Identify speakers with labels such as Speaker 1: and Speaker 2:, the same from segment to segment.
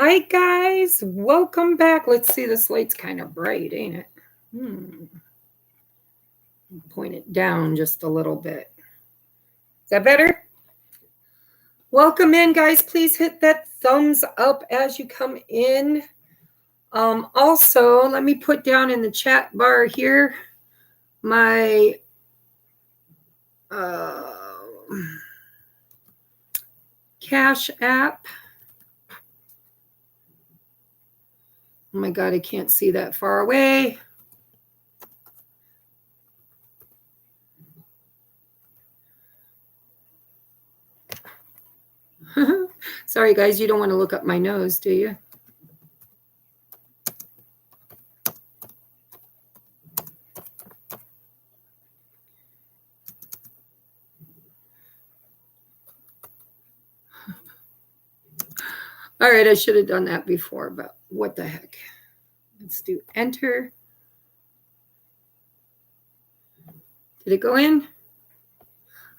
Speaker 1: Hi guys, welcome back. Let's see, this light's kind of bright, ain't it? Point it down just a little bit. Is that better? Welcome in, guys. Please hit that thumbs up as you come in. Also, let me put down in the chat bar here my Cash app. Oh my God, I can't see that far away. Sorry, guys, you don't want to look up my nose, do you? All right, I should have done that before, but what the heck. Let's do enter. Did it go in?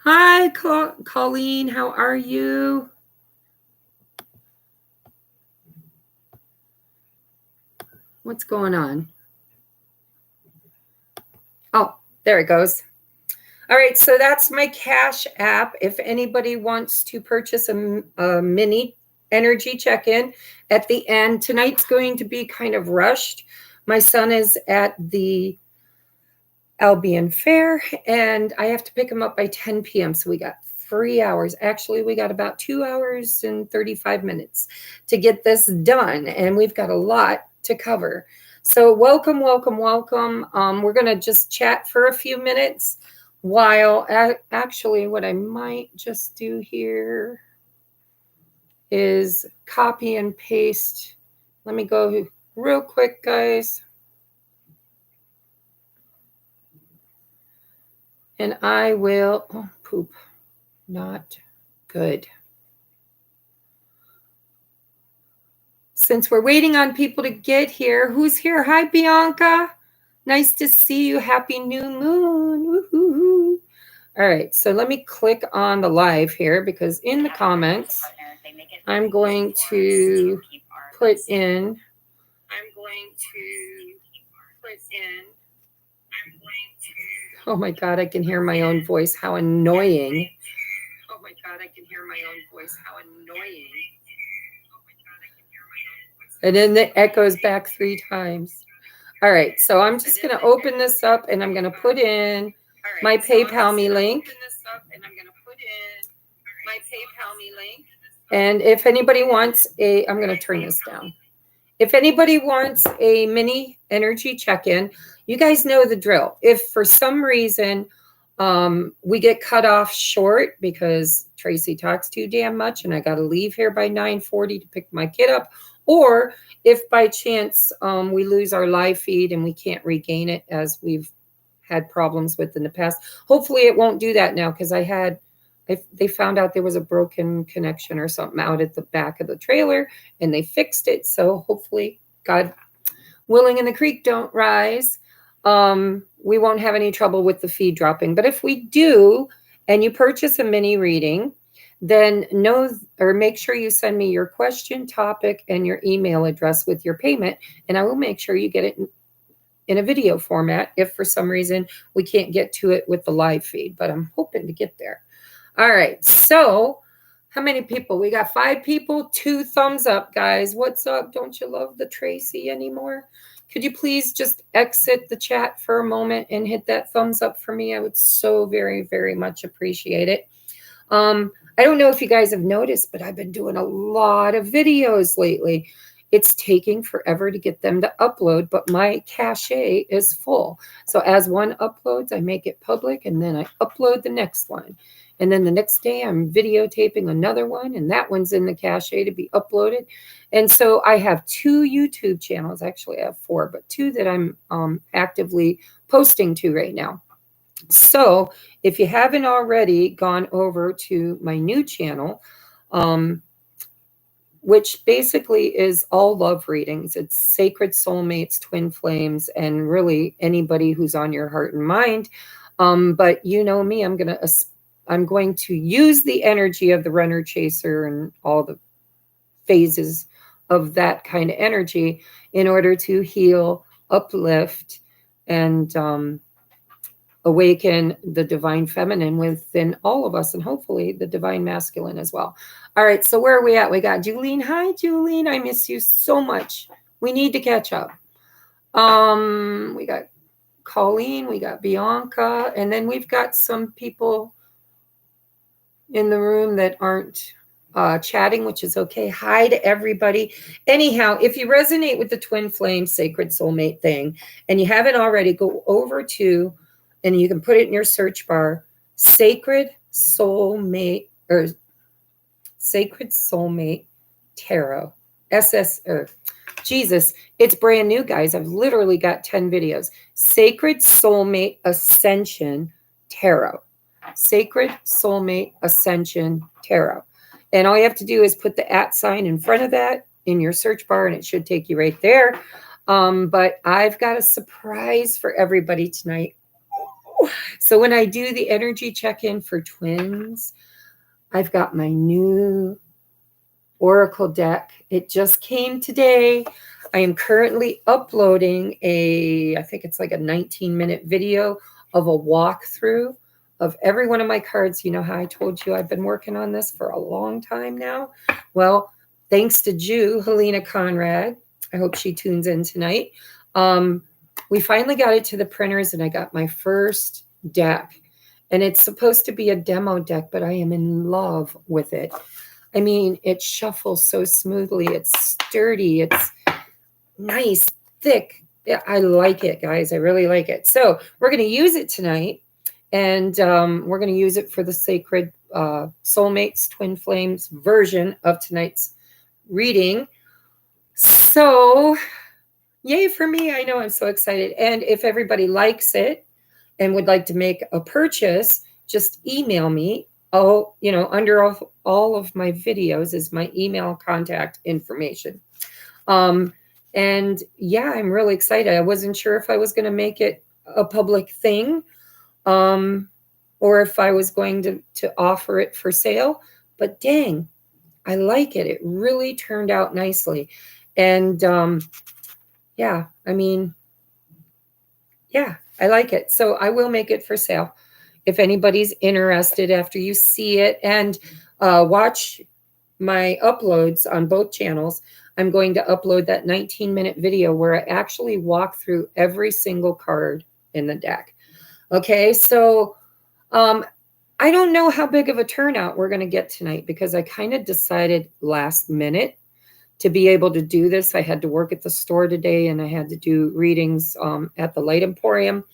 Speaker 1: Hi, Colleen. How are you? What's going on? Oh, there it goes. All right, so that's my Cash app. If anybody wants to purchase a mini energy check-in at the end, tonight's going to be kind of rushed. My son is at the Albion Fair, and I have to pick him up by 10 p.m., so we got 3 hours. Actually, we got about 2 hours and 35 minutes to get this done, and we've got a lot to cover. So welcome, welcome, welcome. We're going to just chat for a few minutes while actually what I might just do here is copy and paste. Let me go real quick, guys. And I will, oh, poop, not good. Since we're waiting on people to get here, who's here? Hi, Bianca. Nice to see you. Happy new moon. Woo-hoo-hoo. All right, so let me click on the live here because in the comments, I'm going to put in, oh my God, I can hear my own voice. How annoying. Oh my God, I can hear my own voice. How annoying. And then it echoes back 3 times. All right, so I'm just going to open this up and I'm going to put in my PayPal me link. And if anybody wants I'm going to turn this down. If anybody wants a mini energy check-in, you guys know the drill. If for some reason we get cut off short because Tracy talks too damn much and I got to leave here by 9:40 to pick my kid up, or if by chance we lose our live feed and we can't regain it as we've had problems with in the past, hopefully it won't do that now because they found out there was a broken connection or something out at the back of the trailer and they fixed it. So hopefully, God willing, and the creek don't rise, we won't have any trouble with the feed dropping. But if we do, and you purchase a mini reading, then make sure you send me your question, topic, and your email address with your payment, and I will make sure you get it in a video format if for some reason we can't get to it with the live feed, but I'm hoping to get there. All right, so how many people? We got 5 people, 2 thumbs up, guys. What's up? Don't you love the Tracy anymore? Could you please just exit the chat for a moment and hit that thumbs up for me? I would so very, very much appreciate it. I don't know if you guys have noticed, but I've been doing a lot of videos lately. It's taking forever to get them to upload, but my cache is full. So as one uploads, I make it public, and then I upload the next one. And then the next day, I'm videotaping another one, and that one's in the cache to be uploaded. And so I have 2 YouTube channels. Actually, I have 4, but 2 that I'm actively posting to right now. So if you haven't already gone over to my new channel, which basically is all love readings, it's sacred soulmates, twin flames, and really anybody who's on your heart and mind. But you know me, I'm going to use the energy of the runner chaser and all the phases of that kind of energy in order to heal, uplift, and awaken the divine feminine within all of us, and hopefully the divine masculine as well. All right, so where are we at? We got Julene. Hi, Julene. I miss you so much. We need to catch up. We got Colleen, we got Bianca, and then we've got some people in the room that aren't chatting, which is okay. Hi to everybody. Anyhow, if you resonate with the twin flame sacred soulmate thing and you haven't already, go over to, and you can put it in your search bar, sacred soulmate tarot, Jesus, it's brand new, guys. I've literally got 10 videos. Sacred Soulmate Ascension Tarot. Sacred Soulmate Ascension Tarot. And all you have to do is put the @ sign in front of that in your search bar, and it should take you right there. But I've got a surprise for everybody tonight. So when I do the energy check-in for twins, I've got my new Oracle deck. It just came today. I am currently uploading I think it's like a 19-minute video of a walkthrough of every one of my cards. You know how I told you I've been working on this for a long time now? Well, thanks to Helena Conrad. I hope she tunes in tonight. We finally got it to the printers, and I got my first deck. And it's supposed to be a demo deck, but I am in love with it. I mean, it shuffles so smoothly. It's sturdy. It's nice, thick. Yeah, I like it, guys. I really like it. So we're going to use it tonight, and we're going to use it for the Sacred Soulmates Twin Flames version of tonight's reading. So yay for me. I know, I'm so excited. And if everybody likes it and would like to make a purchase, just email me. Oh, under all of my videos is my email contact information. And yeah, I'm really excited. I wasn't sure if I was going to make it a public thing, or if I was going to offer it for sale, but dang, I like it. It really turned out nicely. And, yeah, I mean, yeah, I like it. So I will make it for sale. If anybody's interested after you see it, and watch my uploads on both channels, I'm going to upload that 19-minute video where I actually walk through every single card in the deck. Okay, so I don't know how big of a turnout we're going to get tonight, because I kind of decided last minute to be able to do this. I had to work at the store today, and I had to do readings at the Light Emporium.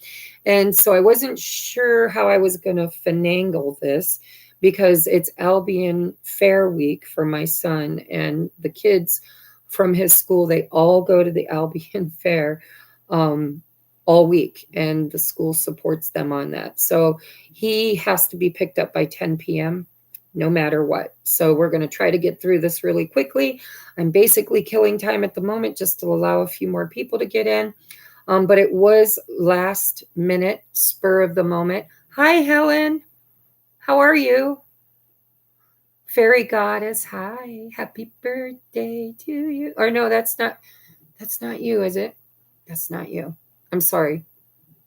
Speaker 1: And so I wasn't sure how I was going to finagle this, because it's Albion Fair Week for my son, and the kids from his school, they all go to the Albion Fair all week, and the school supports them on that. So he has to be picked up by 10 p.m. no matter what. So we're going to try to get through this really quickly. I'm basically killing time at the moment just to allow a few more people to get in. But it was last minute, spur of the moment. Hi, Helen. How are you? Fairy goddess. Hi. Happy birthday to you. Or no, that's not you, is it? That's not you. I'm sorry.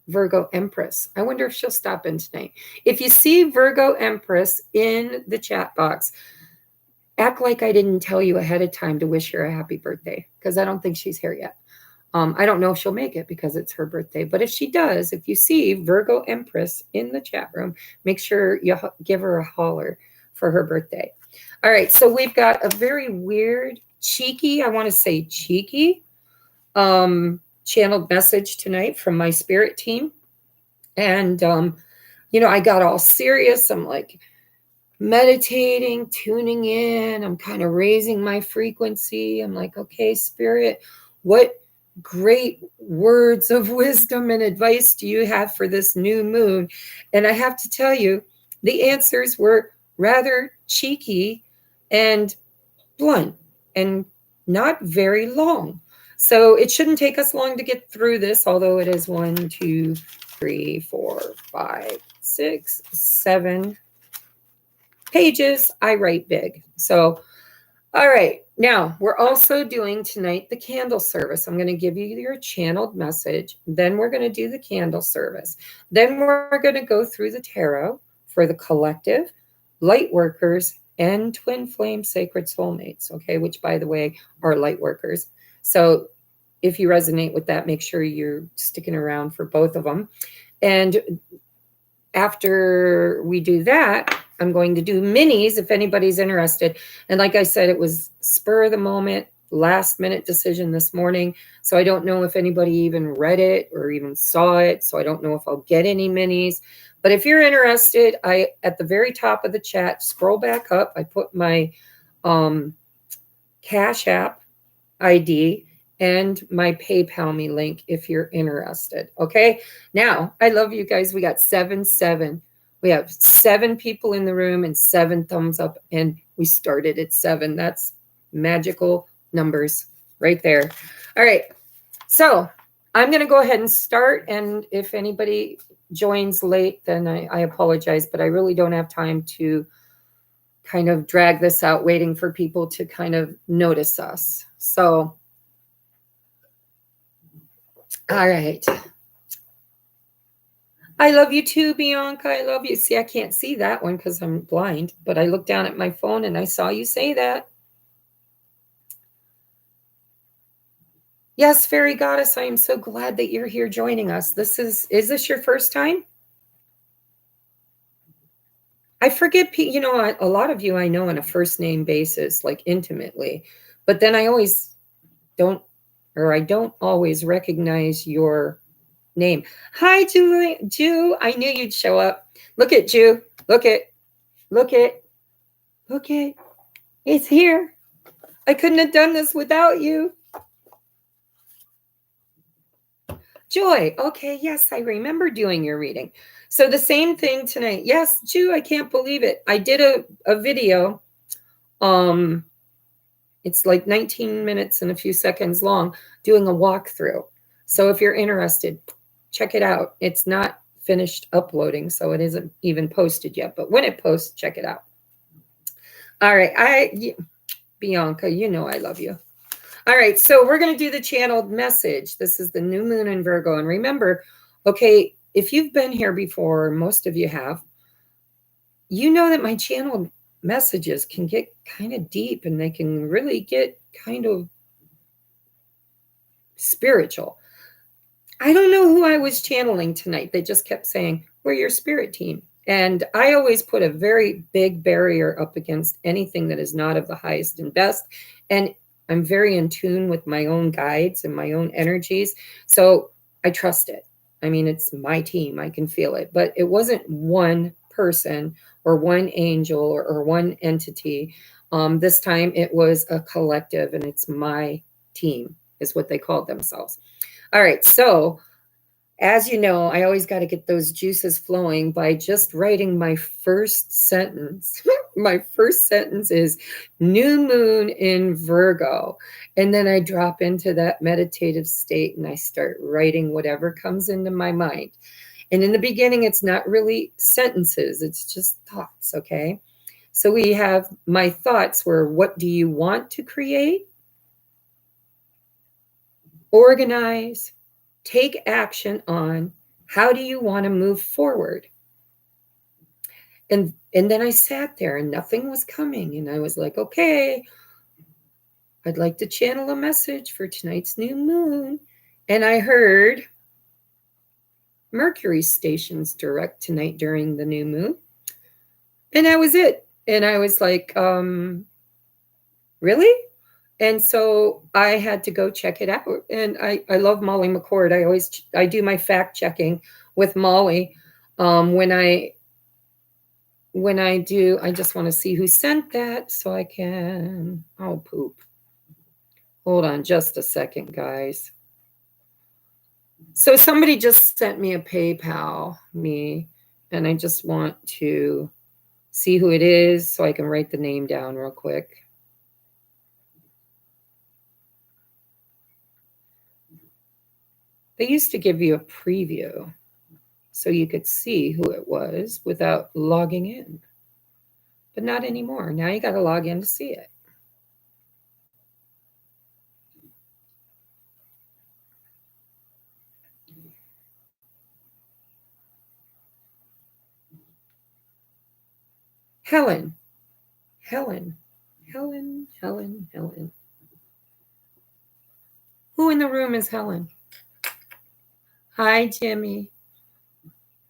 Speaker 1: Virgo Empress. I wonder if she'll stop in tonight. If you see Virgo Empress in the chat box, act like I didn't tell you ahead of time to wish her a happy birthday, because I don't think she's here yet. I don't know if she'll make it because it's her birthday, but if she does, if you see Virgo Empress in the chat room, make sure you give her a holler for her birthday. All right, so we've got a very weird, cheeky, I want to say cheeky, channeled message tonight from my spirit team. And, I got all serious. I'm like meditating, tuning in. I'm kind of raising my frequency. I'm like, okay, spirit, what great words of wisdom and advice do you have for this new moon? And I have to tell you, the answers were rather cheeky and blunt and not very long. So it shouldn't take us long to get through this, although it is 1, 2, 3, 4, 5, 6, 7 pages. I write big. So All right. Now, we're also doing tonight the candle service. I'm going to give you your channeled message. Then we're going to do the candle service. Then we're going to go through the tarot for the collective, light workers, and twin flame sacred soulmates. Okay. Which, by the way, are light workers. So if you resonate with that, make sure you're sticking around for both of them. And after we do that, I'm going to do minis if anybody's interested. And like I said, it was spur of the moment, last minute decision this morning. So I don't know if anybody even read it or even saw it. So I don't know if I'll get any minis. But if you're interested, I at the very top of the chat, scroll back up. I put my Cash App ID and my PayPal me link if you're interested. Okay. Now, I love you guys. We got 7. We have 7 people in the room and 7 thumbs up, and we started at 7. That's magical numbers right there. All right. So I'm going to go ahead and start. And if anybody joins late, then I apologize, but I really don't have time to kind of drag this out, waiting for people to kind of notice us. So, all right. I love you too, Bianca. I love you. See, I can't see that one because I'm blind, but I looked down at my phone and I saw you say that. Yes, Fairy Goddess, I am so glad that you're here joining us. Is this your first time? I forget, you know, a lot of you I know on a first name basis, like intimately, but then I don't always recognize your name. Hi, Julie. Jew, I knew you'd show up. Look at Jew. Look at. It's here. I couldn't have done this without you. Joy. Okay, yes, I remember doing your reading. So the same thing tonight. Yes, Jew, I can't believe it. I did a video. It's like 19 minutes and a few seconds long, doing a walkthrough. So if you're interested, check it out. It's not finished uploading, so it isn't even posted yet. But when it posts, check it out. All right. Bianca, you know I love you. All right, so we're going to do the channeled message. This is the new moon in Virgo. And remember, okay, if you've been here before, most of you have, you know that my channeled messages can get kind of deep and they can really get kind of spiritual. I don't know who I was channeling tonight. They just kept saying, we're your spirit team. And I always put a very big barrier up against anything that is not of the highest and best. And I'm very in tune with my own guides and my own energies. So I trust it. I mean, it's my team. I can feel it. But it wasn't one person or one angel or one entity. This time it was a collective, and it's my team is what they called themselves. All right. So as you know, I always got to get those juices flowing by just writing my first sentence. My first sentence is new moon in Virgo. And then I drop into that meditative state and I start writing whatever comes into my mind. And in the beginning, it's not really sentences, it's just thoughts, okay? So we have my thoughts were, what do you want to create? Organize. Take action on, how do you want to move forward? And then I sat there and nothing was coming. And I was like, okay, I'd like to channel a message for tonight's new moon. And I heard Mercury stations direct tonight during the new moon. And that was it. And I was like, really? And so I had to go check it out. And I love Molly McCord. I do my fact checking with Molly. When I do, I just want to see who sent that so I can, oh, poop. Hold on just a second, guys. So somebody just sent me a PayPal, and I just want to see who it is so I can write the name down real quick. They used to give you a preview so you could see who it was without logging in. But not anymore. Now you got to log in to see it. Helen. Helen. Helen. Helen. Helen. Who in the room is Helen? Hi, Jimmy.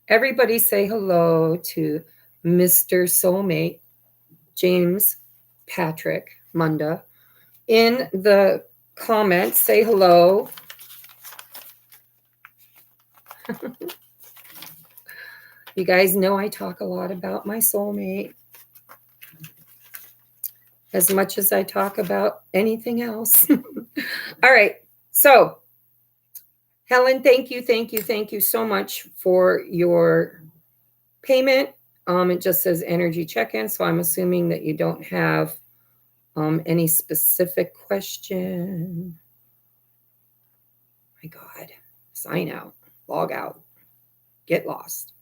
Speaker 1: Everybody say hello to Mr. Soulmate, James Patrick Munda. In the comments, say hello. You guys know I talk a lot about my soulmate, as much as I talk about anything else. All right. So, Helen, thank you so much for your payment. It just says energy check-in, so I'm assuming that you don't have any specific question. My God. Sign out. Log out. Get lost.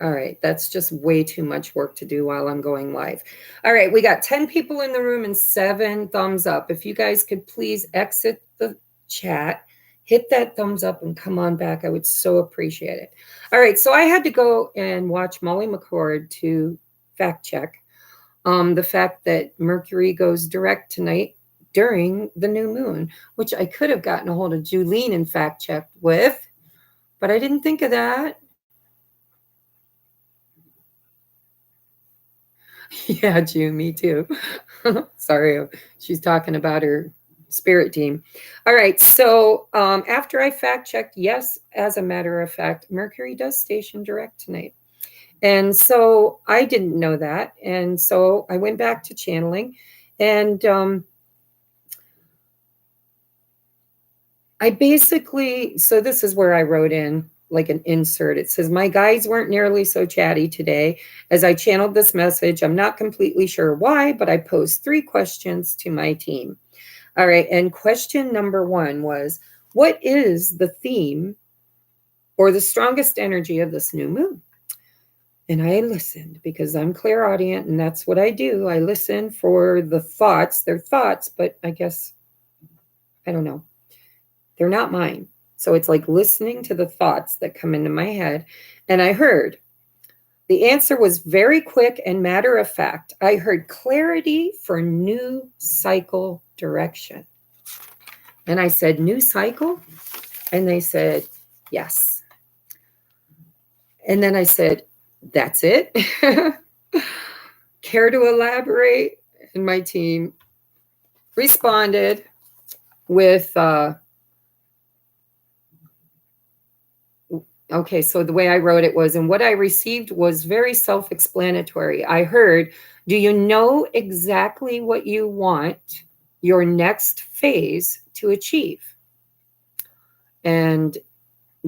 Speaker 1: All right, that's just way too much work to do while I'm going live. All right, we got 10 people in the room and 7 thumbs up. If you guys could please exit the chat, hit that thumbs up and come on back. I would so appreciate it. All right, so I had to go and watch Molly McCord to fact check the fact that Mercury goes direct tonight during the new moon, which I could have gotten a hold of Julene and fact checked with, but I didn't think of that. Yeah, June, me too. Sorry, she's talking about her spirit team. All right, so after I fact checked, yes, as a matter of fact, Mercury does station direct tonight. And so I didn't know that. And so I went back to channeling, and I basically, so this is where I wrote in like an insert. It says, my guides weren't nearly so chatty today. As I channeled this message, I'm not completely sure why, but I posed 3 questions to my team. All right. And question number 1 was, what is the theme or the strongest energy of this new moon? And I listened because I'm clairaudient and that's what I do. I listen for the thoughts. They're thoughts, but I guess, I don't know. They're not mine. So it's like listening to the thoughts that come into my head. And I heard, the answer was very quick and matter of fact. I heard clarity for new cycle direction. And I said, new cycle? And they said, yes. And then I said, that's it? Care to elaborate? And my team responded with, okay, so the way I wrote it was, and what I received was very self-explanatory. I heard, do you know exactly what you want your next phase to achieve? And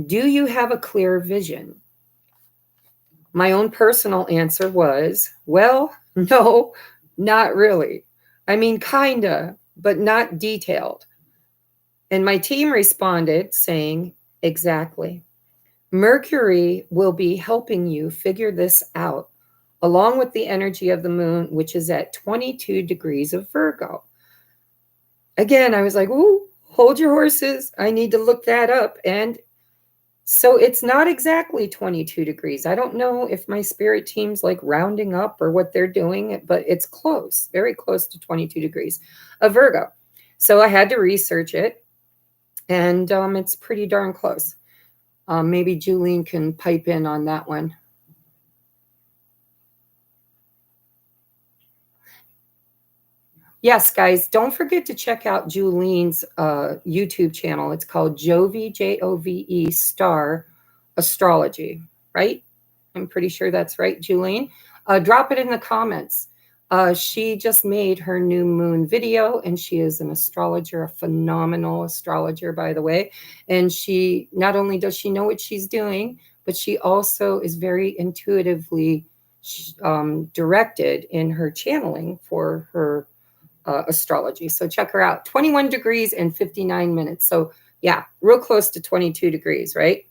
Speaker 1: do you have a clear vision? My own personal answer was, well, no, not really. I mean, kinda, but not detailed. And my team responded saying, exactly. Mercury will be helping you figure this out, along with the energy of the moon, which is at 22 degrees of Virgo. Again, I was like, ooh, hold your horses. I need to look that up. And so it's not exactly 22 degrees. I don't know if my spirit team's like rounding up or what they're doing, but it's close, very close to 22 degrees of Virgo. So I had to research it, and it's pretty darn close. Maybe Julene can pipe in on that one. Yes, guys, don't forget to check out Julene's YouTube channel. It's called Jove, Jove, Star Astrology, right? I'm pretty sure that's right, Julene. Drop it in the comments. She just made her new moon video, and she is an astrologer, a phenomenal astrologer, by the way. And she, not only does she know what she's doing, but she also is very intuitively directed in her channeling for her astrology. So check her out. 21 degrees and 59 minutes. So yeah, real close to 22 degrees, right?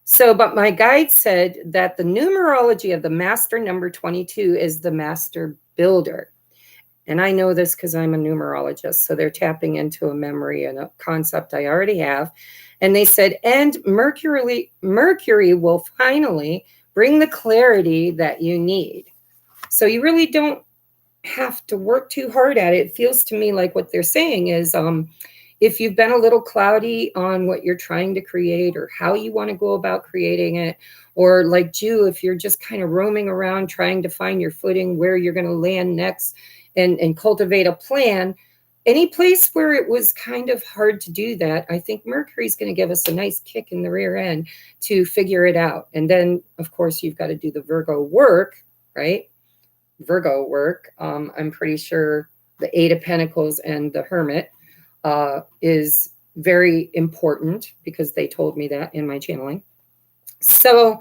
Speaker 1: So, but my guide said that the numerology of the master number 22 is the master builder. And I know this because I'm a numerologist. So they're tapping into a memory and a concept I already have. And they said, and Mercury will finally bring the clarity that you need. So you really don't have to work too hard at it. It feels to me like what they're saying is, if you've been a little cloudy on what you're trying to create or how you want to go about creating it, or like Jew, if you're just kind of roaming around trying to find your footing, where you're going to land next and cultivate a plan, any place where it was kind of hard to do that, I think Mercury's going to give us a nice kick in the rear end to figure it out. And then, of course, you've got to do the Virgo work, right? Virgo work. I'm pretty sure the Eight of Pentacles and the Hermit is very important because they told me that in my channeling. So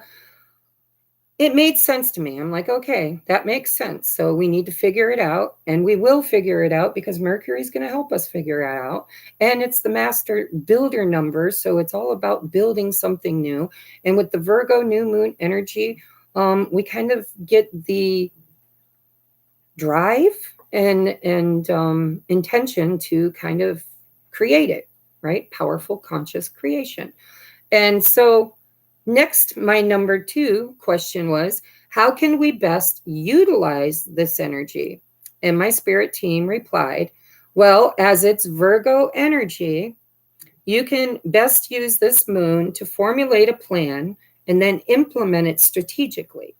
Speaker 1: it made sense to me. I'm like, okay, that makes sense. So we need to figure it out, and we will figure it out because Mercury is going to help us figure it out. And it's the master builder number. So it's all about building something new. And with the Virgo new moon energy, we kind of get the drive and intention to kind of create it, right? Powerful conscious creation. And so next, my number 2 question was, how can we best utilize this energy? And my spirit team replied, well, as it's Virgo energy, you can best use this moon to formulate a plan and then implement it strategically.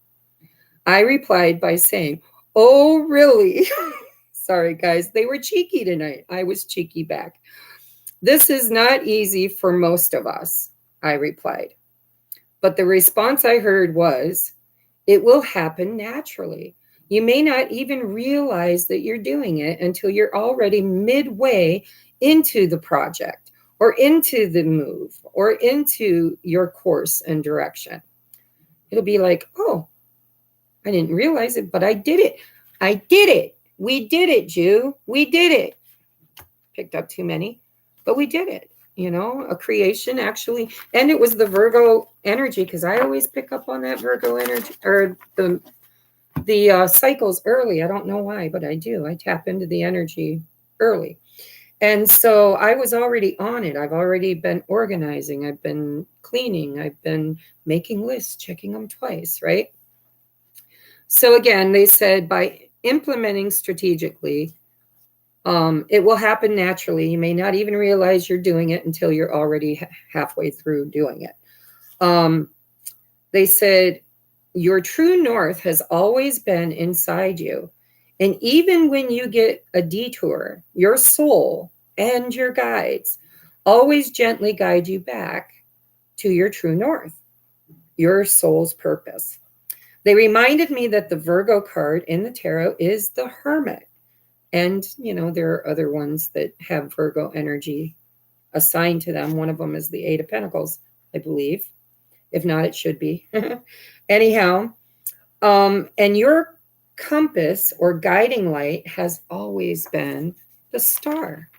Speaker 1: I replied by saying, oh, really? Sorry, guys. They were cheeky tonight. I was cheeky back. This is not easy for most of us, I replied. But the response I heard was, it will happen naturally. You may not even realize that you're doing it until you're already midway into the project or into the move or into your course and direction. It'll be like, oh, I didn't realize it, but I did it. I did it. We did it, Jew. We did it. Picked up too many, but we did it. You know, a creation actually. And it was the Virgo energy, because I always pick up on that Virgo energy or the cycles early. I don't know why, but I do. I tap into the energy early. And so I was already on it. I've already been organizing. I've been cleaning. I've been making lists, checking them twice, right? So again, they said by implementing strategically, it will happen naturally. You may not even realize you're doing it until you're already halfway through doing it. They said, your true north has always been inside you. And even when you get a detour, your soul and your guides always gently guide you back to your true north, your soul's purpose. They reminded me that the Virgo card in the tarot is the Hermit. And, you know, there are other ones that have Virgo energy assigned to them. One of them is the Eight of Pentacles, I believe. If not, it should be. Anyhow, and your compass or guiding light has always been the star.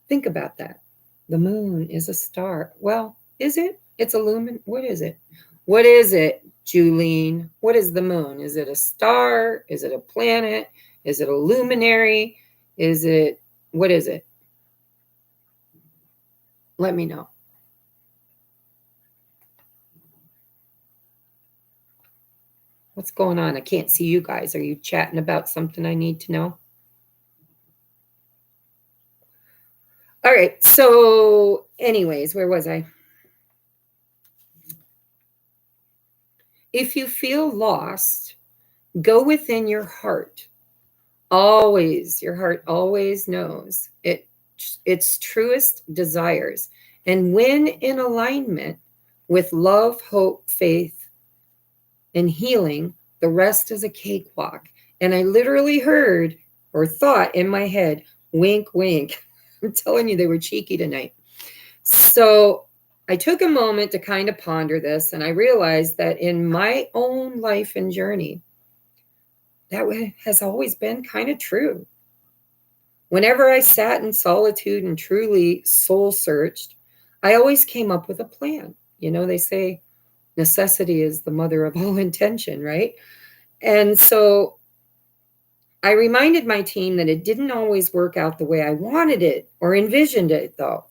Speaker 1: Think about that. The moon is a star. Well, is it? It's a lumen. What is it? What is it, Julene? What is the moon? Is it a star? Is it a planet? Is it a luminary? Is it, what is it? Let me know. What's going on? I can't see you guys. Are you chatting about something I need to know? All right. So anyways, where was I? If you feel lost, go within your heart. Always, your heart always knows its truest desires. And when in alignment with love, hope, faith, and healing, the rest is a cakewalk. And I literally heard or thought in my head, wink, wink. I'm telling you, they were cheeky tonight. So I took a moment to kind of ponder this, and I realized that in my own life and journey, that has always been kind of true. Whenever I sat in solitude and truly soul searched, I always came up with a plan. You know, they say necessity is the mother of all intention, right? And so I reminded my team that it didn't always work out the way I wanted it or envisioned it, though,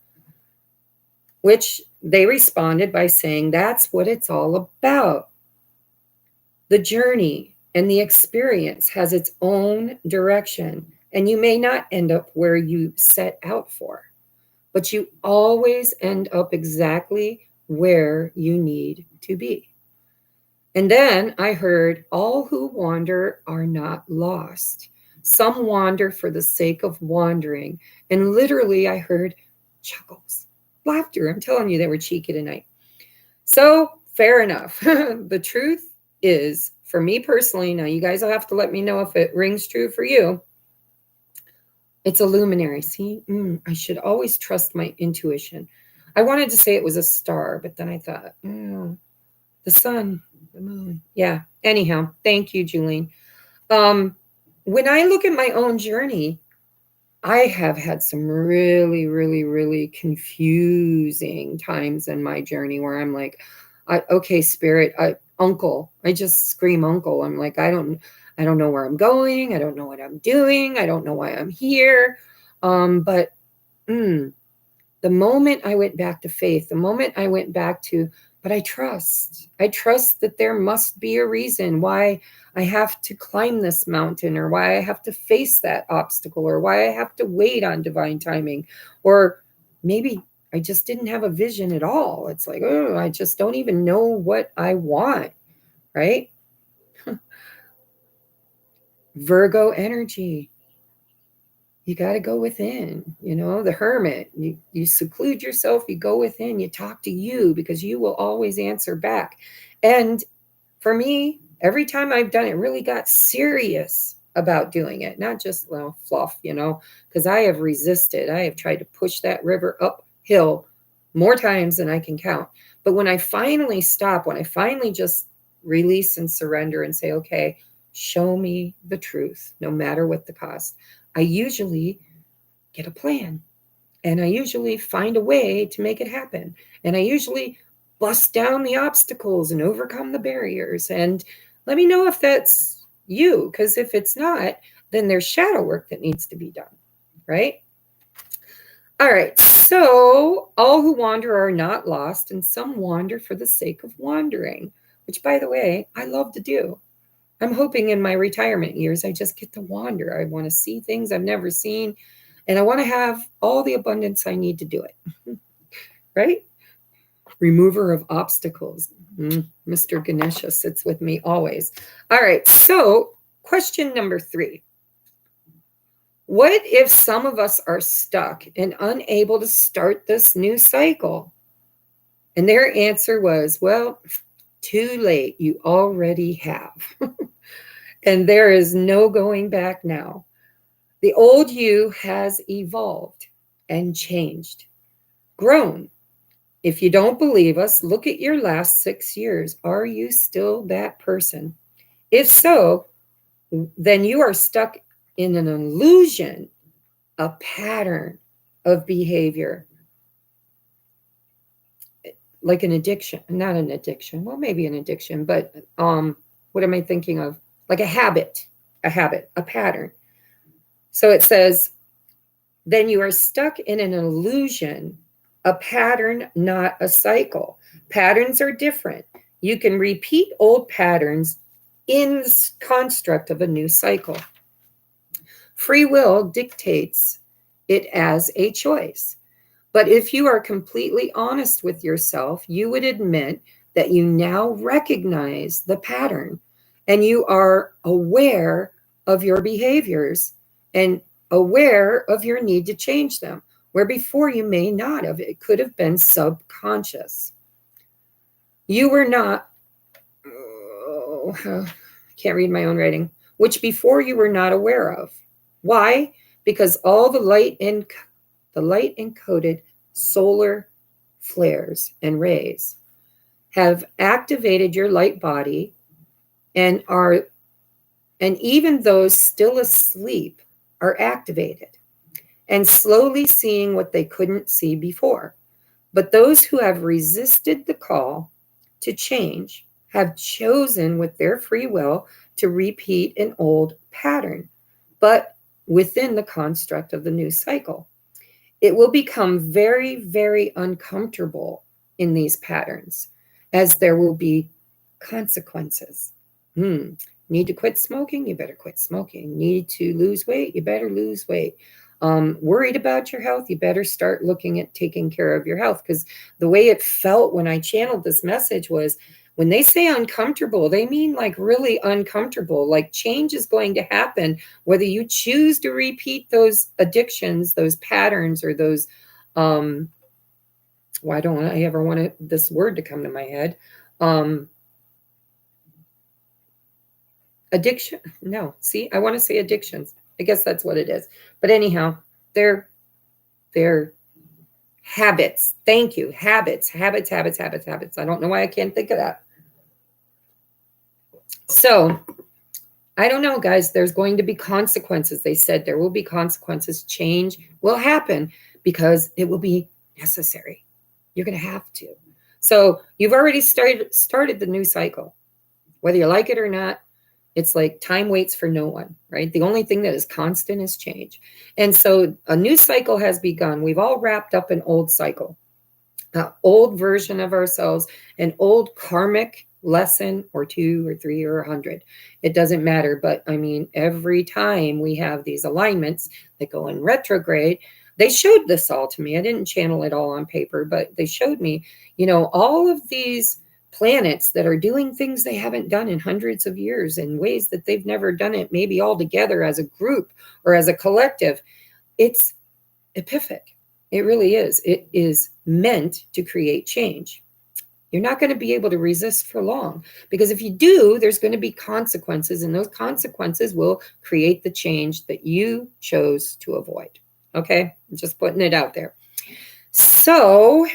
Speaker 1: which they responded by saying, that's what it's all about. The journey and the experience has its own direction, and you may not end up where you set out for, but you always end up exactly where you need to be. And then I heard, all who wander are not lost. Some wander for the sake of wandering. And literally, I heard chuckles, laughter. I'm telling you, they were cheeky tonight. So, fair enough. The truth is, for me personally, now you guys will have to let me know if it rings true for you. It's a luminary. See, I should always trust my intuition. I wanted to say it was a star, but then I thought, the sun, the moon. Yeah. Anyhow, thank you, Julene. When I look at my own journey, I have had some really, really, really confusing times in my journey where I'm like, okay, spirit, uncle. I just scream uncle. I'm like, I don't know where I'm going. I don't know what I'm doing. I don't know why I'm here. But the moment I went back to faith, the moment I went back to, but I trust that there must be a reason why I have to climb this mountain, or why I have to face that obstacle, or why I have to wait on divine timing, or maybe I just didn't have a vision at all. It's like, oh, I just don't even know what I want, right? Virgo energy. You got to go within, the hermit. You seclude yourself, you go within, you talk to you, because you will always answer back. And for me, every time I've done it, really got serious about doing it, not just fluff, because I have resisted. I have tried to push that river uphill more times than I can count. But when I finally stop, when I finally just release and surrender and say, okay, show me the truth, no matter what the cost, I usually get a plan, and I usually find a way to make it happen. And I usually bust down the obstacles and overcome the barriers. And let me know if that's you, because if it's not, then there's shadow work that needs to be done, right? All right. So all who wander are not lost, and some wander for the sake of wandering, which, by the way, I love to do. I'm hoping in my retirement years, I just get to wander. I want to see things I've never seen, and I want to have all the abundance I need to do it, right? Remover of obstacles. Mr. Ganesha sits with me always. All right, so question number 3. What if some of us are stuck and unable to start this new cycle? And their answer was, well, too late. You already have. And there is no going back now. The old you has evolved and changed, grown. If you don't believe us, look at your last 6 years. Are you still that person? If so, then you are stuck in an illusion, a pattern of behavior, like an addiction. Not an addiction. Well, maybe an addiction, but what am I thinking of? Like a habit, a pattern. So it says, then you are stuck in an illusion, a pattern, not a cycle. Patterns are different. You can repeat old patterns in the construct of a new cycle. Free will dictates it as a choice. But if you are completely honest with yourself, you would admit that you now recognize the pattern, and you are aware of your behaviors and aware of your need to change them, where before you may not have. It could have been subconscious. You were not, can't read my own writing, which before you were not aware of. Why? Because all the light encoded solar flares and rays have activated your light body, and even those still asleep are activated and slowly seeing what they couldn't see before. But those who have resisted the call to change have chosen with their free will to repeat an old pattern. but within the construct of the new cycle. It will become very, very uncomfortable in these patterns, as there will be consequences. Need to quit smoking? You better quit smoking. Need to lose weight? You better lose weight. Worried about your health? You better start looking at taking care of your health. Because the way it felt when I channeled this message was, when they say uncomfortable, they mean like really uncomfortable, like change is going to happen, whether you choose to repeat those addictions, those patterns, or those, why don't I ever want this word to come to my head? Addiction. No, see, I want to say addictions. I guess that's what it is. But anyhow, they're habits. Thank you. Habits. I don't know why I can't think of that. So I don't know, guys. There's going to be consequences. They said there will be consequences. Change will happen because it will be necessary. You're going to have to. So you've already started the new cycle. Whether you like it or not, it's like time waits for no one, right? The only thing that is constant is change. And so a new cycle has begun. We've all wrapped up an old cycle, an old version of ourselves, an old karmic lesson or 2 or 3 or 100. It doesn't matter. But I mean, every time we have these alignments that go in retrograde, they showed this all to me. I didn't channel it all on paper, but they showed me, all of these planets that are doing things they haven't done in hundreds of years in ways that they've never done it, maybe all together as a group or as a collective. It's epiphanic. It really is. It is meant to create change. You're not going to be able to resist for long, because if you do, there's going to be consequences, and those consequences will create the change that you chose to avoid. Okay, I'm just putting it out there. So,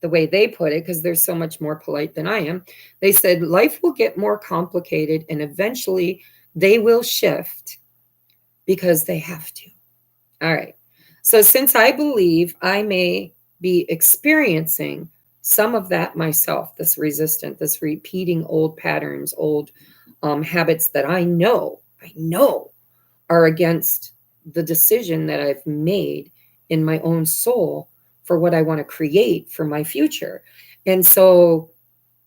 Speaker 1: the way they put it, because they're so much more polite than I am, they said life will get more complicated and eventually they will shift because they have to. All right. So since I believe I may be experiencing some of that myself, this resistance, this repeating old patterns, old habits that I know are against the decision that I've made in my own soul for what I want to create for my future. And so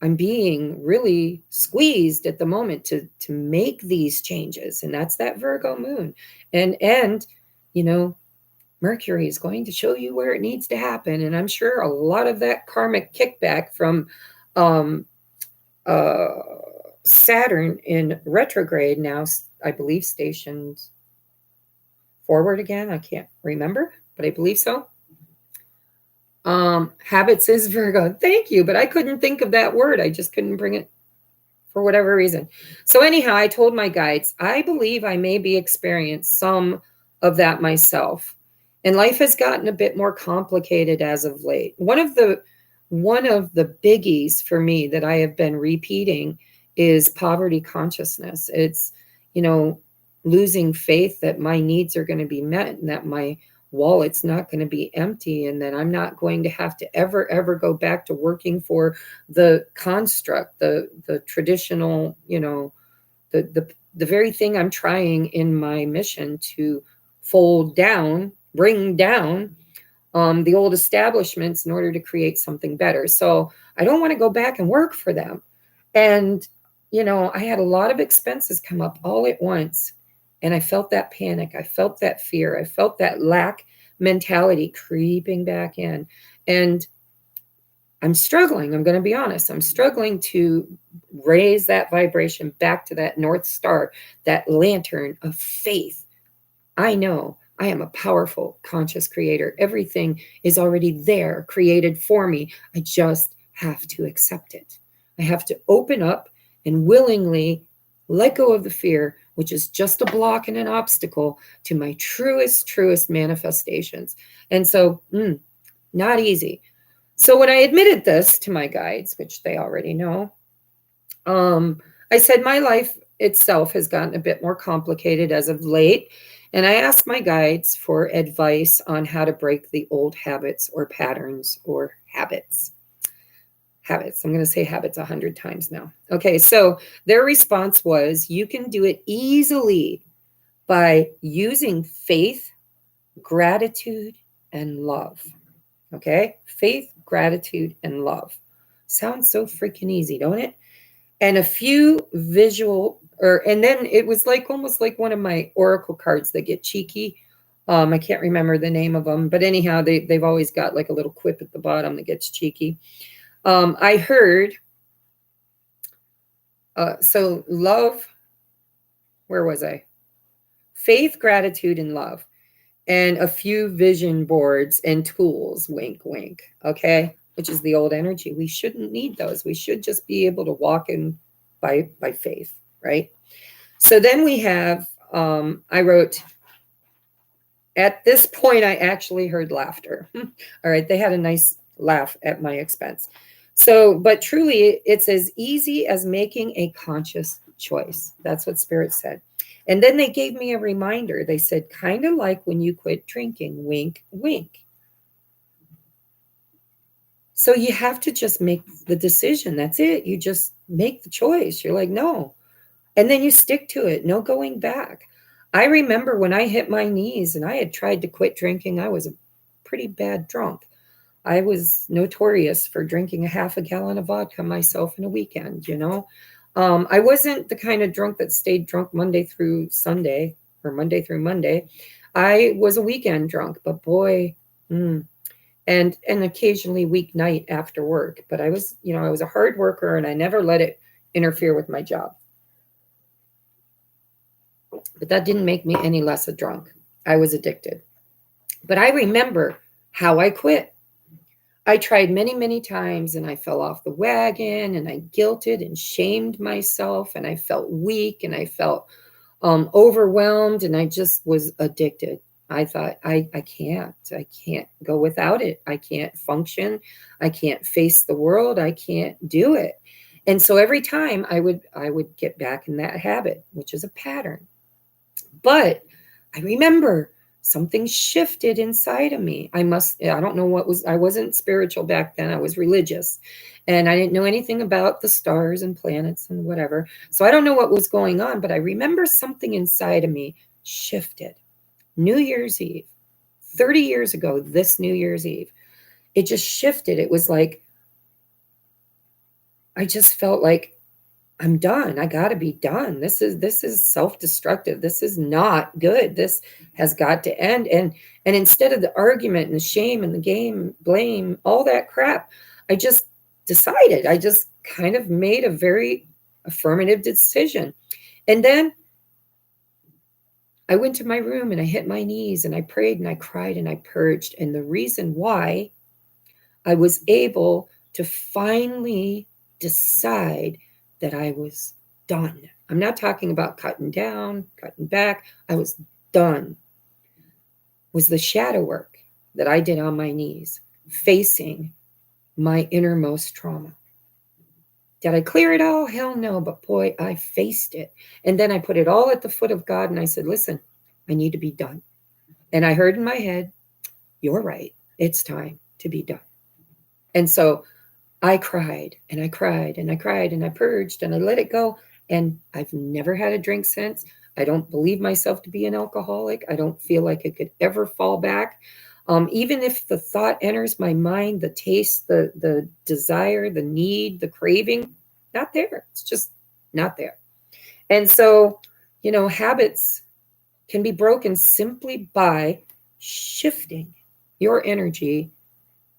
Speaker 1: I'm being really squeezed at the moment to make these changes. And that's that Virgo moon. And Mercury is going to show you where it needs to happen. And I'm sure a lot of that karmic kickback from Saturn in retrograde now, I believe, stationed forward again. I can't remember, but I believe so. Habits is Virgo. Thank you. But I couldn't think of that word. I just couldn't bring it for whatever reason. So anyhow, I told my guides, I believe I may be experiencing some of that myself. And life has gotten a bit more complicated as of late. One of the biggies for me that I have been repeating is poverty consciousness. It's, losing faith that my needs are going to be met and that my wallet's not going to be empty, and that I'm not going to have to ever go back to working for the construct, the traditional, the very thing I'm trying in my mission to bring down the old establishments in order to create something better. So I don't want to go back and work for them. And, I had a lot of expenses come up all at once. And I felt that panic. I felt that fear. I felt that lack mentality creeping back in. And I'm struggling. I'm going to be honest. I'm struggling to raise that vibration back to that North Star, that lantern of faith. I know I am a powerful, conscious creator. Everything is already there, created for me. I just have to accept it. I have to open up and willingly let go of the fear, which is just a block and an obstacle to my truest manifestations. And so, not easy. So when I admitted this to my guides, which they already know, I said my life itself has gotten a bit more complicated as of late. And I asked my guides for advice on how to break the old habits or patterns or habits. I'm going to say habits 100 times now. Okay, so their response was, you can do it easily by using faith, gratitude, and love. Okay? Faith, gratitude, and love. Sounds so freaking easy, don't it? And a few visual, and then it was like almost like one of my oracle cards that get cheeky. I can't remember the name of them, but anyhow, they've always got like a little quip at the bottom that gets cheeky. I heard, so love, where was I? Faith, gratitude, and love. And a few vision boards and tools, wink, wink, okay? Which is the old energy. We shouldn't need those. We should just be able to walk in by faith, right? So then we have, I wrote, at this point, I actually heard laughter. All right, they had a nice laugh at my expense. So, but truly, it's as easy as making a conscious choice. That's what Spirit said. And then they gave me a reminder. They said, kind of like when you quit drinking, wink, wink. So you have to just make the decision. That's it. You just make the choice. You're like, no. And then you stick to it. No going back. I remember when I hit my knees and I had tried to quit drinking, I was a pretty bad drunk. I was notorious for drinking a half a gallon of vodka myself in a weekend, you know. I wasn't the kind of drunk that stayed drunk Monday through Sunday or Monday through Monday. I was a weekend drunk, but boy, and occasionally weeknight after work. But I was, you know, I was a hard worker and I never let it interfere with my job. But that didn't make me any less a drunk. I was addicted. But I remember how I quit. I tried many, many times and I fell off the wagon and I guilted and shamed myself and I felt weak and I felt overwhelmed and I just was addicted. I thought, I can't go without it. I can't function. I can't face the world. I can't do it. And so every time I would get back in that habit, which is a pattern. But I remember something shifted inside of me. I don't know what was, I wasn't spiritual back then. I was religious and I didn't know anything about the stars and planets and whatever. So I don't know what was going on, but I remember something inside of me shifted. New Year's Eve, 30 years ago, this New Year's Eve, it just shifted. It was like, I just felt like, I'm done. I got to be done. This is self-destructive. This is not good. This has got to end. And instead of the argument and the shame and the game, blame, all that crap, I just decided. I just kind of made a very affirmative decision. And then I went to my room and I hit my knees and I prayed and I cried and I purged. And the reason why I was able to finally decide that I was done. I'm not talking about cutting down, cutting back. I was done. Was the shadow work that I did on my knees, facing my innermost trauma. Did I clear it all? Hell no. But boy, I faced it. And then I put it all at the foot of God and I said, listen, I need to be done. And I heard in my head, you're right. It's time to be done. And so I cried and I cried and I cried and I purged and I let it go. And I've never had a drink since. I don't believe myself to be an alcoholic. I don't feel like I could ever fall back. Even if the thought enters my mind, the taste, the desire, the need, the craving, not there. It's just not there. And so, you know, habits can be broken simply by shifting your energy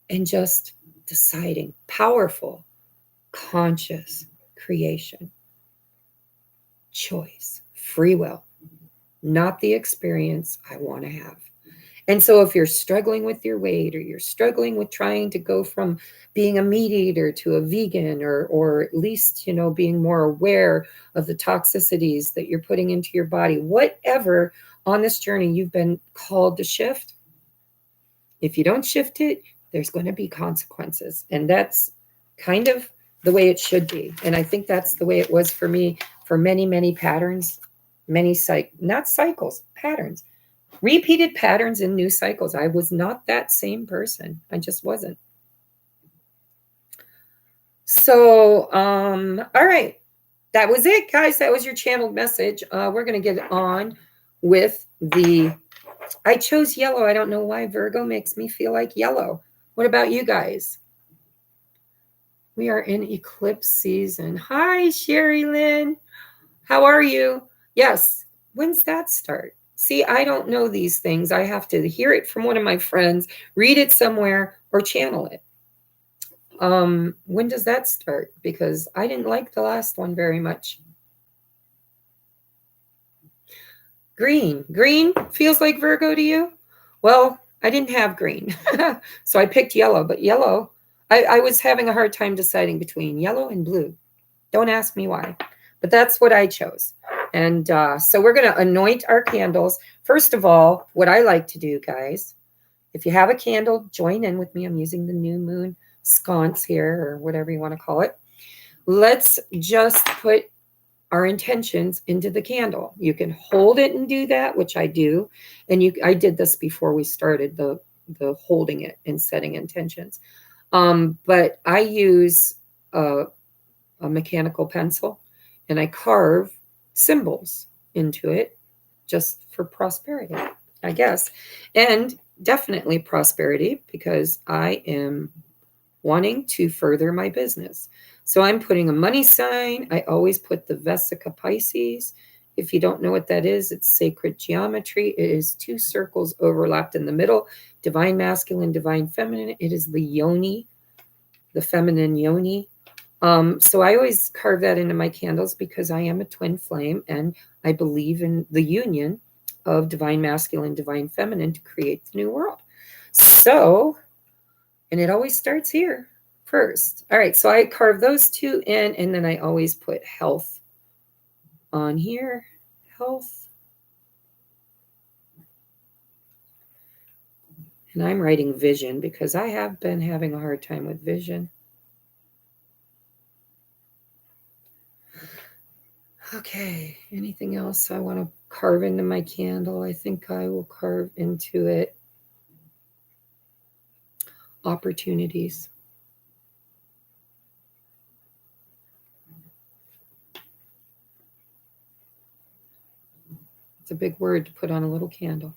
Speaker 1: and just deciding. Powerful, conscious creation, choice, free will, not the experience I want to have. And so if you're struggling with your weight or you're struggling with trying to go from being a meat eater to a vegan or at least, you know, being more aware of the toxicities that you're putting into your body, whatever on this journey you've been called to shift, if you don't shift it, there's going to be consequences. And that's kind of the way it should be. And I think that's the way it was for me for many, many patterns, not cycles, patterns, repeated patterns in new cycles. I was not that same person. I just wasn't. So, all right. That was it, guys. That was your channeled message. We're going to get on with the, I chose yellow. I don't know why. Virgo makes me feel like yellow. What about you guys? We are in eclipse season. Hi, Sherry Lynn. How are you? Yes. When's that start? See, I don't know these things. I have to hear it from one of my friends, read it somewhere, or channel it. When does that start? Because I didn't like the last one very much. Green. Green feels like Virgo to you? Well, I didn't have green. So I picked yellow, but yellow, I was having a hard time deciding between yellow and blue. Don't ask me why, but that's what I chose. And so we're going to anoint our candles. First of all, what I like to do, guys, if you have a candle, join in with me. I'm using the new moon sconce here, or whatever you want to call it. Let's just put our intentions into the candle. You can hold it and do that, which I do. And I did this before we started the holding it and setting intentions. But I use a mechanical pencil and I carve symbols into it just for prosperity, I guess. And definitely prosperity, because I am wanting to further my business. So I'm putting a money sign. I always put the Vesica Pisces. If you don't know what that is, it's sacred geometry. It is 2 circles overlapped in the middle, divine masculine, divine feminine. It is the yoni, the feminine yoni. So I always carve that into my candles because I am a twin flame and I believe in the union of divine masculine, divine feminine to create the new world. So, and it always starts here first. All right, so I carve those 2 in, and then I always put health on here. Health. And I'm writing vision because I have been having a hard time with vision. Okay, anything else I want to carve into my candle? I think I will carve into it opportunities. It's a big word to put on a little candle.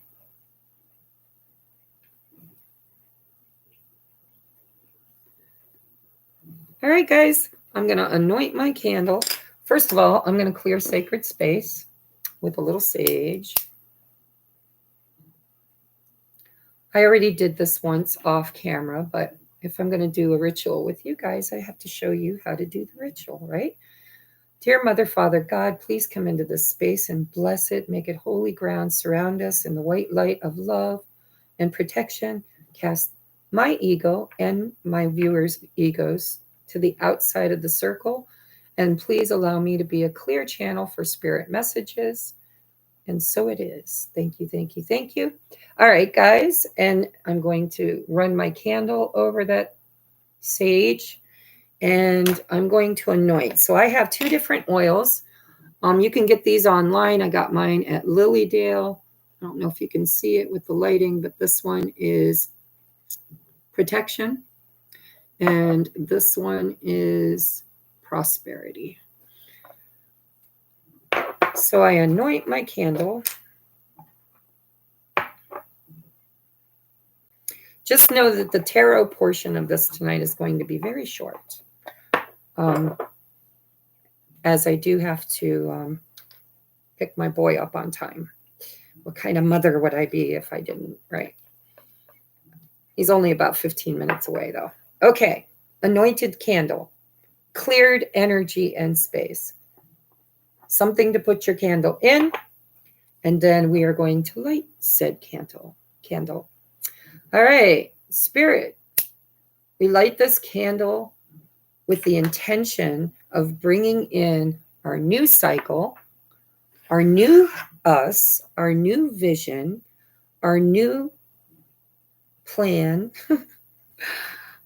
Speaker 1: All right, guys, I'm going to anoint my candle. First of all, I'm going to clear sacred space with a little sage. I already did this once off camera, but if I'm going to do a ritual with you guys, I have to show you how to do the ritual, right? Dear Mother, Father, God, please come into this space and bless it. Make it holy ground. Surround us in the white light of love and protection. Cast my ego and my viewers' egos to the outside of the circle. And please allow me to be a clear channel for spirit messages. And so it is. Thank you, thank you, thank you. All right, guys. And I'm going to run my candle over that sage. And I'm going to anoint. So I have 2 different oils. You can get these online. I got mine at Lilydale. I don't know if you can see it with the lighting, but this one is protection. And this one is prosperity. So I anoint my candle. Just know that the tarot portion of this tonight is going to be very short. As I do have to pick my boy up on time. What kind of mother would I be if I didn't, right? He's only about 15 minutes away, though. Okay, anointed candle, cleared energy and space. Something to put your candle in, and then we are going to light said candle. All right, Spirit, we light this candle with the intention of bringing in our new cycle, our new us, our new vision, our new plan.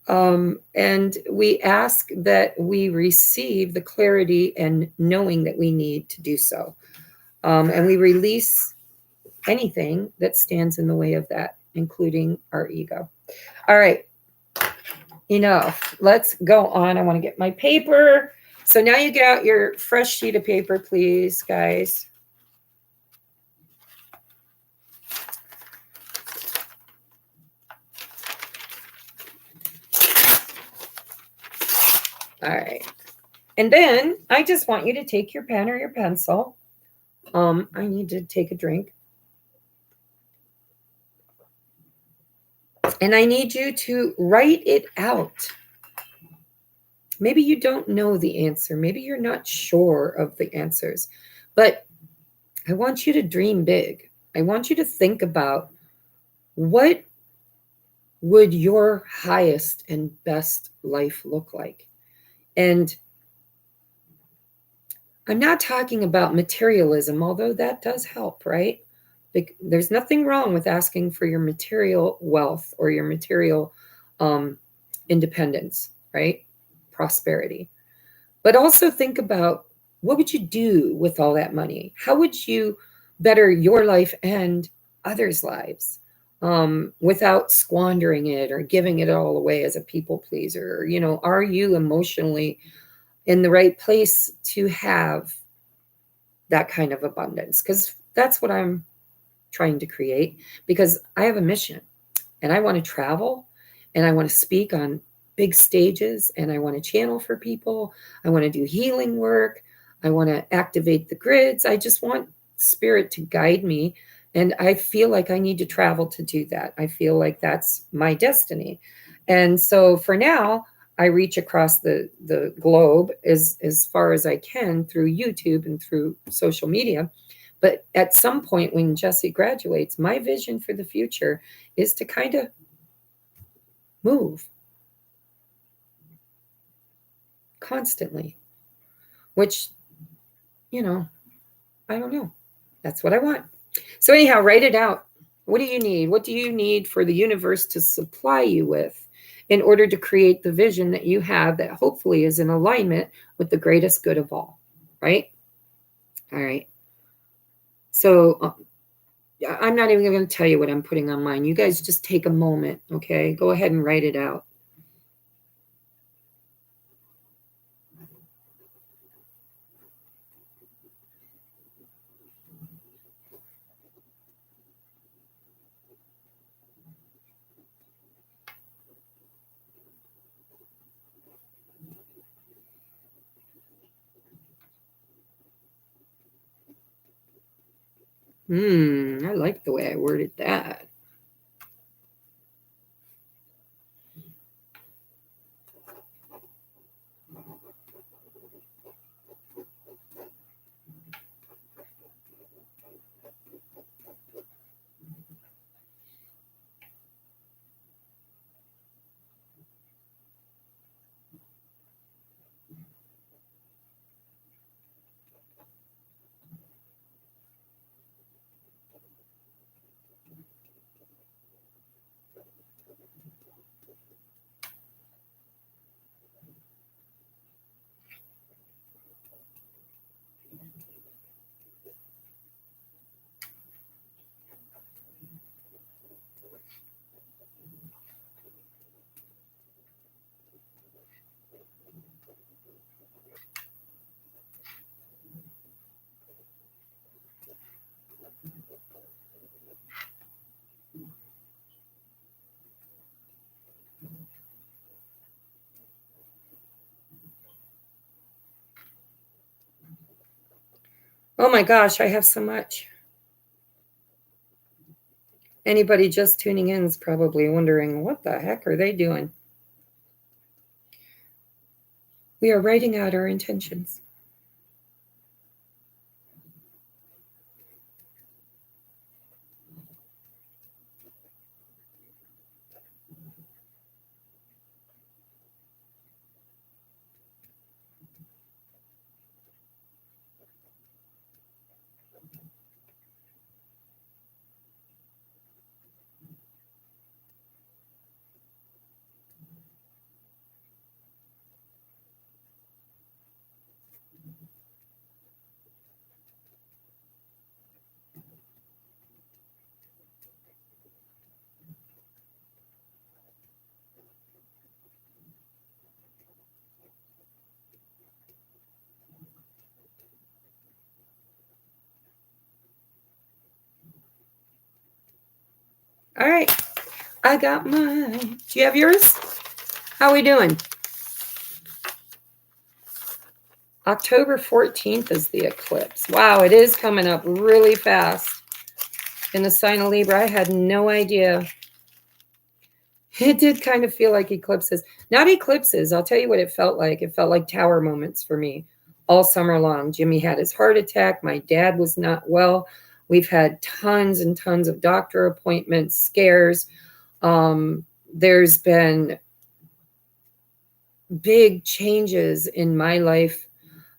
Speaker 1: And we ask that we receive the clarity and knowing that we need to do so. And we release anything that stands in the way of that, including our ego. All right. Enough. Let's go on. I want to get my paper. So now you get out your fresh sheet of paper, please, guys. All right. And then I just want you to take your pen or your pencil. I need to take a drink. And I need you to write it out. Maybe you don't know the answer. Maybe you're not sure of the answers. But I want you to dream big. I want you to think about what would your highest and best life look like? And I'm not talking about materialism, although that does help, right? There's nothing wrong with asking for your material wealth or your material independence, right? Prosperity. But also think about, what would you do with all that money? How would you better your life and others' lives without squandering it or giving it all away as a people pleaser? You know, are you emotionally in the right place to have that kind of abundance? Because that's what I'm trying to create, because I have a mission and I want to travel and I want to speak on big stages and I want to channel for people. I want to do healing work. I want to activate the grids. I just want spirit to guide me. And I feel like I need to travel to do that. I feel like that's my destiny. And so for now, I reach across the globe as far as I can through YouTube and through social media. But at some point when Jesse graduates, my vision for the future is to kind of move constantly, which, you know, I don't know. That's what I want. So anyhow, write it out. What do you need? What do you need for the universe to supply you with in order to create the vision that you have that hopefully is in alignment with the greatest good of all, right? All right. So I'm not even going to tell you what I'm putting on mine. You guys just take a moment, okay? Go ahead and write it out. I like the way I worded that. Oh my gosh, I have so much. Anybody just tuning in is probably wondering, what the heck are they doing? We are writing out our intentions. All right, I got mine. Do you have yours? How are we doing? October 14th is the eclipse. Wow, it is coming up really fast. In the sign of Libra, I had no idea. It did kind of feel like eclipses. Not eclipses. I'll tell you what it felt like. It felt like tower moments for me all summer long. Jimmy had his heart attack. My dad was not well. We've had tons and tons of doctor appointments, scares. There's been big changes in my life.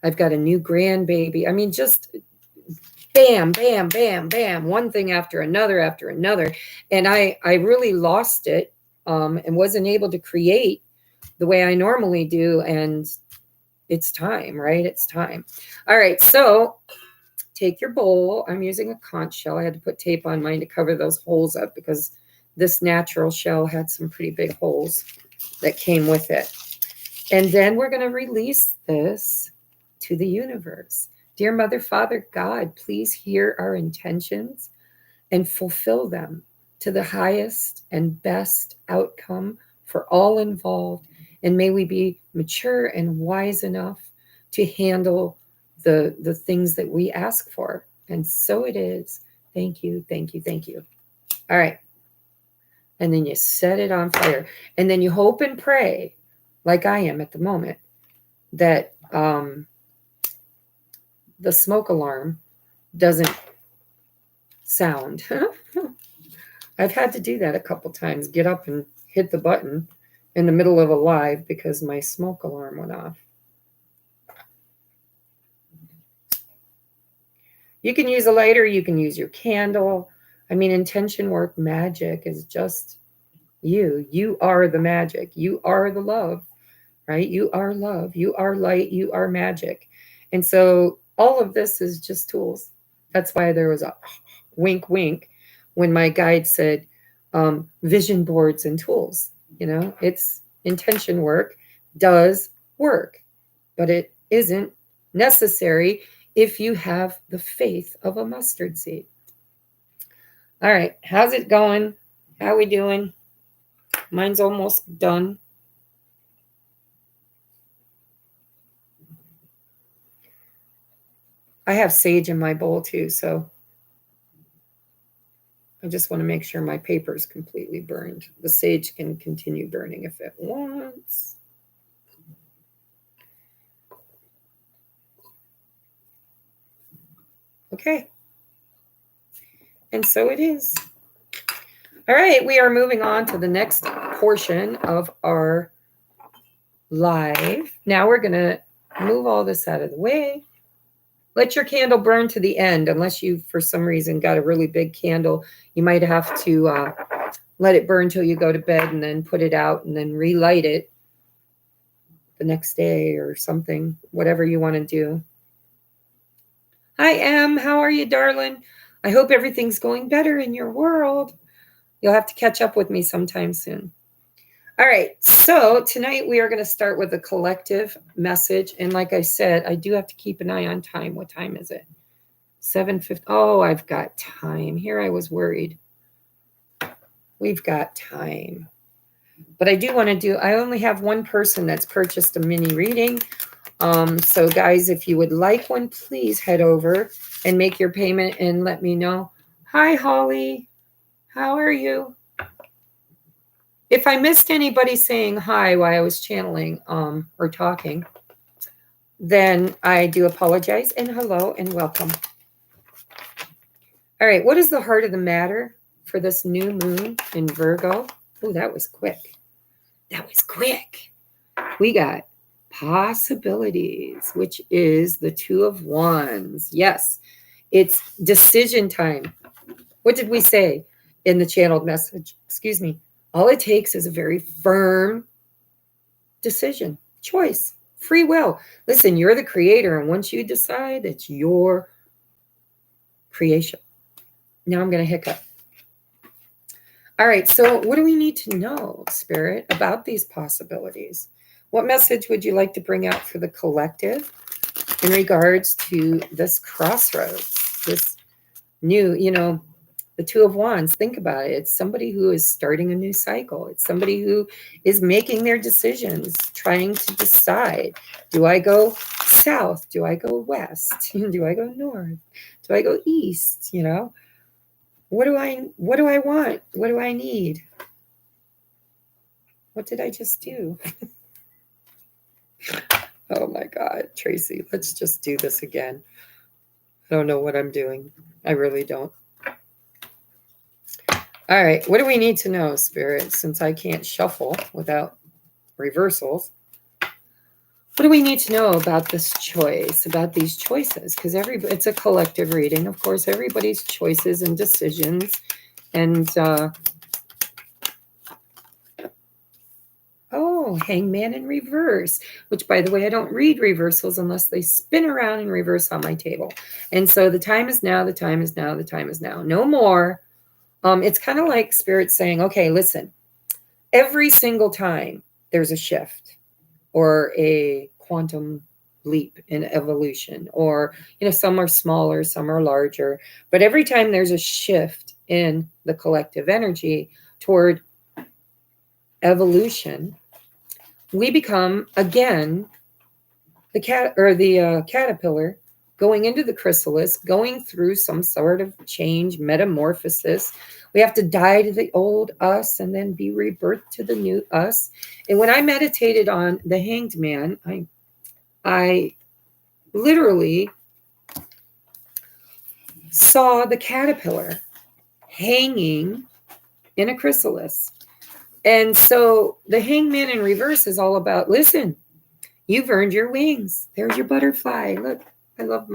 Speaker 1: I've got a new grandbaby. I mean, just bam, bam, bam, bam, one thing after another after another. And I really lost it and wasn't able to create the way I normally do. And it's time, right? It's time. All right. So take your bowl. I'm using a conch shell. I had to put tape on mine to cover those holes up because this natural shell had some pretty big holes that came with it. And then we're going to release this to the universe. Dear Mother, Father, God, please hear our intentions and fulfill them to the highest and best outcome for all involved. And may we be mature and wise enough to handle the things that we ask for. And so it is. Thank you, thank you, thank you. All right. And then you set it on fire. And then you hope and pray, like I am at the moment, that the smoke alarm doesn't sound. I've had to do that a couple times, get up and hit the button in the middle of a live because my smoke alarm went off. You can use a lighter, you can use your candle. I mean, intention work magic is just you. You are the magic. You are the love, right? You are love. You are light. You are magic. And so all of this is just tools. That's why there was a wink, wink when my guide said vision boards and tools. You know, it's intention work does work, but it isn't necessary if you have the faith of a mustard seed. All right, how's it going? How we doing? Mine's almost done. I have sage in my bowl too, so I just want to make sure my paper is completely burned. The sage can continue burning if it wants. Okay. And so it is. All right, we are moving on to the next portion of our live. Now we're going to move all this out of the way. Let your candle burn to the end, unless you, for some reason, got a really big candle. You might have to let it burn till you go to bed and then put it out and then relight it the next day or something, whatever you want to do. Hi, Em. How are you, darling? I hope everything's going better in your world. You'll have to catch up with me sometime soon. All right, so tonight we are going to start with a collective message. And like I said, I do have to keep an eye on time. What time is it? 7:50. Oh, I've got time. Here I was worried. We've got time. But I do want to do, I only have one person that's purchased a mini reading. So guys, if you would like one, please head over and make your payment and let me know. Hi, Holly. How are you? If I missed anybody saying hi while I was channeling or talking, then I do apologize, and hello and welcome. All right, what is the heart of the matter for this new moon in Virgo? Oh, that was quick. That was quick. We got possibilities, which is the Two of Wands. Yes, it's decision time. What did we say in the channeled message? Excuse me. All it takes is a very firm decision, choice, free will. Listen, you're the creator, and once you decide, it's your creation. Now I'm going to hiccup. All right, so what do we need to know, Spirit, about these possibilities? What message would you like to bring out for the collective in regards to this crossroads, this new, the Two of Wands? Think about it. It's somebody who is starting a new cycle. It's somebody who is making their decisions, trying to decide, do I go south? Do I go west? Do I go north? Do I go east? You know, what do I want? What do I need? What did I just do? Oh my God, Tracy, let's just do this again. I don't know what I'm doing. I really don't. All right, what do we need to know, Spirit, since I can't shuffle without reversals? What do we need to know about this choice, about these choices? Because it's a collective reading. Of course, everybody's choices and decisions. And, oh, Hangman in reverse, which, by the way, I don't read reversals unless they spin around in reverse on my table. And so the time is now, the time is now, the time is now. No more. It's kind of like Spirit saying, okay, listen, every single time there's a shift or a quantum leap in evolution, or, some are smaller, some are larger, but every time there's a shift in the collective energy toward evolution, we become again the caterpillar going into the chrysalis, going through some sort of change, metamorphosis. We have to die to the old us and then be rebirthed to the new us. And when I meditated on the Hanged Man, I literally saw the caterpillar hanging in a chrysalis. And so the Hangman in reverse is all about, listen, you've earned your wings. There's your butterfly. Look, I love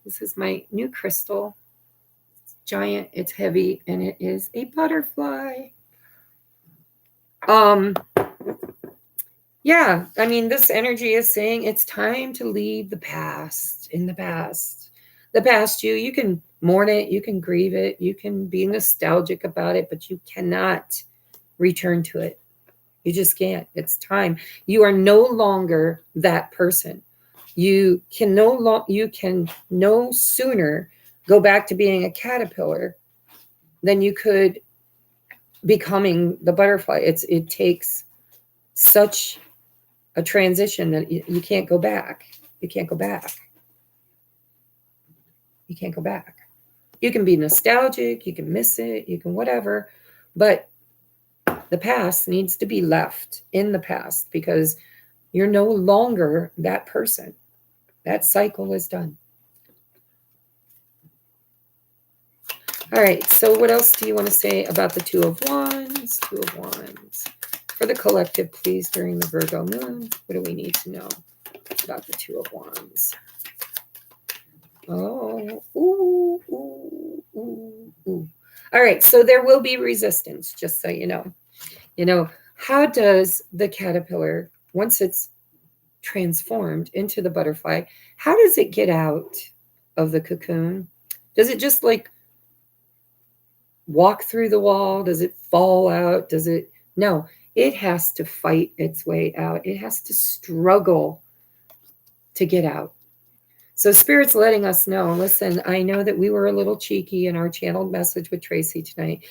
Speaker 1: this is my new crystal. It's giant, it's heavy, and it is a butterfly. Yeah, I mean, this energy is saying it's time to leave the past in the past. The past you can mourn it, you can grieve it, you can be nostalgic about it, but you cannot return to it. You just can't. It's time. You are no longer that person. You can no sooner go back to being a caterpillar than you could becoming the butterfly. It takes such a transition that you can't go back. You can't go back. You can't go back. You can be nostalgic, you can miss it, you can whatever, but the past needs to be left in the past because you're no longer that person. That cycle is done. All right, so what else do you want to say about the Two of Wands? Two of Wands. For the collective, please, during the Virgo moon, what do we need to know about the Two of Wands? Oh, ooh, ooh, ooh, ooh. All right, so there will be resistance, just so you know. How does the caterpillar, once it's transformed into the butterfly, how does it get out of the cocoon? Does it just like walk through the wall? Does it fall out? No, it has to fight its way out. It has to struggle to get out. So Spirit's letting us know, listen, I know that we were a little cheeky in our channeled message with Tracy tonight,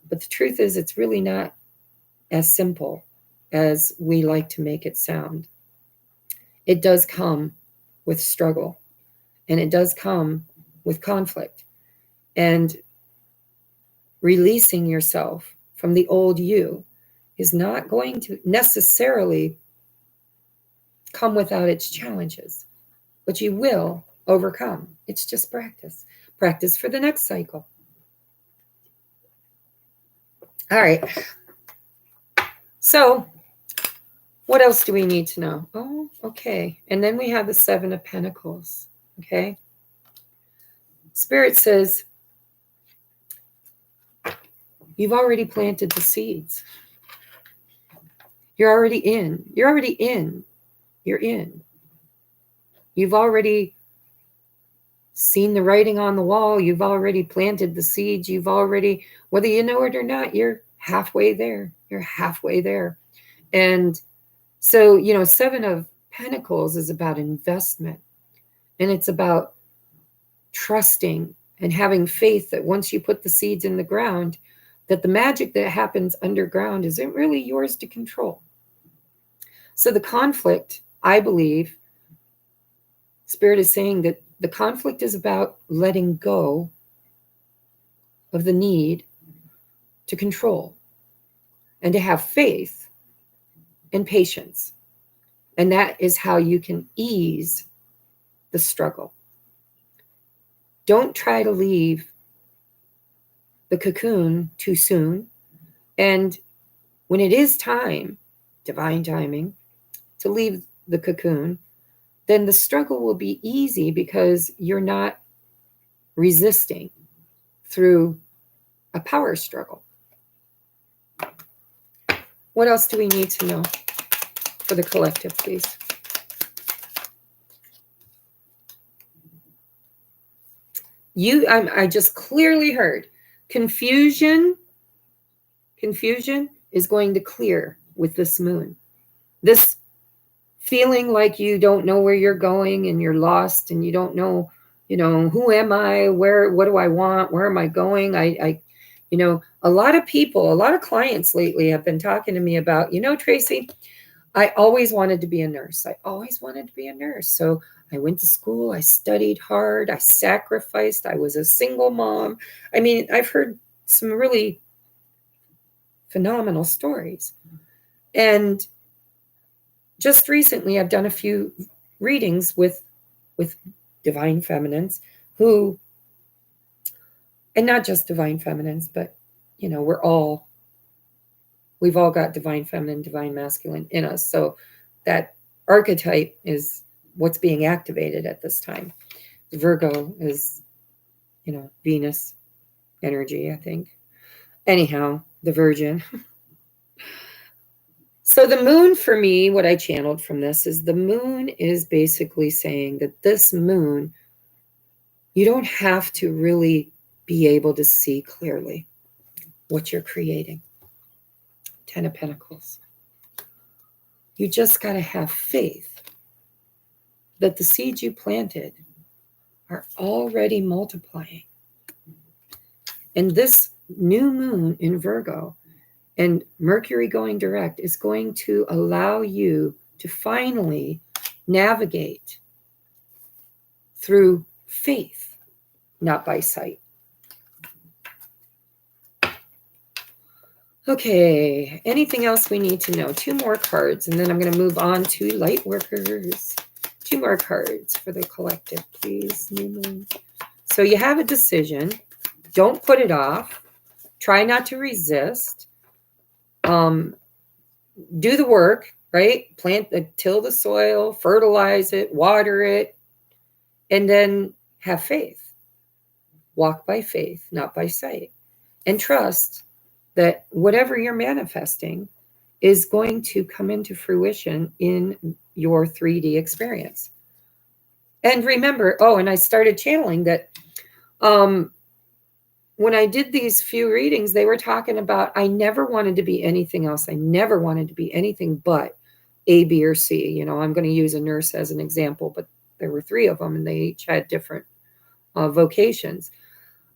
Speaker 1: but the truth is it's really not as simple as we like to make it sound. It does come with struggle, and it does come with conflict. And releasing yourself from the old you is not going to necessarily come without its challenges, but you will overcome. It's just practice. Practice for the next cycle. All right. So what else do we need to know? Oh, okay. And then we have the Seven of Pentacles. Okay. Spirit says, you've already planted the seeds. You're already in. You're already in. You're in. You've already seen the writing on the wall. You've already planted the seeds. You've already, whether you know it or not, you're halfway there. You're halfway there. And so, Seven of Pentacles is about investment. And it's about trusting and having faith that once you put the seeds in the ground, that the magic that happens underground isn't really yours to control. So the conflict, I believe, Spirit is saying that the conflict is about letting go of the need to control and to have faith and patience. And that is how you can ease the struggle. Don't try to leave the cocoon too soon. And when it is time, divine timing, to leave the cocoon, then the struggle will be easy because you're not resisting through a power struggle. What else do we need to know for the collective, please? I just clearly heard confusion is going to clear with this moon. This feeling like you don't know where you're going and you're lost and you don't know, who am I? What do I want? Where am I going? A lot of people, a lot of clients lately have been talking to me about, Tracy, I always wanted to be a nurse. So I went to school, I studied hard, I sacrificed, I was a single mom. I mean, I've heard some really phenomenal stories. And just recently, I've done a few readings with divine feminines who, and not just divine feminines, but, we've all got divine feminine, divine masculine in us. So that archetype is what's being activated at this time. Virgo is, Venus energy, I think. Anyhow, the Virgin. So the moon for me, what I channeled from this is the moon is basically saying that this moon, you don't have to really be able to see clearly what you're creating. 10 of Pentacles. You just got to have faith that the seeds you planted are already multiplying. And this new moon in Virgo and Mercury going direct is going to allow you to finally navigate through faith, not by sight. Okay, anything else we need to know? 2 more cards, and then I'm going to move on to light workers. 2 more cards for the collective, please. New moon. So you have a decision. Don't put it off. Try not to resist. Do the work, right? Till the soil, fertilize it, water it, and then have faith. Walk by faith, not by sight. And trust that whatever you're manifesting is going to come into fruition in your 3D experience. And remember, and I started channeling that when I did these few readings, they were talking about I never wanted to be anything else. I never wanted to be anything but A, B, or C. I'm going to use a nurse as an example, but there were 3 of them and they each had different vocations.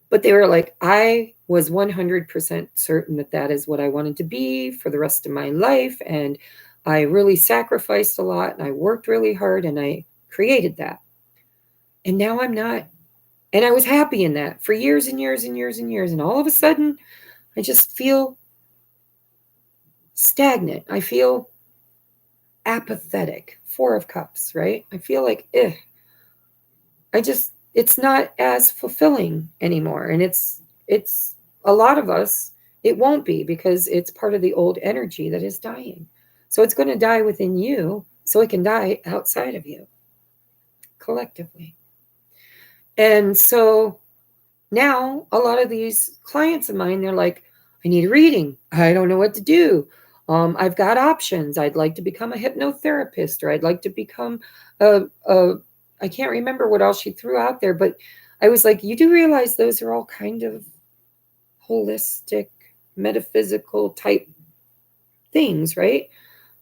Speaker 1: But they were like, I was 100% certain that is what I wanted to be for the rest of my life. And I really sacrificed a lot and I worked really hard and I created that. And now I'm not. And I was happy in that for years and years and years and years. And all of a sudden, I just feel stagnant. I feel apathetic. 4 of Cups, right? I feel like, it's not as fulfilling anymore. And it's a lot of us, it won't be because it's part of the old energy that is dying. So it's going to die within you so it can die outside of you collectively. And so now a lot of these clients of mine, they're like, I need a reading. I don't know what to do. I've got options. I'd like to become a hypnotherapist, or I'd like to become I can't remember what else she threw out there, but I was like, you do realize those are all kind of holistic, metaphysical type things, right?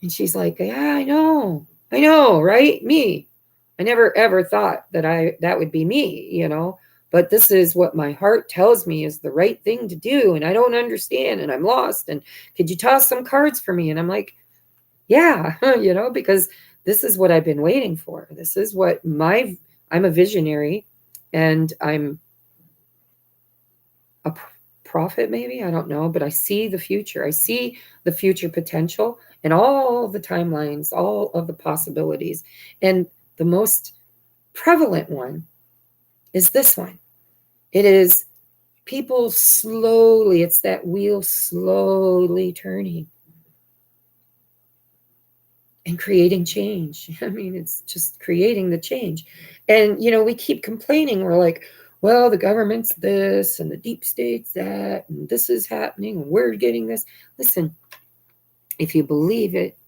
Speaker 1: And she's like, yeah, I know, right? Me. I never ever thought that would be me, but this is what my heart tells me is the right thing to do. And I don't understand and I'm lost. And could you toss some cards for me? And I'm like, yeah, because this is what I've been waiting for. This is what I'm a visionary, and I'm a prophet, maybe, I don't know, but I see the future. I see the future potential and all the timelines, all of the possibilities. And the most prevalent one is this one. It is people slowly, it's that wheel slowly turning and creating change. I mean, it's just creating the change. And, we keep complaining. We're like, well, the government's this and the deep state's that, and this is happening, and we're getting this. Listen, if you believe it,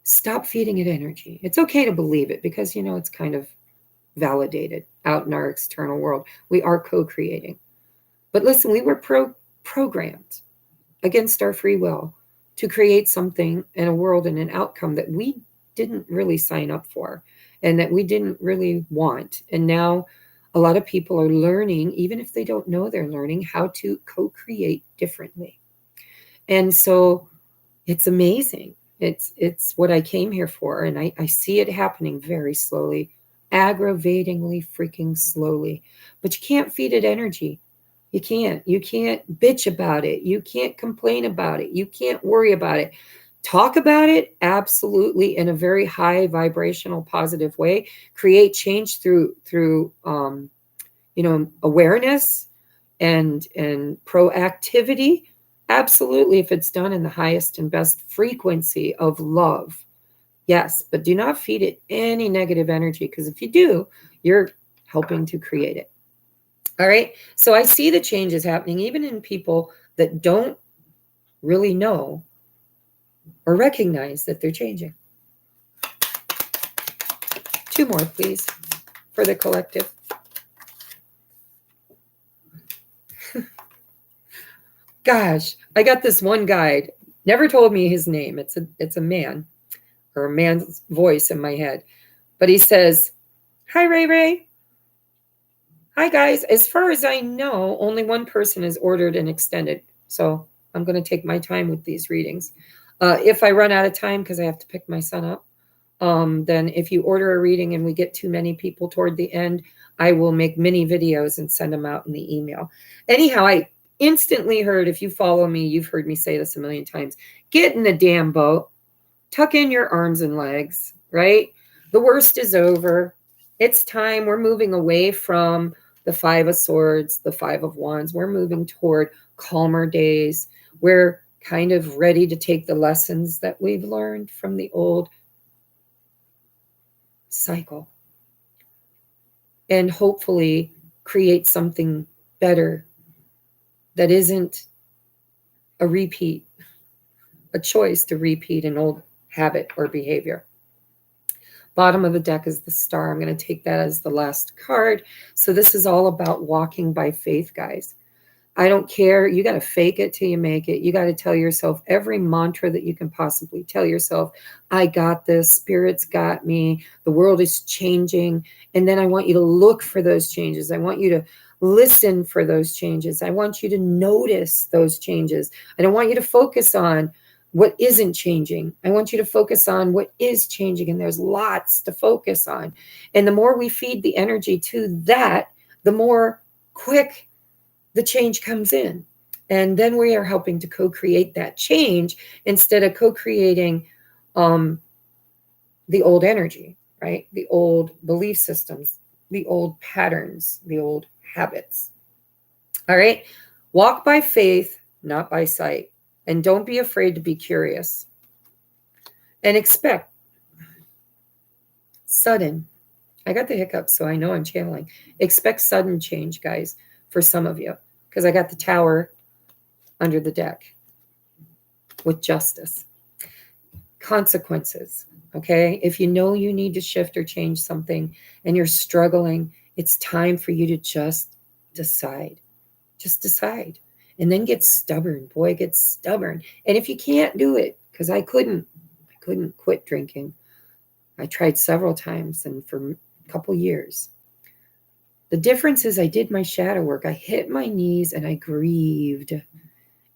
Speaker 1: stop feeding it energy. It's okay to believe it because, it's kind of validated out in our external world. We are co-creating. But listen, we were programmed against our free will to create something in a world and an outcome that we didn't really sign up for and that we didn't really want. And now a lot of people are learning, even if they don't know they're learning, how to co-create differently. And so it's amazing. It's what I came here for. And I see it happening very slowly, aggravatingly freaking slowly. But you can't feed it energy. You can't bitch about it. You can't complain about it. You can't worry about it. Talk about it, absolutely, in a very high vibrational, positive way. Create change through awareness and proactivity. Absolutely, if it's done in the highest and best frequency of love. Yes, but do not feed it any negative energy, because if you do, you're helping to create it. All right. So I see the changes happening even in people that don't really know or recognize that they're changing. 2 more, please, for the collective. Gosh, I got this one guide. Never told me his name. It's a man, or a man's voice in my head. But he says, "Hi, Ray Ray. Hi, guys. As far as I know, only one person is ordered and extended. So I'm going to take my time with these readings. If I run out of time because I have to pick my son up, then if you order a reading and we get too many people toward the end, I will make mini videos and send them out in the email." Anyhow, I instantly heard, if you follow me, you've heard me say this a million times, get in the damn boat, tuck in your arms and legs, right? The worst is over. It's time. We're moving away from the 5 of Swords, the 5 of Wands. We're moving toward calmer days. We're kind of ready to take the lessons that we've learned from the old cycle and hopefully create something better that isn't a repeat, a choice to repeat an old habit or behavior. Bottom of the deck is the Star. I'm going to take that as the last card. So this is all about walking by faith, guys. I don't care. You got to fake it till you make it. You got to tell yourself every mantra that you can possibly tell yourself. I got this. Spirit's got me. The world is changing. And then I want you to look for those changes. I want you to listen for those changes. I want you to notice those changes. I don't want you to focus on what isn't changing. I want you to focus on what is changing. And there's lots to focus on. And the more we feed the energy to that, the more quick the change comes in. And then we are helping to co-create that change instead of co-creating the old energy, right? The old belief systems, the old patterns, the old habits. All right. Walk by faith, not by sight. And don't be afraid to be curious. And expect sudden. I got the hiccups, so I know I'm channeling. Expect sudden change, guys, for some of you, because I got the Tower under the deck with justice. Consequences, okay? If you know you need to shift or change something and you're struggling, it's time for you to just decide. Just decide. And then get stubborn. Boy, get stubborn. And if you can't do it, because I couldn't quit drinking. I tried several times and for a couple years. The difference is I did my shadow work. I hit my knees and I grieved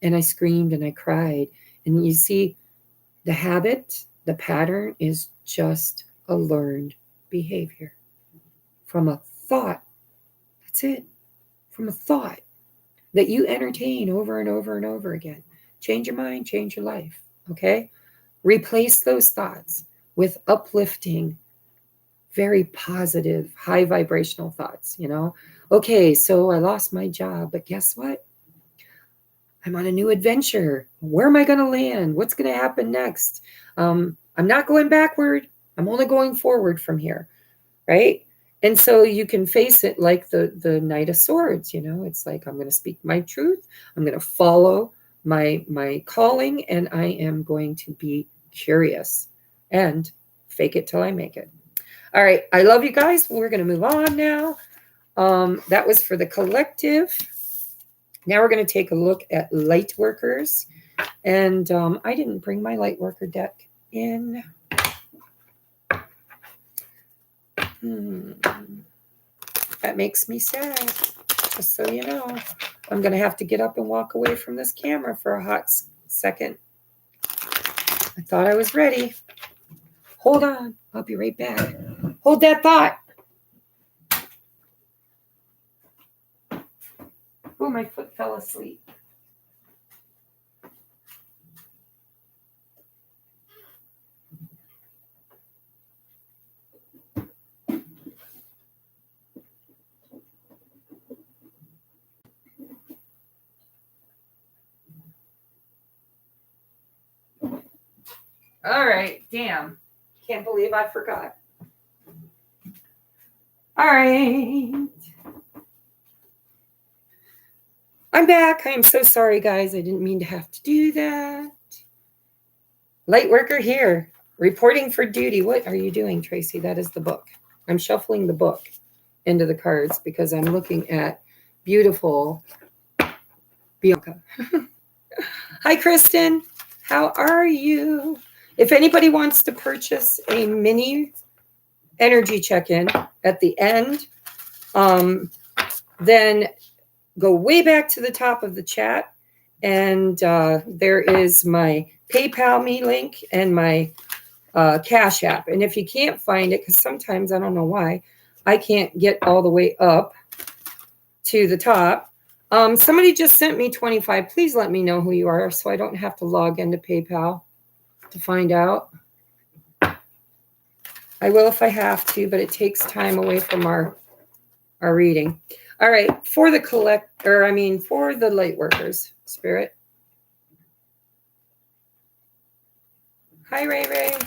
Speaker 1: and I screamed and I cried. And you see, the habit, The pattern is just a learned behavior from a thought. That's it. From a thought that you entertain over and over and over again. Change your mind, change your life. Okay? Replace those thoughts with uplifting, very positive, high vibrational thoughts, Okay, so I lost my job, but guess what? I'm on a new adventure. Where am I going to land? What's going to happen next? I'm not going backward. I'm only going forward from here, right? And so you can face it like the Knight of Swords, It's like, I'm going to speak my truth. I'm going to follow my calling, and I am going to be curious and fake it till I make it. All right. I love you guys. We're going to move on now. That was for the collective. Now we're going to take a look at light workers. And I didn't bring my light worker deck in. That makes me sad, just so you know. I'm going to have to get up and walk away from this camera for a hot second. I thought I was ready. Hold on. I'll be right back. Hold that thought. Oh, my foot fell asleep. All right, damn. Can't believe I forgot. All right. I'm back. I am so sorry, guys. I didn't mean to have to do that. Light worker here, reporting for duty. What are you doing, Tracy? That is the book. I'm shuffling the book into the cards because I'm looking at beautiful Bianca. Hi, Kristen. How are you? If anybody wants to purchase a mini energy check-in at the end, then go way back to the top of the chat, and there is my PayPal me link and my Cash App. And if you can't find it, because sometimes I don't know why I can't get all the way up to the top. Somebody just sent me 25. Please let me know who you are so I don't have to log into PayPal to find out. I will if I have to, but it takes time away from our reading. All right, for the for the light workers, Spirit. Hi, Ray Ray,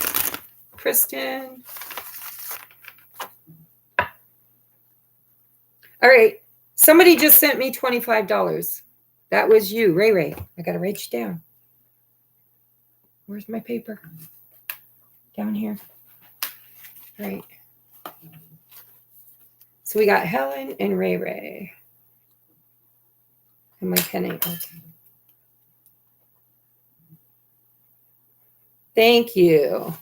Speaker 1: Kristen. All right, somebody just sent me $25. That was you, Ray Ray. I got to write you down. Where's my paper? Down here. All right. So we got Helen and Ray Ray. And my pen ain't okay. Thank you.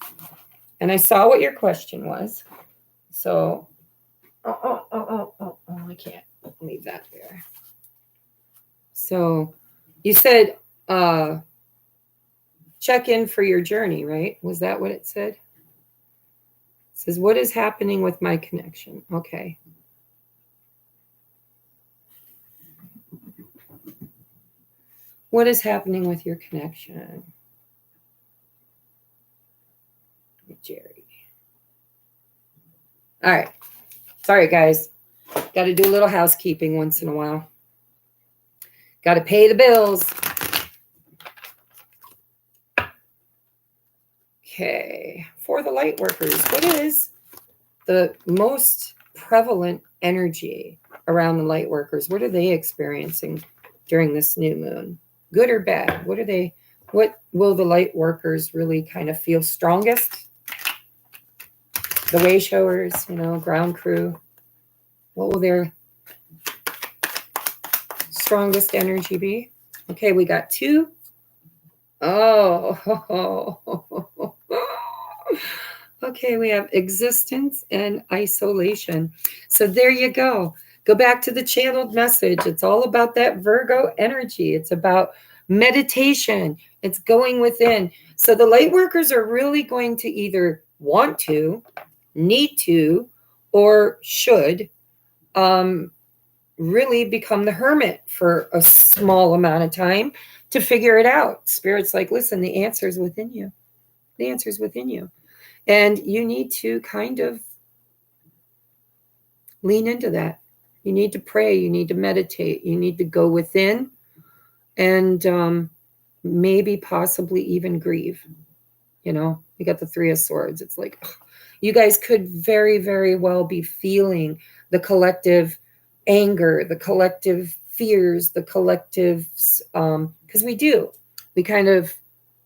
Speaker 1: And I saw what your question was. So, I can't leave that there. So you said check in for your journey, right? Was that what it said? It says, what is happening with my connection? Okay. What is happening with your connection? Jerry. All right. Sorry, guys. Got to do a little housekeeping once in a while. Got to pay the bills. Okay. For the light workers, what is the most prevalent energy around the light workers? What are they experiencing during this new moon? Good or bad? What will the light workers really kind of feel strongest? The way showers, ground crew. What will their strongest energy be? Okay, we got 2. Oh. Okay, we have existence and isolation. So there you go. Go back to the channeled message. It's all about that Virgo energy. It's about meditation. It's going within. So the light workers are really going to either want to, need to, or should really become the hermit for a small amount of time to figure it out. Spirit's like, listen, the answer is within you. The answer is within you. And you need to kind of lean into that. You need to pray. You need to meditate. You need to go within and maybe possibly even grieve. You know, you got the Three of Swords. It's like, ugh, you guys could very, very well be feeling the collective anger, the collective fears, the collective, because we do. We kind of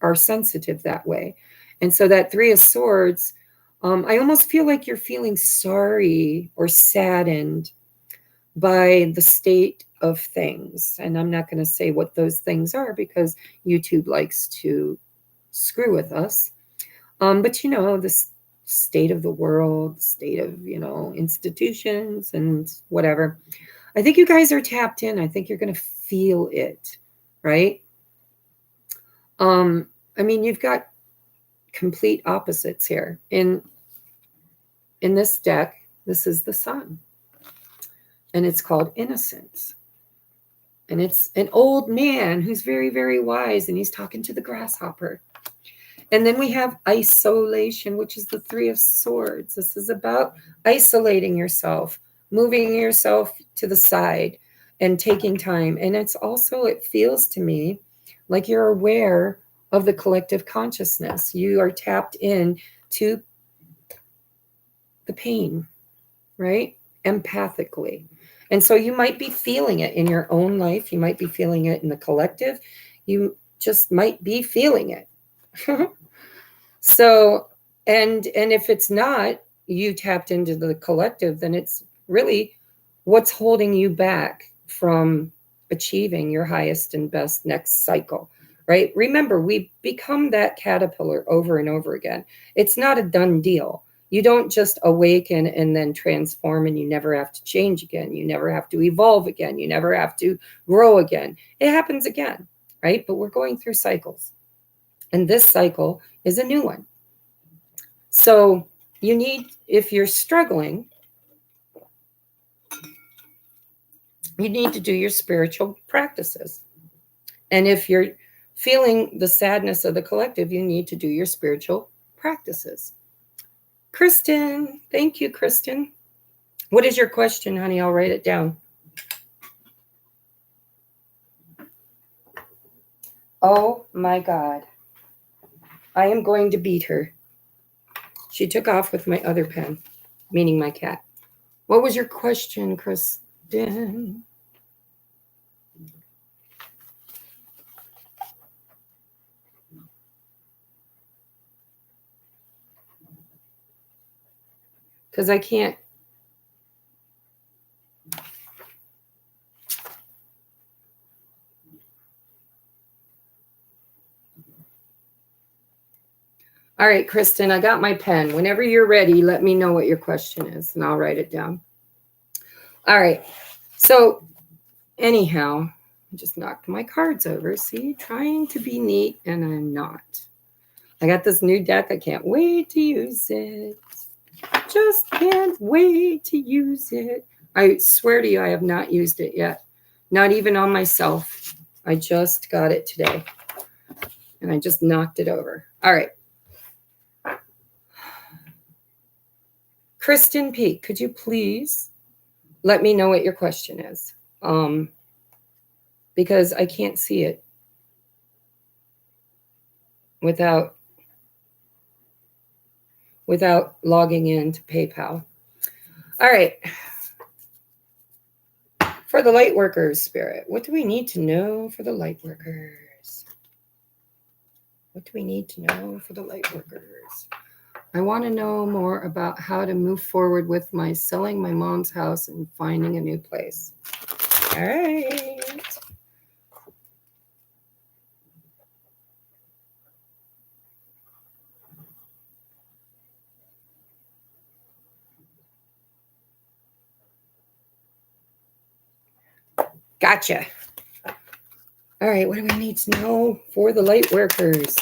Speaker 1: are sensitive that way. And so that Three of Swords, I almost feel like you're feeling sorry or saddened by the state of things. And I'm not going to say what those things are because YouTube likes to screw with us. But you know, the state of the world, state of, you know, institutions and whatever. I think you guys are tapped in. I think you're going to feel it, right? I mean, you've got complete opposites here. In this deck, this is the Sun. And it's called Innocence. And it's an old man who's very, very wise, and he's talking to the grasshopper. And then we have isolation, which is the Three of Swords. This is about isolating yourself, moving yourself to the side and taking time. And it's also, it feels to me like you're aware of the collective consciousness. You are tapped in to the pain, right? Empathically. And so you might be feeling it in your own life. You might be feeling it in the collective. You just might be feeling it. So, and if it's not, you tapped into the collective, then it's really what's holding you back from achieving your highest and best next cycle, right? Remember, we become that caterpillar over and over again. It's not a done deal. You don't just awaken and then transform and you never have to change again. You never have to evolve again. You never have to grow again. It happens again, right? But we're going through cycles. And this cycle is a new one. So you need, if you're struggling, you need to do your spiritual practices. And if you're feeling the sadness of the collective, you need to do your spiritual practices. Kristen, thank you, Kristen. What is your question, honey? I'll write it down. Oh my God. I am going to beat her. She took off with my other pen, meaning my cat. What was your question, Kristen? Because I can't. All right, Kristen, I got my pen. Whenever you're ready, let me know what your question is, and I'll write it down. All right. So anyhow, I just knocked my cards over. See, trying to be neat, and I'm not. I got this new deck. I can't wait to use it. Just can't wait to use it. I swear to you, I have not used it yet. Not even on myself. I just got it today. And I just knocked it over. All right. Kristen P., could you please let me know what your question is? Because I can't see it without logging in to PayPal. All right. For the light workers, Spirit, what do we need to know for the light workers? What do we need to know for the light workers? I want to know more about how to move forward with my selling my mom's house and finding a new place. All right. Gotcha. All right, what do we need to know for the light workers?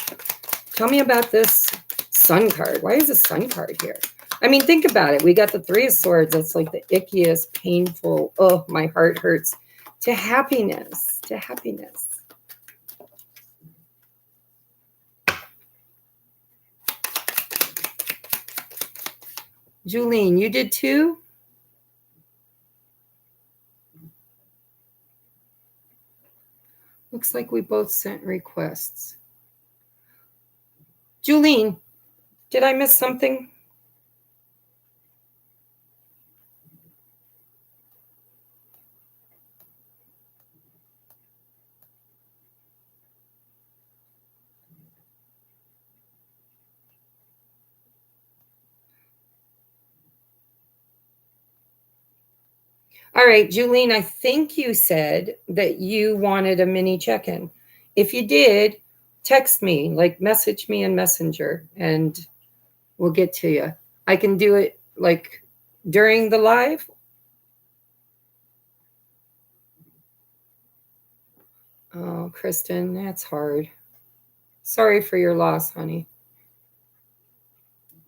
Speaker 1: Tell me about this sun card. Why is the sun card here? I mean, think about it. We got the Three of Swords. That's like the ickiest, painful, oh, my heart hurts, to happiness, to happiness. Julene, you did too? Looks like we both sent requests. Julene, did I miss something? All right, Julene, I think you said that you wanted a mini check-in. If you did, text me, like message me in Messenger, and we'll get to you. I can do it like during the live. Oh, Kristen, that's hard. Sorry for your loss, honey.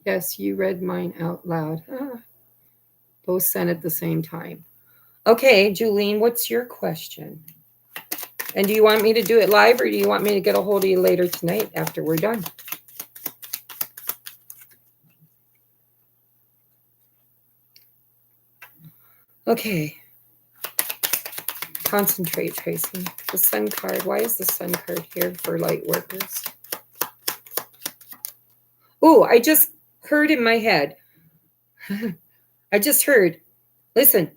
Speaker 1: Yes, you read mine out loud. Both sent at the same time. Okay, Julene, what's your question? And do you want me to do it live, or do you want me to get a hold of you later tonight after we're done? Okay. Concentrate, Tracy. The sun card. Why is the sun card here for light workers? Oh, I just heard in my head. I just heard. Listen,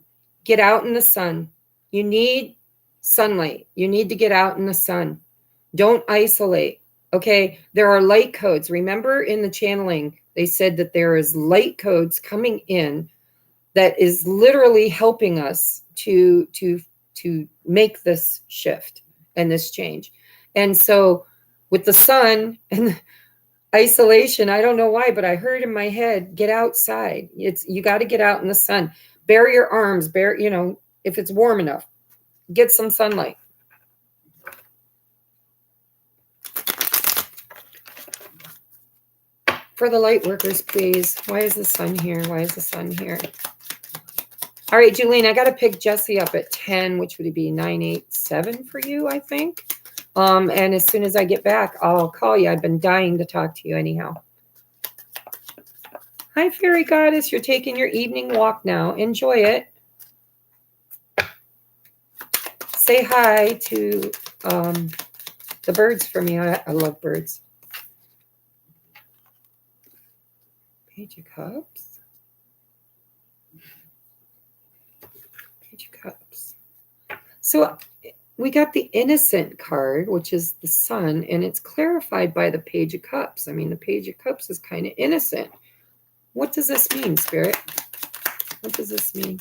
Speaker 1: get out in the sun. You need sunlight. You need to get out in the sun. Don't isolate. Okay. There are light codes. Remember in the channeling, they said that there is light codes coming in that is literally helping us to make this shift and this change. And so with the sun and isolation, I don't know why, but I heard in my head, get outside. You got to get out in the sun. Bare your arms, if it's warm enough, get some sunlight. For the light workers, please. Why is the sun here? Why is the sun here? All right, Julene, I got to pick Jesse up at 10, which would be 987 for you, I think. And as soon as I get back, I'll call you. I've been dying to talk to you anyhow. Hi, Fairy Goddess. You're taking your evening walk now. Enjoy it. Say hi to the birds for me. I love birds. Page of Cups. Page of Cups. So we got the Innocent card, which is the sun, and it's clarified by the Page of Cups. I mean, the Page of Cups is kind of innocent. What does this mean, Spirit? What does this mean?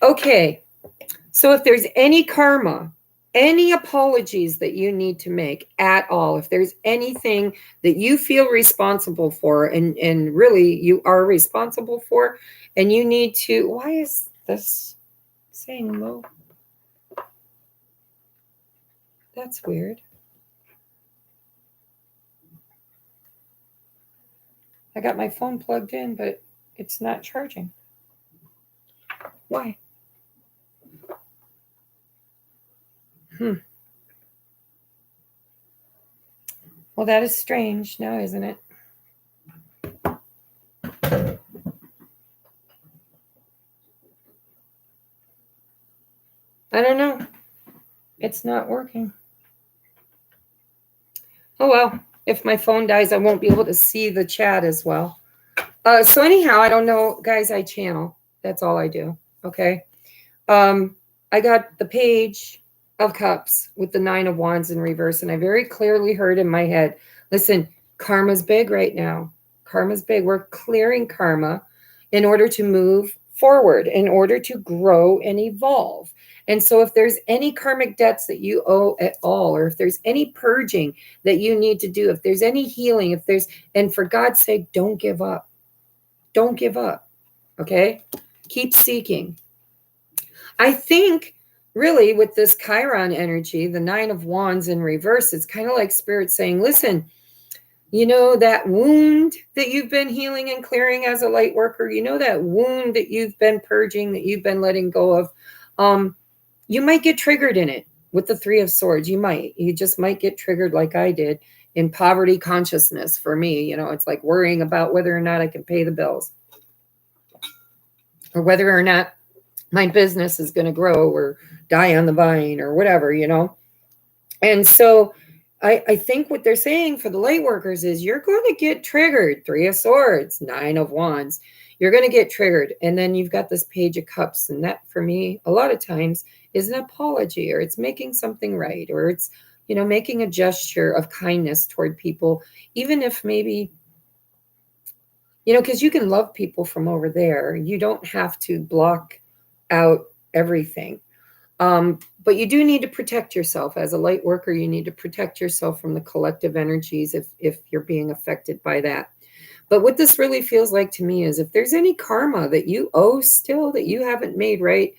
Speaker 1: Okay, so if there's any karma, any apologies that you need to make at all, if there's anything that you feel responsible for, and really you are responsible for, and you need to, why is this saying low? That's weird. I got my phone plugged in, but it's not charging. Why? Well, that is strange now, isn't it? I don't know. It's not working. Oh, well, if my phone dies, I won't be able to see the chat as well. So anyhow, I don't know, guys, I channel. That's all I do. Okay. I got the Page of Cups with the Nine of Wands in reverse, and I very clearly heard in my head, listen, karma's big right now. Karma's big. We're clearing karma in order to move forward, in order to grow and evolve. And so if there's any karmic debts that you owe at all, or if there's any purging that you need to do, if there's any healing, and for God's sake, don't give up. Don't give up. Okay? Keep seeking. I think really with this Chiron energy, the 9 of Wands in reverse, it's kind of like Spirit saying, listen, you know, that wound that you've been healing and clearing as a light worker, you know, that wound that you've been purging, that you've been letting go of, you might get triggered in it with the 3 of Swords. You just might get triggered like I did in poverty consciousness. For me, you know, it's like worrying about whether or not I can pay the bills or whether or not my business is going to grow or die on the vine or whatever, you know. And so I think what they're saying for the light workers is you're going to get triggered. 3 of Swords, 9 of Wands. You're going to get triggered. And then you've got this Page of Cups. And that for me, a lot of times is an apology, or it's making something right, or it's, you know, making a gesture of kindness toward people, even if maybe, you know, because you can love people from over there. You don't have to block out everything. But you do need to protect yourself as a light worker. You need to protect yourself from the collective energies if you're being affected by that. But what this really feels like to me is if there's any karma that you owe still that you haven't made right,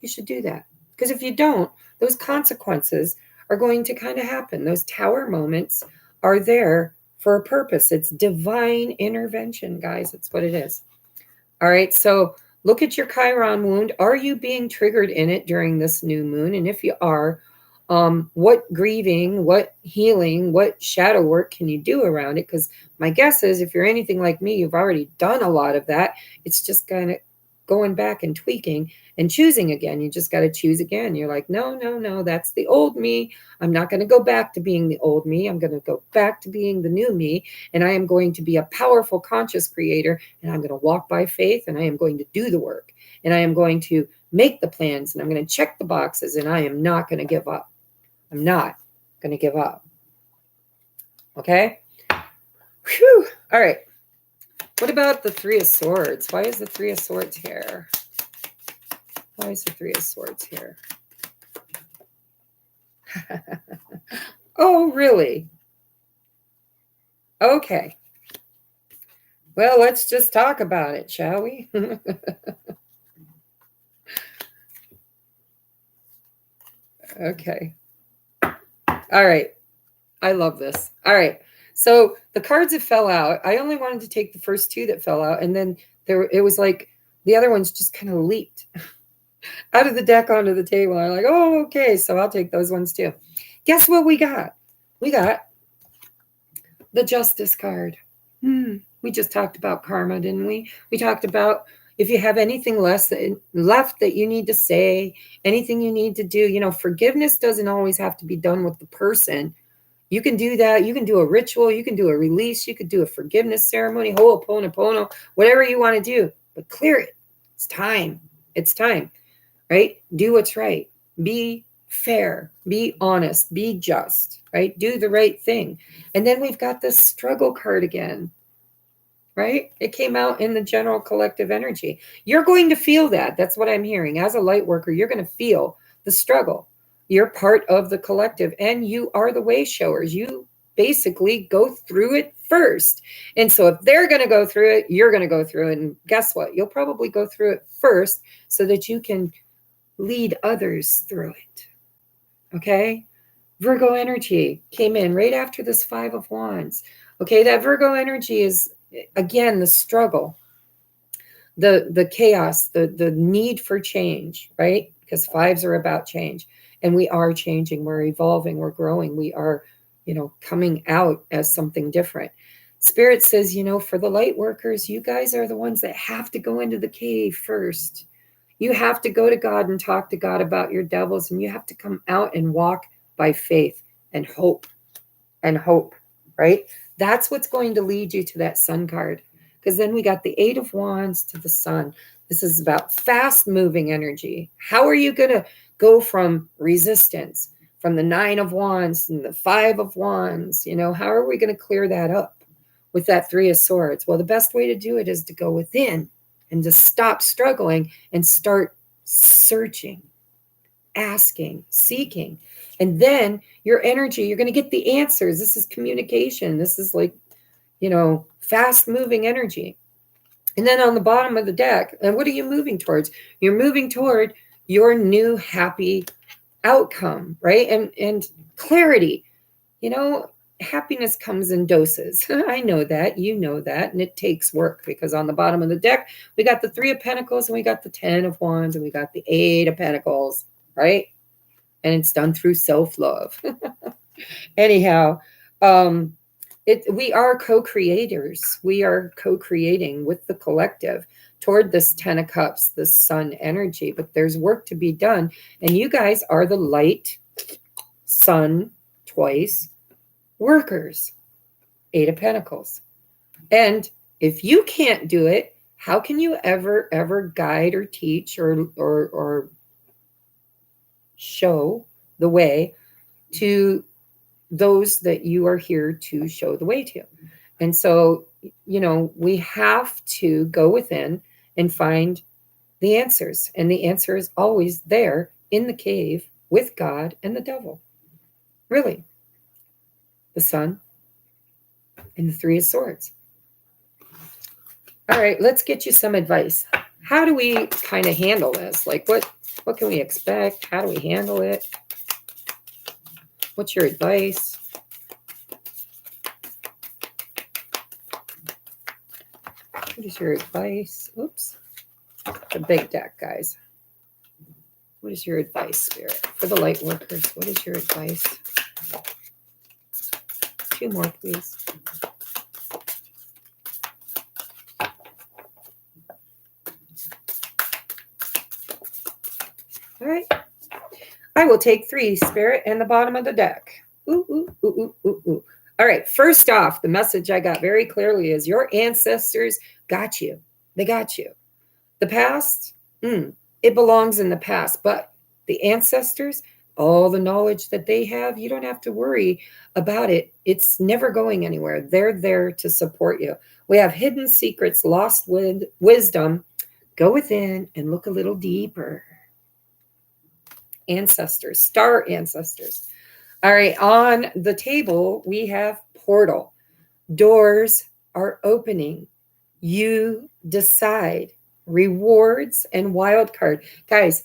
Speaker 1: you should do that. Because if you don't, those consequences are going to kind of happen. Those tower moments are there for a purpose. It's divine intervention, guys. That's what it is. All right. So look at your Chiron wound. Are you being triggered in it during this new moon? And if you are, what grieving, what healing, what shadow work can you do around it? Because my guess is if you're anything like me, you've already done a lot of that. It's just kind of going back and tweaking and choosing again. You just got to choose again. You're like, no, no, no, that's the old me. I'm not going to go back to being the old me. I'm going to go back to being the new me. And I am going to be a powerful conscious creator. And I'm going to walk by faith, and I am going to do the work. And I am going to make the plans, and I'm going to check the boxes, and I am not going to give up. I'm not going to give up. Okay? Whew. All right. What about the 3 of Swords? Why is the 3 of Swords here? Why is the 3 of Swords here? Oh, really? Okay. Well, let's just talk about it, shall we? Okay. All right. I love this. All right. So the cards that fell out, I only wanted to take the first 2 that fell out. And then it was like the other ones just kind of leaped out of the deck onto the table. I'm like, oh, okay. So I'll take those ones too. Guess what we got? We got the Justice card. We just talked about karma, didn't we? We talked about if you have anything left that you need to say, anything you need to do, you know, forgiveness doesn't always have to be done with the person. You can do that. You can do a ritual. You can do a release. You could do a forgiveness ceremony, ho'oponopono, whatever you want to do, but clear it. It's time. It's time, right? Do what's right. Be fair. Be honest. Be just, right? Do the right thing. And then we've got this struggle card again, right? It came out in the general collective energy. You're going to feel that. That's what I'm hearing. As a light worker, you're going to feel the struggle. You're part of the collective, and you are the way showers. You basically go through it first. And so if they're going to go through it, you're going to go through it. And guess what? You'll probably go through it first so that you can lead others through it. Okay? Virgo energy came in right after this 5 of Wands. Okay, that Virgo energy is, again, the struggle, the chaos, the need for change, right? Because 5s are about change. And we are changing, we're evolving, we're growing, we are, you know, coming out as something different. Spirit says, you know, for the light workers, you guys are the ones that have to go into the cave first. You have to go to God and talk to God about your devils, and you have to come out and walk by faith and hope, right? That's what's going to lead you to that Sun card. Because then we got the 8 of Wands to the Sun. This is about fast moving energy. How are you going to go from resistance, from the 9 of Wands and the 5 of Wands? You know, how are we going to clear that up with that 3 of Swords? Well, the best way to do it is to go within and to stop struggling and start searching, asking, seeking. And then your energy, you're going to get the answers. This is communication. This is like, you know, fast moving energy. And then on the bottom of the deck, and what are you moving towards? You're moving toward your new happy outcome, right? And clarity. You know, happiness comes in doses. I know that, you know that, and it takes work, because on the bottom of the deck, we got the 3 of Pentacles, and we got the 10 of Wands, and we got the 8 of Pentacles, right? And it's done through self-love. Anyhow, we are co-creators. We are co-creating with the collective toward this 10 of Cups, this sun energy, but there's work to be done. And you guys are the light, sun, twice, workers, 8 of Pentacles. And if you can't do it, how can you ever guide or teach or show the way to those that you are here to show the way to? And so, you know, we have to go within and find the answers. And the answer is always there in the cave with God and the devil. Really. The sun and the 3 of Swords. All right, let's get you some advice. How do we kind of handle this? Like, what can we expect? How do we handle it? What's your advice? What is your advice? Oops. The big deck, guys. What is your advice, Spirit? For the light workers, what is your advice? 2 more, please. All right. I will take 3, Spirit, and the bottom of the deck. Ooh, ooh, ooh, ooh, ooh, ooh. All right. First off, the message I got very clearly is your ancestors got you. They got you. The past, it belongs in the past. But the ancestors, all the knowledge that they have, you don't have to worry about it. It's never going anywhere. They're there to support you. We have hidden secrets, lost wisdom. Go within and look a little deeper. Ancestors, star ancestors. All right, on the table, we have portal. Doors are opening. You decide. Rewards and wild card. Guys,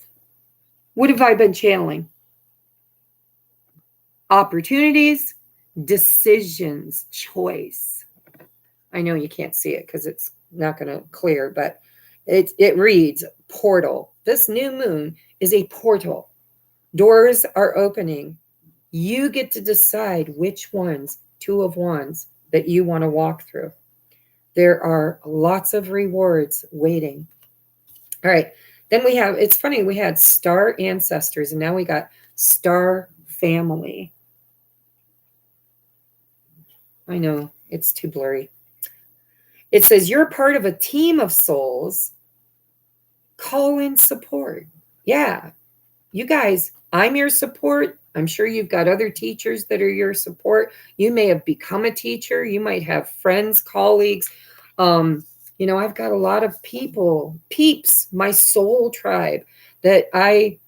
Speaker 1: what have I been channeling? Opportunities, decisions, choice. I know you can't see it because it's not going to clear, but it reads portal. This new moon is a portal. Doors are opening. You get to decide which ones, 2 of Wands, that you want to walk through. There are lots of rewards waiting. All right. Then we have, it's funny, we had star ancestors, and now we got star family. I know, it's too blurry. It says you're part of a team of souls. Call in support. Yeah. You guys, I'm your support. I'm sure you've got other teachers that are your support. You may have become a teacher. You might have friends, colleagues. You know, I've got a lot of people, peeps, my soul tribe that I